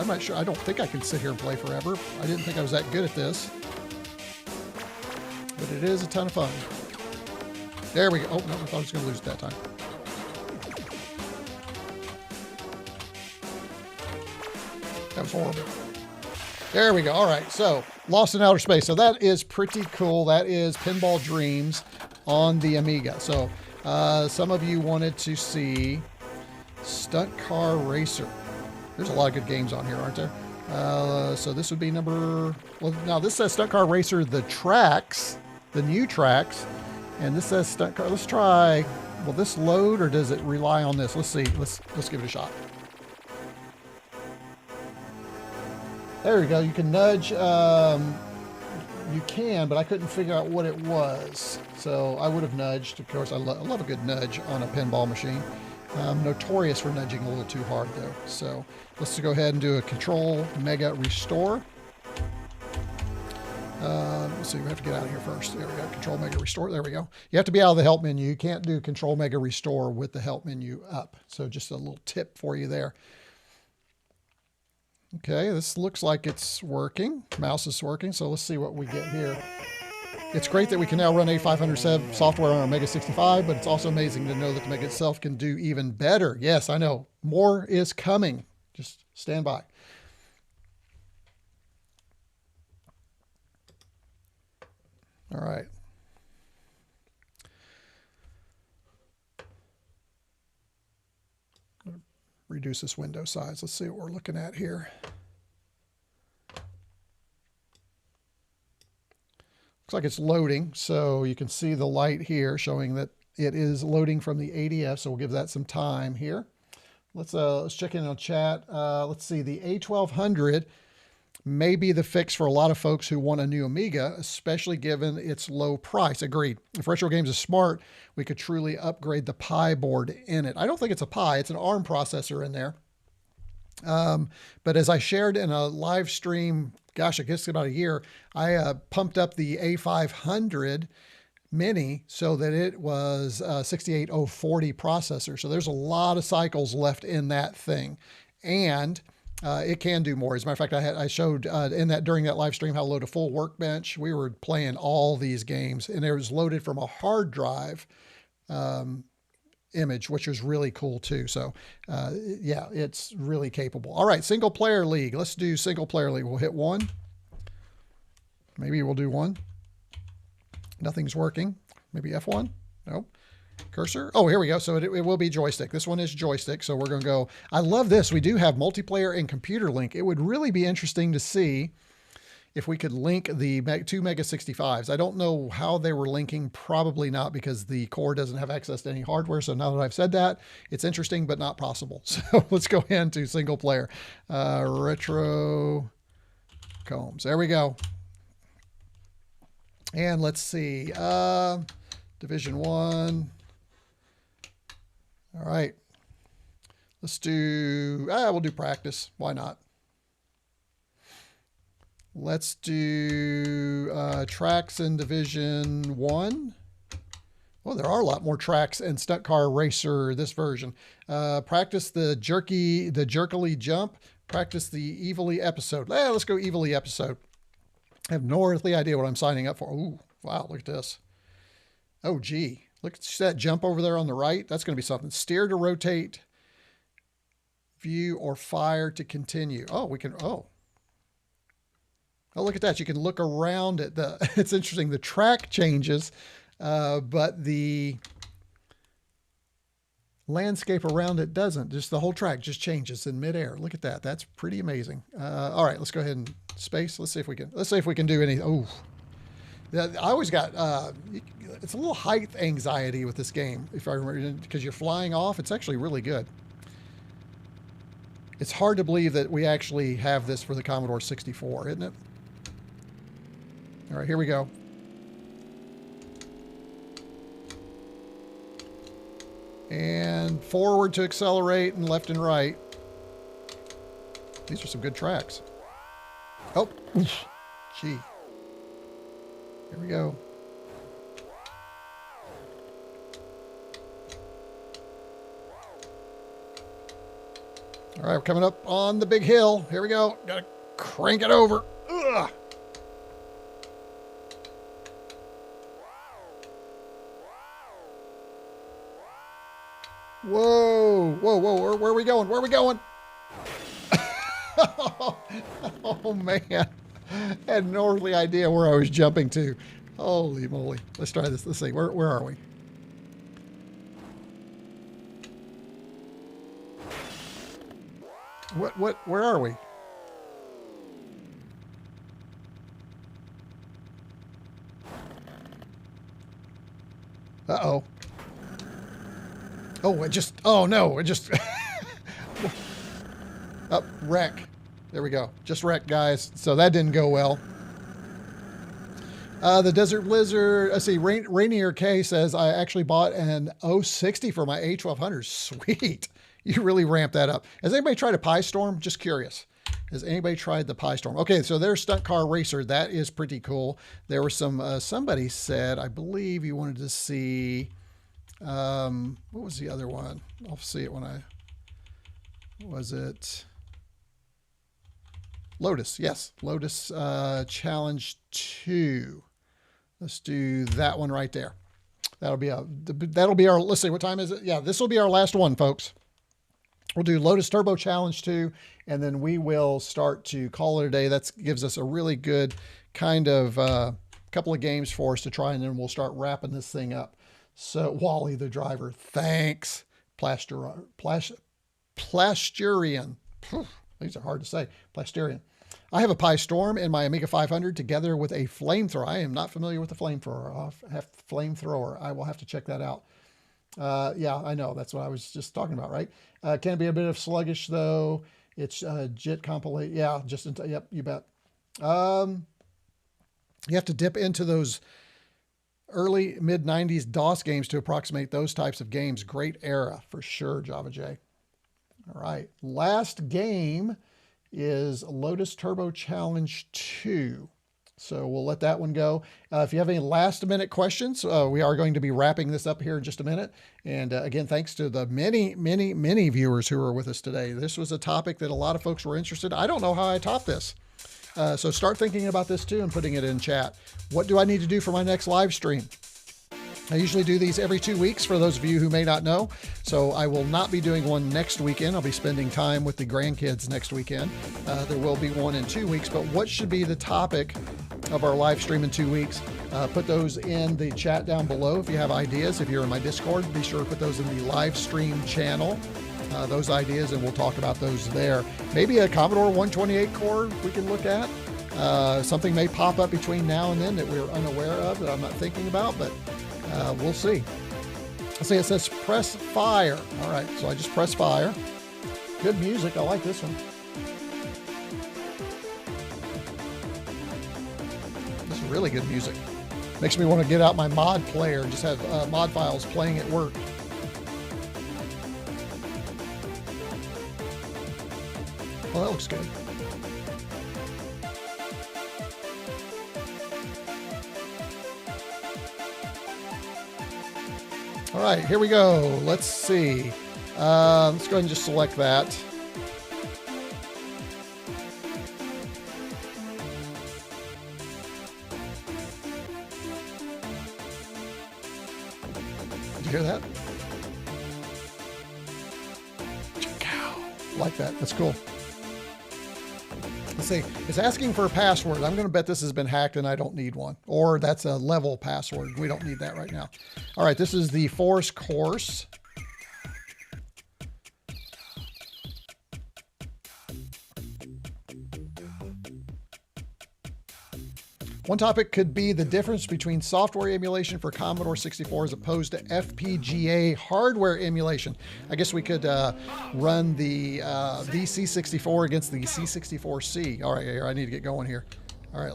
not sure. I don't think I can sit here and play forever. I didn't think I was that good at this. But it is a ton of fun. There we go. Oh, no, I thought I was going to lose it that time. That was horrible. There we go. All right, so Lost in Outer Space. So that is pretty cool. That is Pinball Dreams on the Amiga. So some of you wanted to see Stunt Car Racer. There's a lot of good games on here, aren't there? So this would be number... Well, now this says Stunt Car Racer, the tracks, the new tracks. And this says Stunt Car... Let's try... Will this load or does it rely on this? Let's see. Let's give it a shot. There we go. You can nudge. You can, but I couldn't figure out what it was. So I would have nudged. Of course, I love a good nudge on a pinball machine. I'm notorious for nudging a little too hard, though. So let's go ahead and do a Control Mega Restore. Let's see. We have to get out of here first. There we go. Control Mega Restore. There we go. You have to be out of the help menu. You can't do Control Mega Restore with the help menu up. So just a little tip for you there. Okay, this looks like it's working. Mouse is working, so let's see what we get here. It's great that we can now run A500 software on our MEGA65, but it's also amazing to know that the Mega itself can do even better. Yes, I know. More is coming. Just stand by. All right. Reduce this window size. Let's see what we're looking at here. Looks like it's loading, so you can see the light here showing that it is loading from the ADF, so we'll give that some time here. Let's check in on chat. Let's see, the A1200 may be the fix for a lot of folks who want a new Amiga, especially given its low price. Agreed. If Retro Games is smart, we could truly upgrade the Pi board in it. I don't think it's a Pi, it's an ARM processor in there. But as I shared in a live stream, gosh, I guess about a year, I pumped up the A500 Mini so that it was a 68040 processor. So there's a lot of cycles left in that thing. And it can do more. As a matter of fact, I showed during that live stream how to load a full Workbench. We were playing all these games, and it was loaded from a hard drive image, which was really cool too. So yeah, it's really capable. All right, single player league. Let's do single player league. We'll hit 1. Maybe we'll do 1. Nothing's working. Maybe F1. Nope. Cursor. Oh, here we go. So it will be joystick. This one is joystick. So we're going to go. I love this. We do have multiplayer and computer link. It would really be interesting to see if we could link the two MEGA65s. I don't know how they were linking. Probably not, because the core doesn't have access to any hardware. So now that I've said that, it's interesting, but not possible. So let's go into single player. Retro Combs. There we go. And let's see. Division 1. All right. Let's do, we'll do practice. Why not? Let's do tracks in Division 1. Well, there are a lot more tracks in Stunt Car Racer this version. Practice the jerkily jump. Practice the evilly episode. Let's go evilly episode. I have no earthly idea what I'm signing up for. Ooh, wow, look at this. Oh, gee. Look at that jump over there on the right. That's going to be something. Steer to rotate, view, or fire to continue. Oh, we can, oh, look at that. You can look around at it's interesting. The track changes, but the landscape around it doesn't. Just the whole track just changes in midair. Look at that. That's pretty amazing. All right, let's go ahead and space. Let's see if we can do any. Oh, I always got, it's a little height anxiety with this game, if I remember, because you're flying off. It's actually really good. It's hard to believe that we actually have this for the Commodore 64, isn't it? All right, here we go. And forward to accelerate, and left and right. These are some good tracks. Oh, gee. Here we go. All right, we're coming up on the big hill. Here we go. Gotta crank it over. Ugh. Whoa, whoa, whoa, where are we going? Where are we going? Oh, man. I had no earthly idea where I was jumping to. Holy moly. Let's try this. Let's see. Where are we? Where are we? Uh-oh. Oh, oh no, it just, oh, wreck. There we go. Just wreck, guys. So that didn't go well. The Desert Blizzard, let's see, Rainier K says, I actually bought an 060 for my A1200. Sweet. You really ramped that up. Has anybody tried a Pi Storm? Just curious. Has anybody tried the Pi Storm? Okay, so there's Stunt Car Racer. That is pretty cool. There were some, somebody said, I believe you wanted to see, what was the other one? I'll see it when was it? Lotus, yes. Lotus Challenge 2. Let's do that one right there. That'll be our, let's see, what time is it? Yeah, this will be our last one, folks. We'll do Lotus Turbo Challenge 2, and then we will start to call it a day. That gives us a really good kind of couple of games for us to try, and then we'll start wrapping this thing up. So, Wally the driver, thanks. Plasturian. These are hard to say. Plasturian. I have a Pi Storm in my Amiga 500 together with a flamethrower. I am not familiar with the flamethrower. I will have to check that out. Yeah, I know. That's what I was just talking about, right? Can be a bit of sluggish, though. It's JIT compilate. Yeah, yep, you bet. You have to dip into those early mid-90s DOS games to approximate those types of games. Great era for sure, Java J. All right, last game is Lotus Turbo Challenge 2. So we'll let that one go. If you have any last minute questions, we are going to be wrapping this up here in just a minute. And again, thanks to the many viewers who are with us today. This was a topic that a lot of folks were interested in. I don't know how I taught this. So start thinking about this too and putting it in chat. What do I need to do for my next live stream? I usually do these every 2 weeks for those of you who may not know. So I will not be doing one next weekend. I'll be spending time with the grandkids next weekend. There will be one in 2 weeks, but what should be the topic of our live stream in 2 weeks? Put those in the chat down below. If you have ideas, if you're in my Discord, be sure to put those in the live stream channel. Those ideas, and we'll talk about those there. Maybe a Commodore 128 core we can look at. Something may pop up between now and then that we're unaware of that I'm not thinking about, but we'll see. Let's see, it says press fire. All right, so I just press fire. Good music, I like this one. This is really good music. Makes me want to get out my mod player and just have mod files playing at work. Well, that looks good. All right, here we go. Let's see. Let's go ahead and just select that. Did you hear that? Like that. That's cool. Let's see, it's asking for a password. I'm going to bet this has been hacked and I don't need one. Or that's a level password. We don't need that right now. All right, this is the Force course. One topic could be the difference between software emulation for Commodore 64 as opposed to FPGA hardware emulation. I guess we could run the VC64 against the C64C. All right, here, I need to get going here. All right,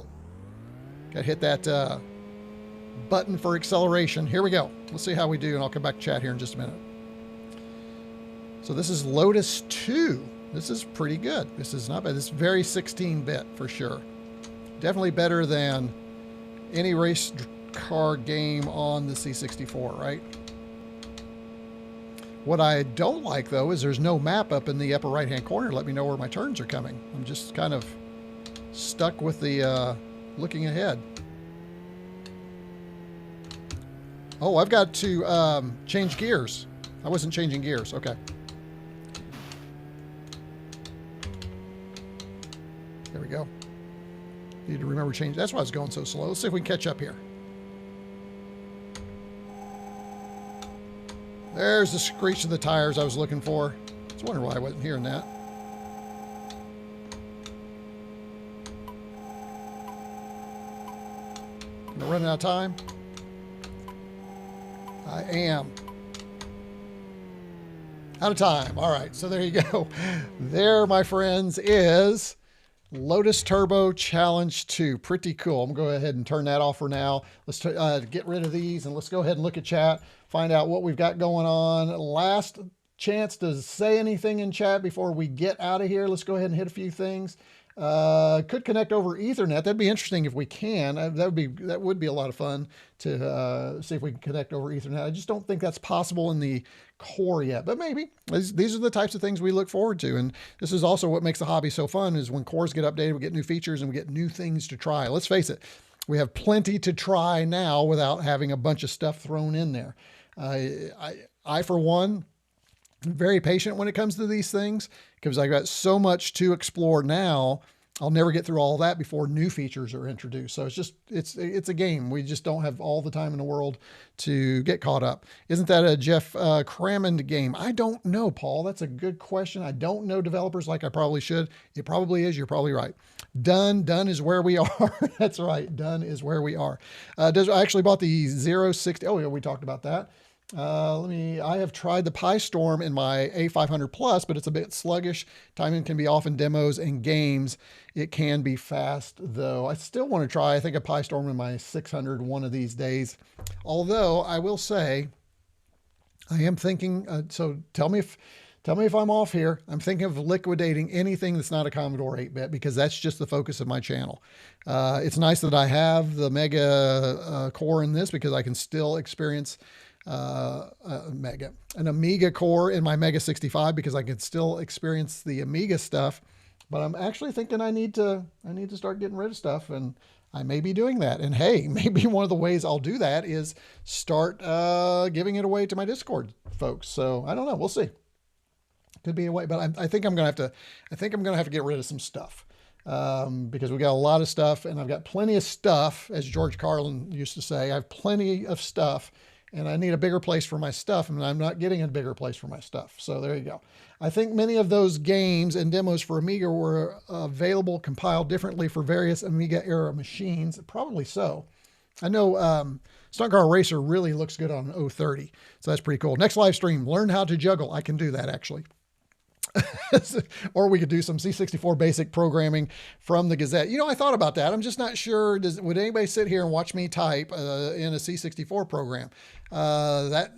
got to hit that button for acceleration. Here we go. Let's see how we do, and I'll come back to chat here in just a minute. So this is Lotus 2. This is pretty good. This is not bad. This is very 16-bit for sure. Definitely better than any race car game on the C64, right? What I don't like, though, is there's no map up in the upper right-hand corner to let me know where my turns are coming. I'm just kind of stuck with the looking ahead. Oh, I've got to change gears. I wasn't changing gears. Okay. There we go. Need to remember to change. That's why I was going so slow. Let's see if we can catch up here. There's the screech of the tires I was looking for. I was wondering why I wasn't hearing that. Am I running out of time? I am. Out of time. All right, so there you go. There, my friends, is Lotus Turbo Challenge 2. Pretty cool. I'm going to go ahead and turn that off for now. Let's get rid of these and let's go ahead and look at chat, find out what we've got going on. Last chance to say anything in chat before we get out of here. Let's go ahead and hit a few things. Could connect over Ethernet. That'd be interesting if we can. That would be a lot of fun to see if we can connect over Ethernet. I just don't think that's possible in the core yet, but maybe. These are the types of things we look forward to, and this is also what makes the hobby so fun, is when cores get updated, we get new features and we get new things to try. Let's face it, we have plenty to try now without having a bunch of stuff thrown in there. I for one, I'm very patient when it comes to these things because I got so much to explore now. I'll never get through all that before new features are introduced. So it's a game. We just don't have all the time in the world to get caught up. Isn't that a Jeff Crammond game? I don't know, Paul. That's a good question. I don't know developers like I probably should. It probably is. You're probably right. Done is where we are. That's right. Done is where we are. I actually bought the 060. Oh, yeah, we talked about that. I have tried the Pi Storm in my A500 Plus, but it's a bit sluggish. Timing can be off in demos and games. It can be fast, though. I still want to try, I think, a Pi Storm in my 600 one of these days. Although, I will say, I am thinking, so tell me if I'm off here. I'm thinking of liquidating anything that's not a Commodore 8-bit because that's just the focus of my channel. It's nice that I have the Mega core in this because I can still experience an Amiga core in my MEGA65 because I can still experience the Amiga stuff. But I'm actually thinking I need to start getting rid of stuff, and I may be doing that. And hey, maybe one of the ways I'll do that is start giving it away to my Discord folks. So I don't know. We'll see. Could be a way, but I think I'm gonna have to. I think I'm gonna have to get rid of some stuff because we got a lot of stuff, and I've got plenty of stuff, as George Carlin used to say. I have plenty of stuff, and I need a bigger place for my stuff, and I'm not getting a bigger place for my stuff. So there you go. I think many of those games and demos for Amiga were available, compiled differently for various Amiga era machines. Probably so. I know Stunt Car Racer really looks good on 030, so that's pretty cool. Next live stream, learn how to juggle. I can do that actually. Or we could do some C64 basic programming from the Gazette. You know, I thought about that. I'm just not sure. Would anybody sit here and watch me type in a C64 program? That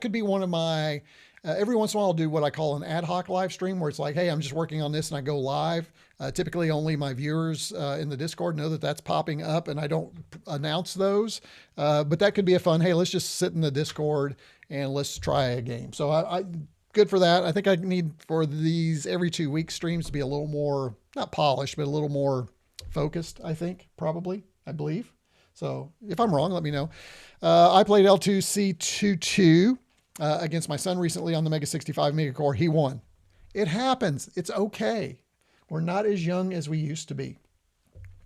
could be one of my. Every once in a while, I'll do what I call an ad hoc live stream, where it's like, hey, I'm just working on this and I go live. Typically, only my viewers in the Discord know that that's popping up, and I don't announce those. But that could be a fun. Hey, let's just sit in the Discord and let's try a game. So I good for that. I think I need for these every 2 week streams to be a little more, not polished, but a little more focused, I think, probably, I believe. So if I'm wrong, let me know. I played L2C22 against my son recently on the MEGA65 Mega Core. He won. It happens. It's okay. We're not as young as we used to be.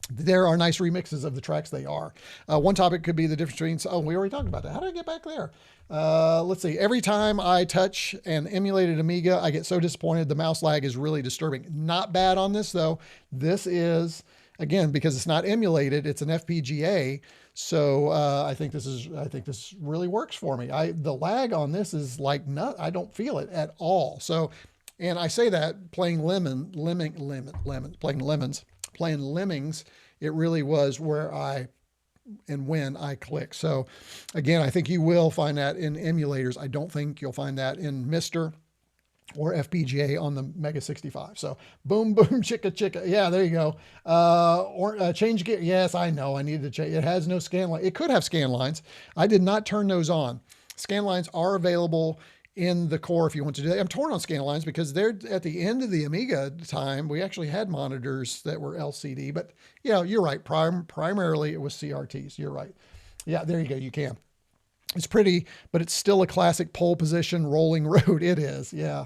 There are nice remixes of the tracks they are. One topic could be the difference between, oh, we already talked about that. How did I get back there? Let's see. Every time I touch an emulated Amiga, I get so disappointed. The mouse lag is really disturbing. Not bad on this though. This is, again, because it's not emulated, it's an FPGA. So I think this really works for me. The lag on this is like I don't feel it at all. So, and I say that playing playing Lemmings, it really was where when I click. So again, I think you will find that in emulators. I don't think you'll find that in Mousster or FPGA on the MEGA65. So boom, boom, chicka, chicka. Yeah, there you go. Change gear. Yes, I know. I needed to change. It has no scan line. It could have scan lines. I did not turn those on. Scan lines are available in the core if you want to do that. I'm torn on scan lines because they're at the end of the Amiga time. We actually had monitors that were LCD, but yeah, you're right. Primarily it was CRTs. You're right. Yeah, there you go. You can. It's pretty, but it's still a classic pole position rolling road. It is. Yeah.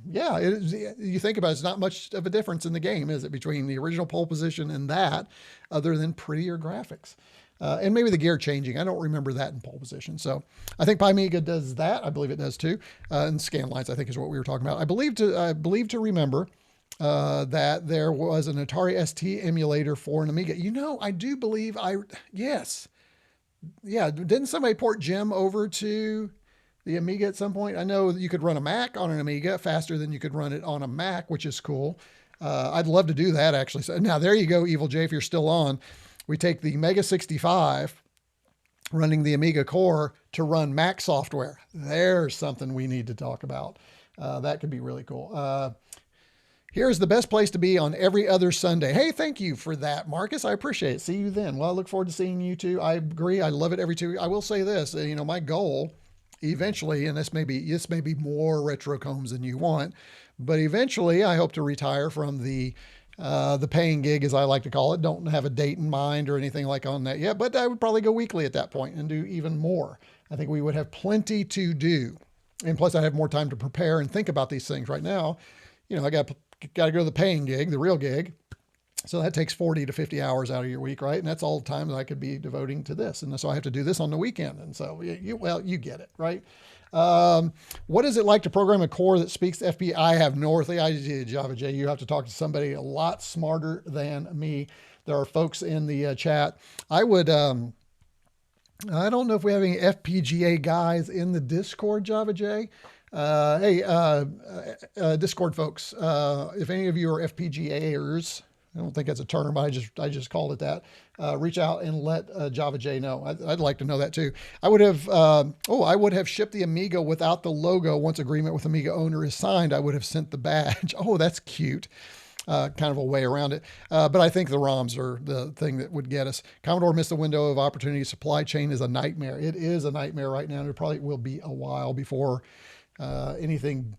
Yeah. It is, you think about it, it's not much of a difference in the game, is it, between the original pole position and that, other than prettier graphics. And maybe the gear changing. I don't remember that in pole position. So I think Amiga does that. I believe it does too. And scan lines, I think, is what we were talking about. I believe to remember that there was an Atari ST emulator for an Amiga. You know, I do believe yes. Yeah. Didn't somebody port Jim over to the Amiga at some point? I know you could run a Mac on an Amiga faster than you could run it on a Mac, which is cool. I'd love to do that, actually. So now there you go, Evil J, if you're still on. We take the MEGA65 running the Amiga core to run Mac software. There's something we need to talk about. That could be really cool. Here's the best place to be on every other Sunday. Hey, thank you for that, Marcus. I appreciate it. See you then. Well, I look forward to seeing you too. I agree. I love it every 2 weeks. I will say this, you know, my goal eventually, and this may be more retro combs than you want, but eventually I hope to retire from the paying gig, as I like to call it. Don't have a date in mind or anything like on that yet, but I would probably go weekly at that point and do even more. I think we would have plenty to do. And plus I'd have more time to prepare and think about these things. Right now, you know, I got to go to the paying gig, the real gig. So that takes 40 to 50 hours out of your week, right? And that's all the time that I could be devoting to this. And so I have to do this on the weekend. And so, you get it, right? What is it like to program a core that speaks FPGA? I have no idea, Java J. You have to talk to somebody a lot smarter than me. There are folks in the chat. I would I don't know if we have any FPGA guys in the Discord, Java J. Discord folks, if any of you are FPGAers, I don't think that's a term, I just called it that. Reach out and let Java J know. I'd like to know that too. I would have shipped the Amiga without the logo. Once agreement with Amiga owner is signed, I would have sent the badge. Oh, that's cute. Kind of a way around it. But I think the ROMs are the thing that would get us. Commodore missed the window of opportunity. Supply chain is a nightmare. It is a nightmare right now. And it probably will be a while before anything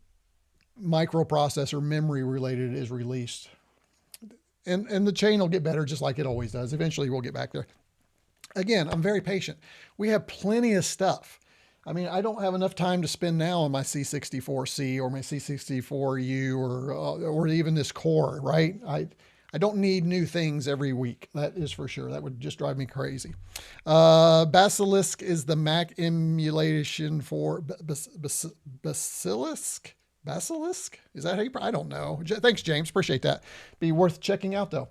microprocessor memory related is released. And the chain will get better just like it always does. Eventually we'll get back there. Again, I'm very patient. We have plenty of stuff. I mean, I don't have enough time to spend now on my C64C or my C64U or even this core, right? I don't need new things every week. That is for sure. That would just drive me crazy. Basilisk is the Mac emulation for Basilisk? Basilisk? Is that how you? I don't know. Thanks, James. Appreciate that. Be worth checking out, though.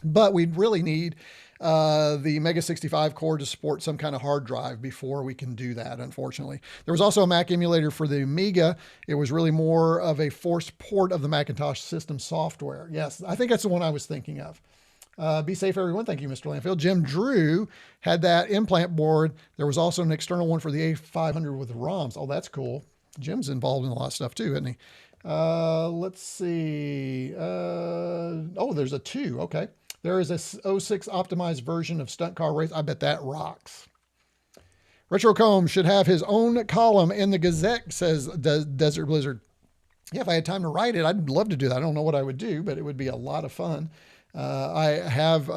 But we'd really need the MEGA65 core to support some kind of hard drive before we can do that, unfortunately. There was also a Mac emulator for the Amiga. It was really more of a forced port of the Macintosh system software. Yes, I think that's the one I was thinking of. Be safe, everyone. Thank you, Mr. Landfill. Jim Drew had that implant board. There was also an external one for the A500 with ROMs. Oh, that's cool. Jim's involved in a lot of stuff too, isn't he? Let's see. Oh, there's a 2. Okay. There is a 06 optimized version of Stunt Car Race. I bet that rocks. Retro Combs should have his own column in the Gazette, says Desert Blizzard. Yeah, if I had time to write it, I'd love to do that. I don't know what I would do, but it would be a lot of fun. I have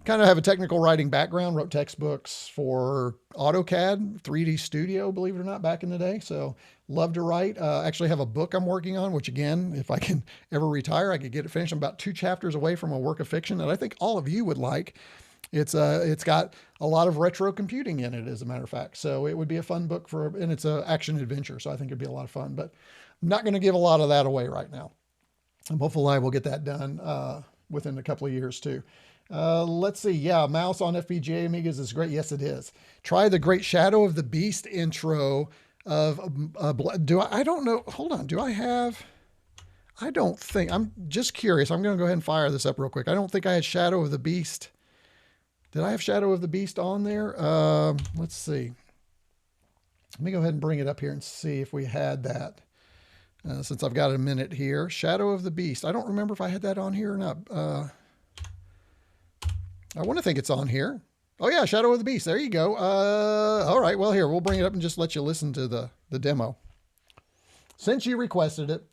kind of have a technical writing background, wrote textbooks for AutoCAD, 3D Studio, believe it or not, back in the day. So love to write. Actually have a book I'm working on, which again, if I can ever retire, I could get it finished. I'm about 2 chapters away from a work of fiction that I think all of you would like. It's got a lot of retro computing in it, as a matter of fact. So it would be a fun book and it's an action adventure. So I think it'd be a lot of fun, but I'm not going to give a lot of that away right now. I'm hopeful I will get that done within a couple of years too. Let's see. Yeah, mouse on FPGA Amigas is great. Yes, it is. Try the Great Shadow of the Beast intro of I don't know. Hold on. Do I have? I don't think. I'm just curious. I'm going to go ahead and fire this up real quick. I don't think I had Shadow of the Beast. Did I have Shadow of the Beast on there? Let's see. Let me go ahead and bring it up here and see if we had that. Since I've got a minute here. Shadow of the Beast. I don't remember if I had that on here or not. I want to think it's on here. Oh yeah, Shadow of the Beast. There you go. All right, well here, we'll bring it up and just let you listen to the demo. Since you requested it,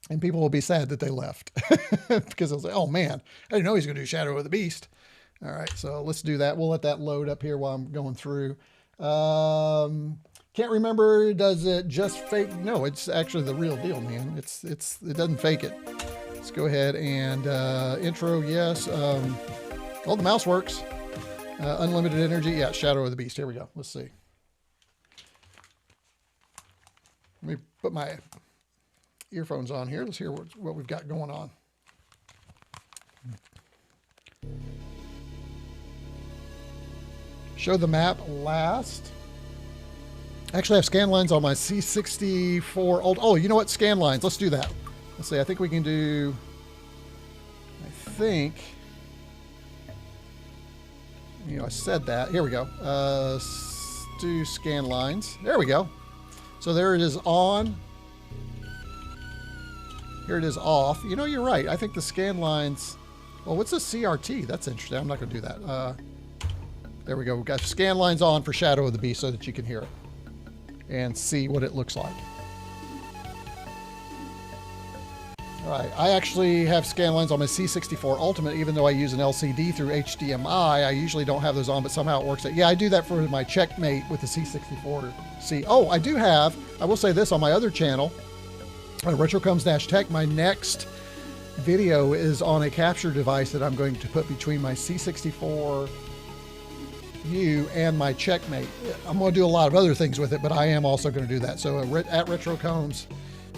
and people will be sad that they left because they'll say, oh man, I didn't know he's going to do Shadow of the Beast. All right, so let's do that. We'll let that load up here while I'm going through. Can't remember, does it just fake? No, it's actually the real deal, man. It doesn't fake it. Let's go ahead and intro, yes. Oh, the mouse works. Unlimited energy, yeah, Shadow of the Beast. Here we go. Let's see. Let me put my earphones on here. Let's hear what we've got going on. Show the map last. Actually, I have scan lines on my C64 old. Oh, you know what? Scan lines. Let's do that. Let's see. I think we can do. I think. You know, I said that. Here we go. Let's do scan lines. There we go. So there it is on. Here it is off. You know, you're right. I think the scan lines. Well, what's a CRT? That's interesting. I'm not going to do that. There we go. We've got scan lines on for Shadow of the Beast so that you can hear it and see what it looks like. All right, I actually have scan lines on my C64 Ultimate, even though I use an LCD through HDMI. I usually don't have those on, but somehow it works. Yeah, I do that for my Checkmate with the C64C. Oh, I do have, I will say this on my other channel, on RetroCombs-Tech, my next video is on a capture device that I'm going to put between my C64U and my Checkmate. I'm going to do a lot of other things with it, but I am also going to do that. So at RetroCombs,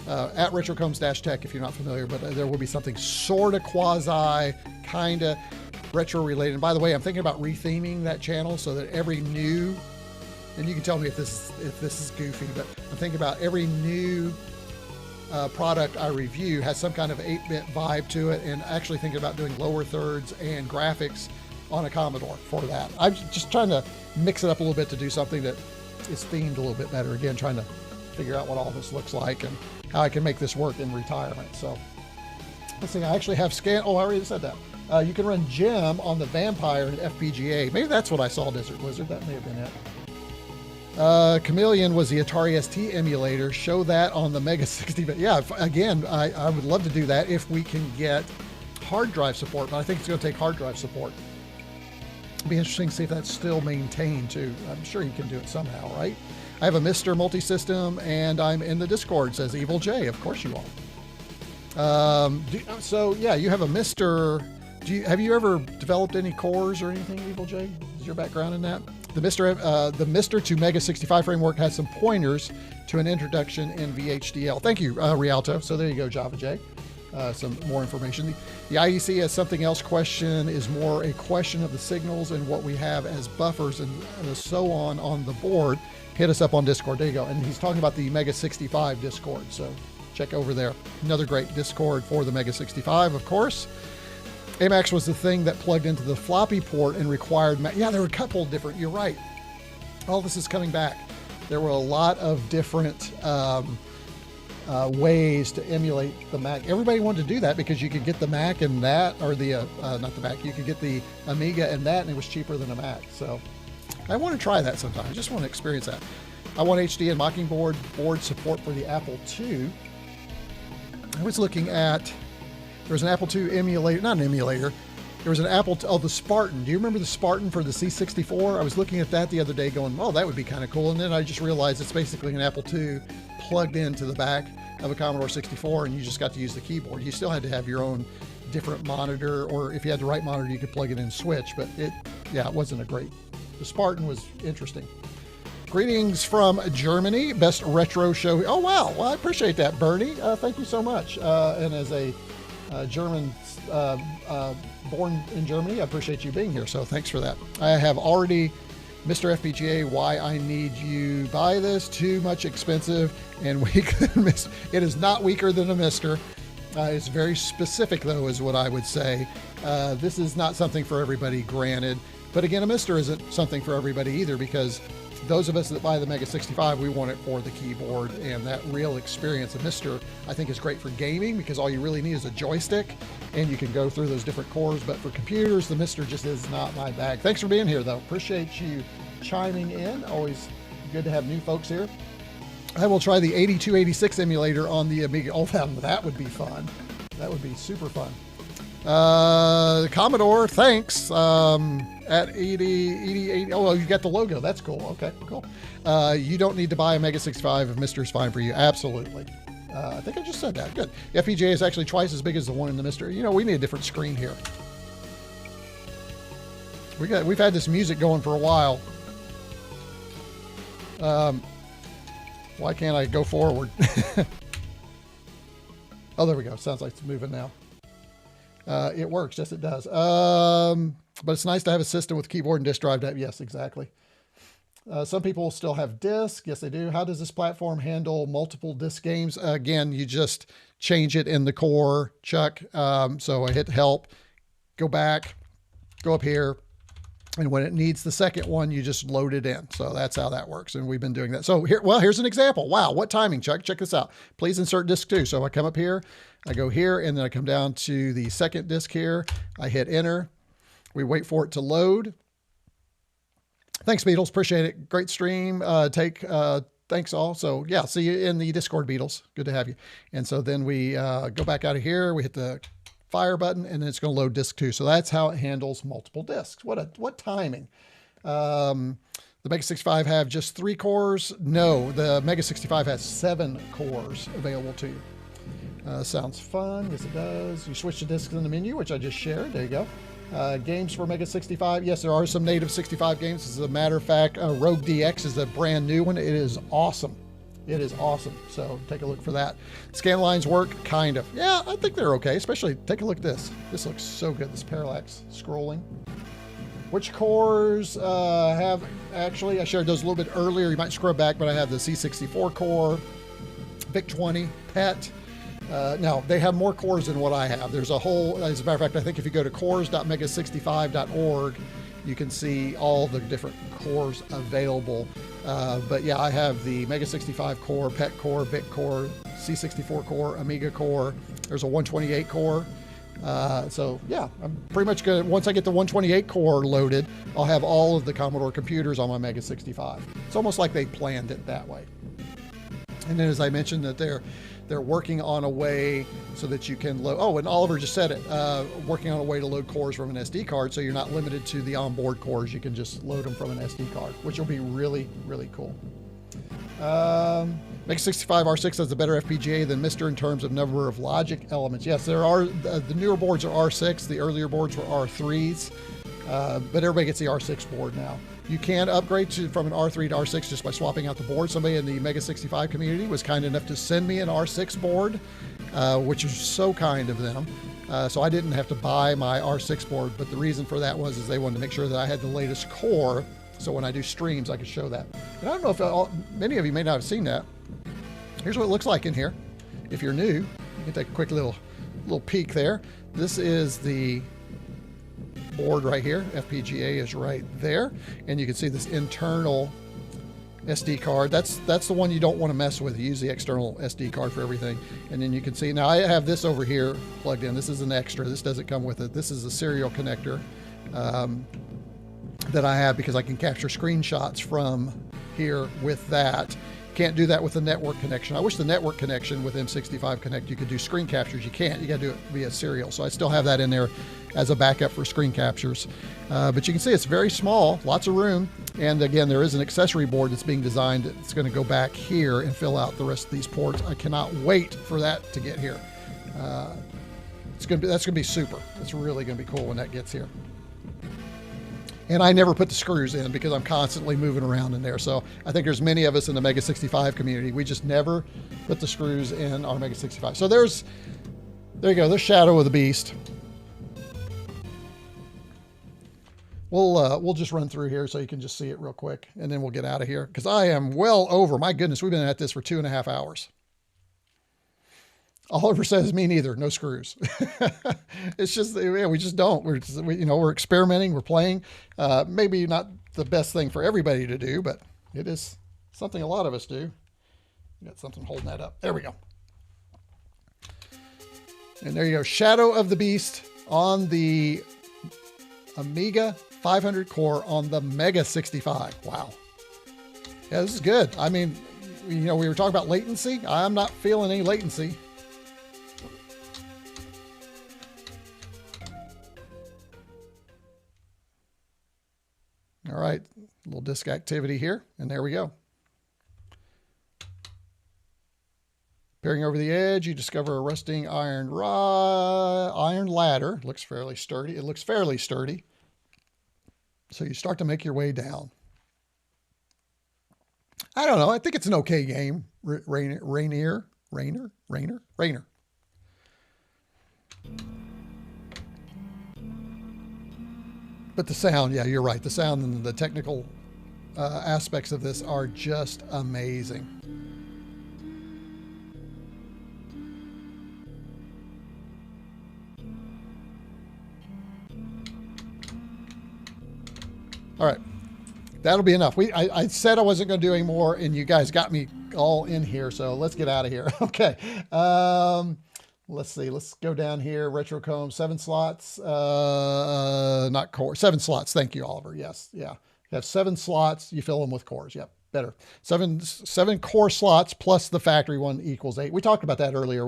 at RetroCombs-Tech, if you're not familiar, but there will be something sort of quasi, kind of retro related. And by the way, I'm thinking about retheming that channel so that every new, and you can tell me if this is goofy, but I'm thinking about every new product I review has some kind of 8-bit vibe to it, and actually thinking about doing lower thirds and graphics on a Commodore for that. I'm just trying to mix it up a little bit to do something that is themed a little bit better. Again, trying to figure out what all this looks like and how I can make this work in retirement. So let's see, I actually have I already said that. You can run Gem on the Vampire and FPGA. Maybe that's what I saw, Desert Lizard. That may have been it. Chameleon was the Atari ST emulator. Show that on the MEGA65. Yeah, again, I would love to do that if we can get hard drive support, but I think it's going to take hard drive support. It'd be interesting to see if that's still maintained too. I'm sure you can do it somehow, right? I have a Mousster multi-system and I'm in the Discord, says Evil J. Of course you are. So yeah, you have a Mousster. Have you ever developed any cores or anything, Evil J? Is your background in that? The Mousster to MEGA65 framework has some pointers to an introduction in VHDL. Thank you, Rialto. So there you go, Java J. Some more information. The IEC as something else question is more a question of the signals and what we have as buffers and so on the board. Hit us up on Discord. There you go. And he's talking about the MEGA65 Discord. So check over there. Another great Discord for the MEGA65, of course. AMAX was the thing that plugged into the floppy port and required... Yeah, there were a couple different... You're right. All this is coming back. There were a lot of different ways to emulate the Mac. Everybody wanted to do that because you could get the Mac and that, or the... not the Mac. You could get the Amiga and that, and it was cheaper than a Mac. So I want to try that sometime. I just want to experience that. I want HD and Mockingbird board support for the Apple II. I was looking at... There was an Apple II emulator, not an emulator. There was an the Spartan. Do you remember the Spartan for the C64? I was looking at that the other day going, oh, that would be kind of cool. And then I just realized it's basically an Apple II plugged into the back of a Commodore 64, and you just got to use the keyboard. You still had to have your own different monitor, or if you had the right monitor, you could plug it in and switch. But it wasn't the Spartan was interesting. Greetings from Germany, best retro show. Oh, wow. Well, I appreciate that, Bernie. Thank you so much. And as a German born in Germany, I appreciate you being here, so thanks for that. I have already Mr. FPGA, why I need you buy this, too much expensive and weak than Mr. It is not weaker than a Mr. It's very specific though, is what I would say. This is not something for everybody, granted, but again, a Mr. isn't something for everybody either, because those of us that buy the MEGA65, we want it for the keyboard and that real experience. A Mr. I think is great for gaming because all you really need is a joystick and you can go through those different cores. But for computers, the Mr. just is not my bag. Thanks for being here though. Appreciate you chiming in. Always good to have new folks here. I will try the 8286 emulator on the Amiga. Oh, that would be fun. That would be super fun. Commodore, thanks. At 80, oh, well, you got the logo. That's cool. Okay, cool. You don't need to buy a MEGA65 if Mr. is fine for you. Absolutely. I think I just said that. Good. The FPGA is actually twice as big as the one in the Mr. You know, we need a different screen here. We've had this music going for a while. Why can't I go forward? Oh, there we go. Sounds like it's moving now. It works. Yes, it does. But it's nice to have a system with keyboard and disk drive. Yes, exactly. Some people still have disk. Yes, they do. How does this platform handle multiple disk games? Again, you just change it in the core, Chuck. So I hit help, go back, go up here. And when it needs the second one, you just load it in. So that's how that works. And we've been doing that. So here's an example. Wow. What timing, Chuck? Check this out. Please insert disk 2. So I come up here, I go here, and then I come down to the second disk here. I hit enter. We wait for it to load. Thanks, Beatles. Appreciate it. Great stream. Thanks all. So yeah, see you in the Discord, Beatles. Good to have you. And so then we go back out of here. We hit the fire button, and then it's going to load disk 2. So that's how it handles multiple disks. What timing? The MEGA65 have just 3 cores. No, the MEGA65 has 7 cores available to you. Sounds fun. Yes, it does. You switch to disks in the menu, which I just shared. There you go. Games for MEGA65. Yes, there are some native 65 games. As a matter of fact, Rogue DX is a brand new one. It is awesome. It is awesome. So take a look for that. Scanlines work, kind of. Yeah, I think they're okay. Especially, take a look at this. This looks so good, this parallax scrolling. Which cores have, actually, I shared those a little bit earlier. You might scrub back, but I have the C64 core, VIC-20, PET. Now, they have more cores than what I have. There's a whole, as a matter of fact, I think if you go to cores.mega65.org, you can see all the different cores available. But yeah, I have the Mega65 core, PET core, VIC core, C64 core, Amiga core. There's a 128 core. So yeah, I'm pretty much good. Once I get the 128 core loaded, I'll have all of the Commodore computers on my Mega65. It's almost like they planned it that way. And then, as I mentioned, that they're working on a way so that you can load. Oh, and Oliver just said it. Working on a way to load cores from an SD card, so you're not limited to the onboard cores. You can just load them from an SD card, which will be really, really cool. Mega65 R6 has a better FPGA than Mousster in terms of number of logic elements. Yes, there are. The newer boards are R6. The earlier boards were R3s. But everybody gets the R6 board now. You can upgrade from an R3 to R6 just by swapping out the board. Somebody in the Mega65 community was kind enough to send me an R6 board, which is so kind of them. So I didn't have to buy my R6 board, but the reason for that was they wanted to make sure that I had the latest core, so when I do streams, I could show that. And I don't know if many of you may not have seen that. Here's what it looks like in here. If you're new, you can take a quick little peek there. This is the board right here. FPGA is right there, and you can see this internal SD card. That's the one you don't want to mess with. You use the external SD card for everything. And then you can see, now I have this over here plugged in. This is an extra. This doesn't come with it. This is a serial connector that I have because I can capture screenshots from here with that. Can't do that with the network connection. I wish the network connection with M65 Connect, you could do screen captures. You can't. You got to do it via serial. So I still have that in there as a backup for screen captures. But you can see it's very small, lots of room. And again, there is an accessory board that's being designed. It's going to go back here and fill out the rest of these ports. I cannot wait for that to get here. That's going to be super. It's really going to be cool when that gets here. And I never put the screws in because I'm constantly moving around in there. So I think there's many of us in the Mega65 community. We just never put the screws in our Mega65. So there you go. There's Shadow of the Beast. We'll just run through here so you can just see it real quick, and then we'll get out of here because I am well over. My goodness, we've been at this for 2.5 hours. Oliver says, me neither, no screws. It's just, yeah, we just don't. We're experimenting, we're playing. Maybe not the best thing for everybody to do, but it is something a lot of us do. Got something holding that up. There we go. And there you go. Shadow of the Beast on the Amiga 500 core on the Mega65. Wow. Yeah, this is good. I mean, we were talking about latency. I'm not feeling any latency. All right, a little disk activity here, and there we go. Peering over the edge, you discover a rusting iron ladder. It looks fairly sturdy. So you start to make your way down. I don't know. I think it's an okay game. Rainer. But the sound, yeah, you're right. The sound and the technical aspects of this are just amazing. All right, that'll be enough. I said I wasn't going to do any more, and you guys got me all in here, so let's get out of here. Okay. Let's see. Let's go down here. Retrocomb, 7 slots. Not core. 7 slots. Thank you, Oliver. Yes. Yeah. You have 7 slots. You fill them with cores. Yep. Better. 7 core slots plus the factory one equals 8. We talked about that earlier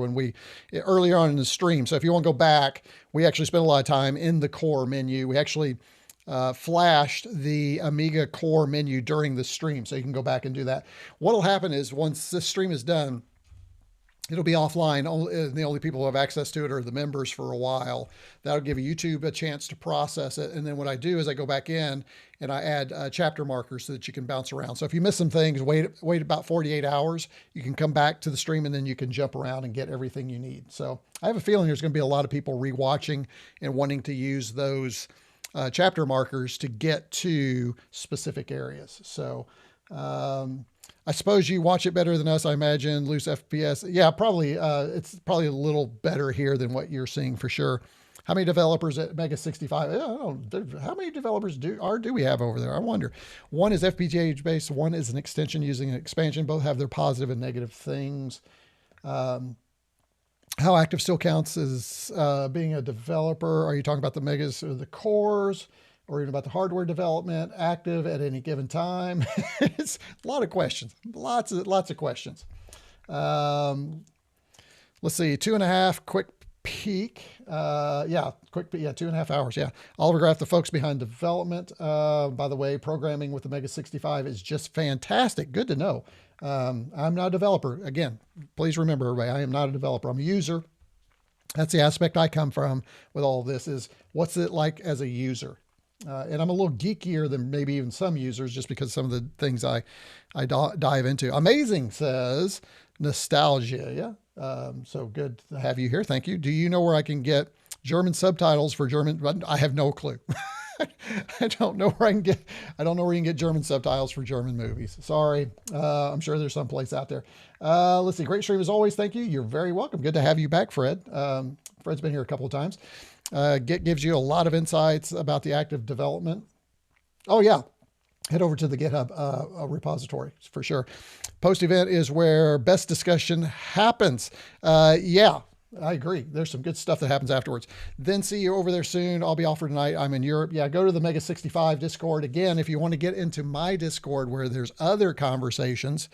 earlier on in the stream. So if you want to go back, we actually spent a lot of time in the core menu. We actually flashed the Amiga core menu during the stream, so you can go back and do that. What'll happen is once this stream is done, It'll be offline. The only people who have access to it are the members for a while. That'll give YouTube a chance to process it. And then what I do is I go back in and I add chapter markers so that you can bounce around. So if you miss some things, wait about 48 hours. You can come back to the stream and then you can jump around and get everything you need. So I have a feeling there's going to be a lot of people rewatching and wanting to use those chapter markers to get to specific areas. So, I suppose you watch it better than us, I imagine. Loose FPS. Yeah, probably. It's probably a little better here than what you're seeing for sure. How many developers at MEGA65? I don't know. How many developers do we have over there? I wonder. One is FPGA based. One is an extension using an expansion. Both have their positive and negative things. How active still counts as being a developer? Are you talking about the megas or the cores? Or even about the hardware development, active at any given time? It's a lot of questions, lots of questions. Let's see, 2.5 quick peek. Quick peek. Yeah, 2.5 hours. Yeah, Oliver Graff, the folks behind development. By the way, programming with the MEGA65 is just fantastic. Good to know. I'm not a developer. Again, please remember, everybody, I am not a developer. I'm a user. That's the aspect I come from with all of this is what's it like as a user? And I'm a little geekier than maybe even some users just because some of the things I dive into. Amazing says nostalgia. Yeah. So good to have you here. Thank you. Do you know where I can get German subtitles for German? I have no clue. I don't know where you can get German subtitles for German movies. Sorry. I'm sure there's some place out there. Let's see. Great stream as always. Thank you. You're very welcome. Good to have you back, Fred. Fred's been here a couple of times. Git gives you a lot of insights about the active development. Oh yeah. Head over to the GitHub repository for sure. Post event is where best discussion happens. Yeah, I agree. There's some good stuff that happens afterwards. Then see you over there soon. I'll be off for tonight. I'm in Europe. Yeah, go to the MEGA65 Discord. Again, if you want to get into my Discord where there's other conversations,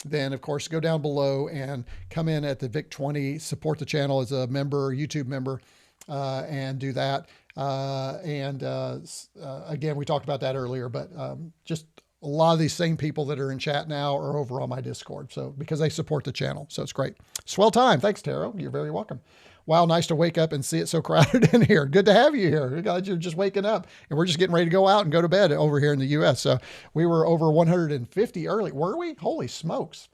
then of course go down below and come in at the VIC20, support the channel as a member, YouTube member, and do that. Again, we talked about that earlier, but just a lot of these same people that are in chat now are over on my Discord. So because they support the channel. So it's great. Swell time. Thanks, Taro. You're very welcome. Wow. Nice to wake up and see it so crowded in here. Good to have you here. We're glad you're just waking up and we're just getting ready to go out and go to bed over here in the US. So we were over 150 early. Were we? Holy smokes.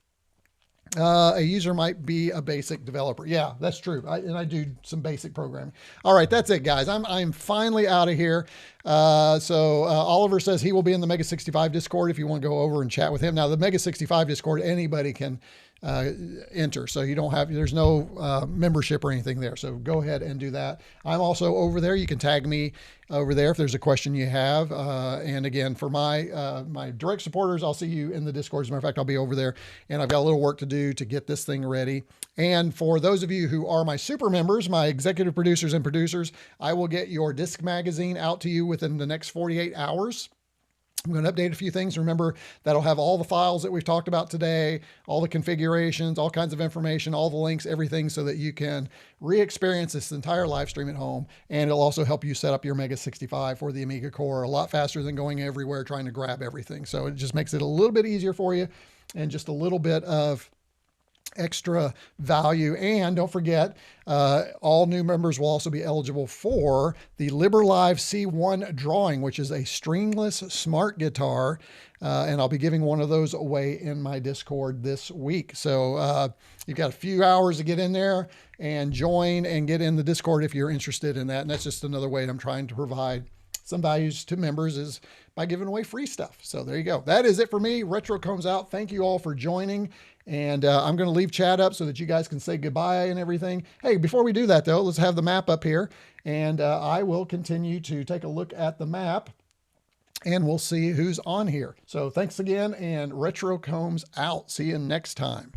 A user might be a basic developer. Yeah, that's true. I do some basic programming. All right, that's it, guys. I'm finally out of here. Oliver says he will be in the MEGA65 Discord if you want to go over and chat with him. Now, the MEGA65 Discord, anybody can enter. So you don't have, there's no membership or anything there. So go ahead and do that. I'm also over there. You can tag me over there if there's a question you have. And again, for my direct supporters, I'll see you in the Discord. As a matter of fact, I'll be over there and I've got a little work to do to get this thing ready. And for those of you who are my super members, my executive producers and producers, I will get your disc magazine out to you within the next 48 hours. I'm going to update a few things. Remember, that'll have all the files that we've talked about today, all the configurations, all kinds of information, all the links, everything so that you can re-experience this entire live stream at home. And it'll also help you set up your MEGA65 for the Amiga core a lot faster than going everywhere trying to grab everything. So it just makes it a little bit easier for you and just a little bit of extra value. And don't forget, all new members will also be eligible for the LiberLive C1 drawing, which is a stringless smart guitar. And I'll be giving one of those away in my Discord this week. So you've got a few hours to get in there and join and get in the Discord if you're interested in that. And that's just another way I'm trying to provide some values to members is by giving away free stuff. So there you go. That is it for me. Retro comes out. Thank you all for joining. And I'm going to leave chat up so that you guys can say goodbye and everything. Hey, before we do that though, let's have the map up here and I will continue to take a look at the map and we'll see who's on here. So thanks again and Retro Combs out. See you next time.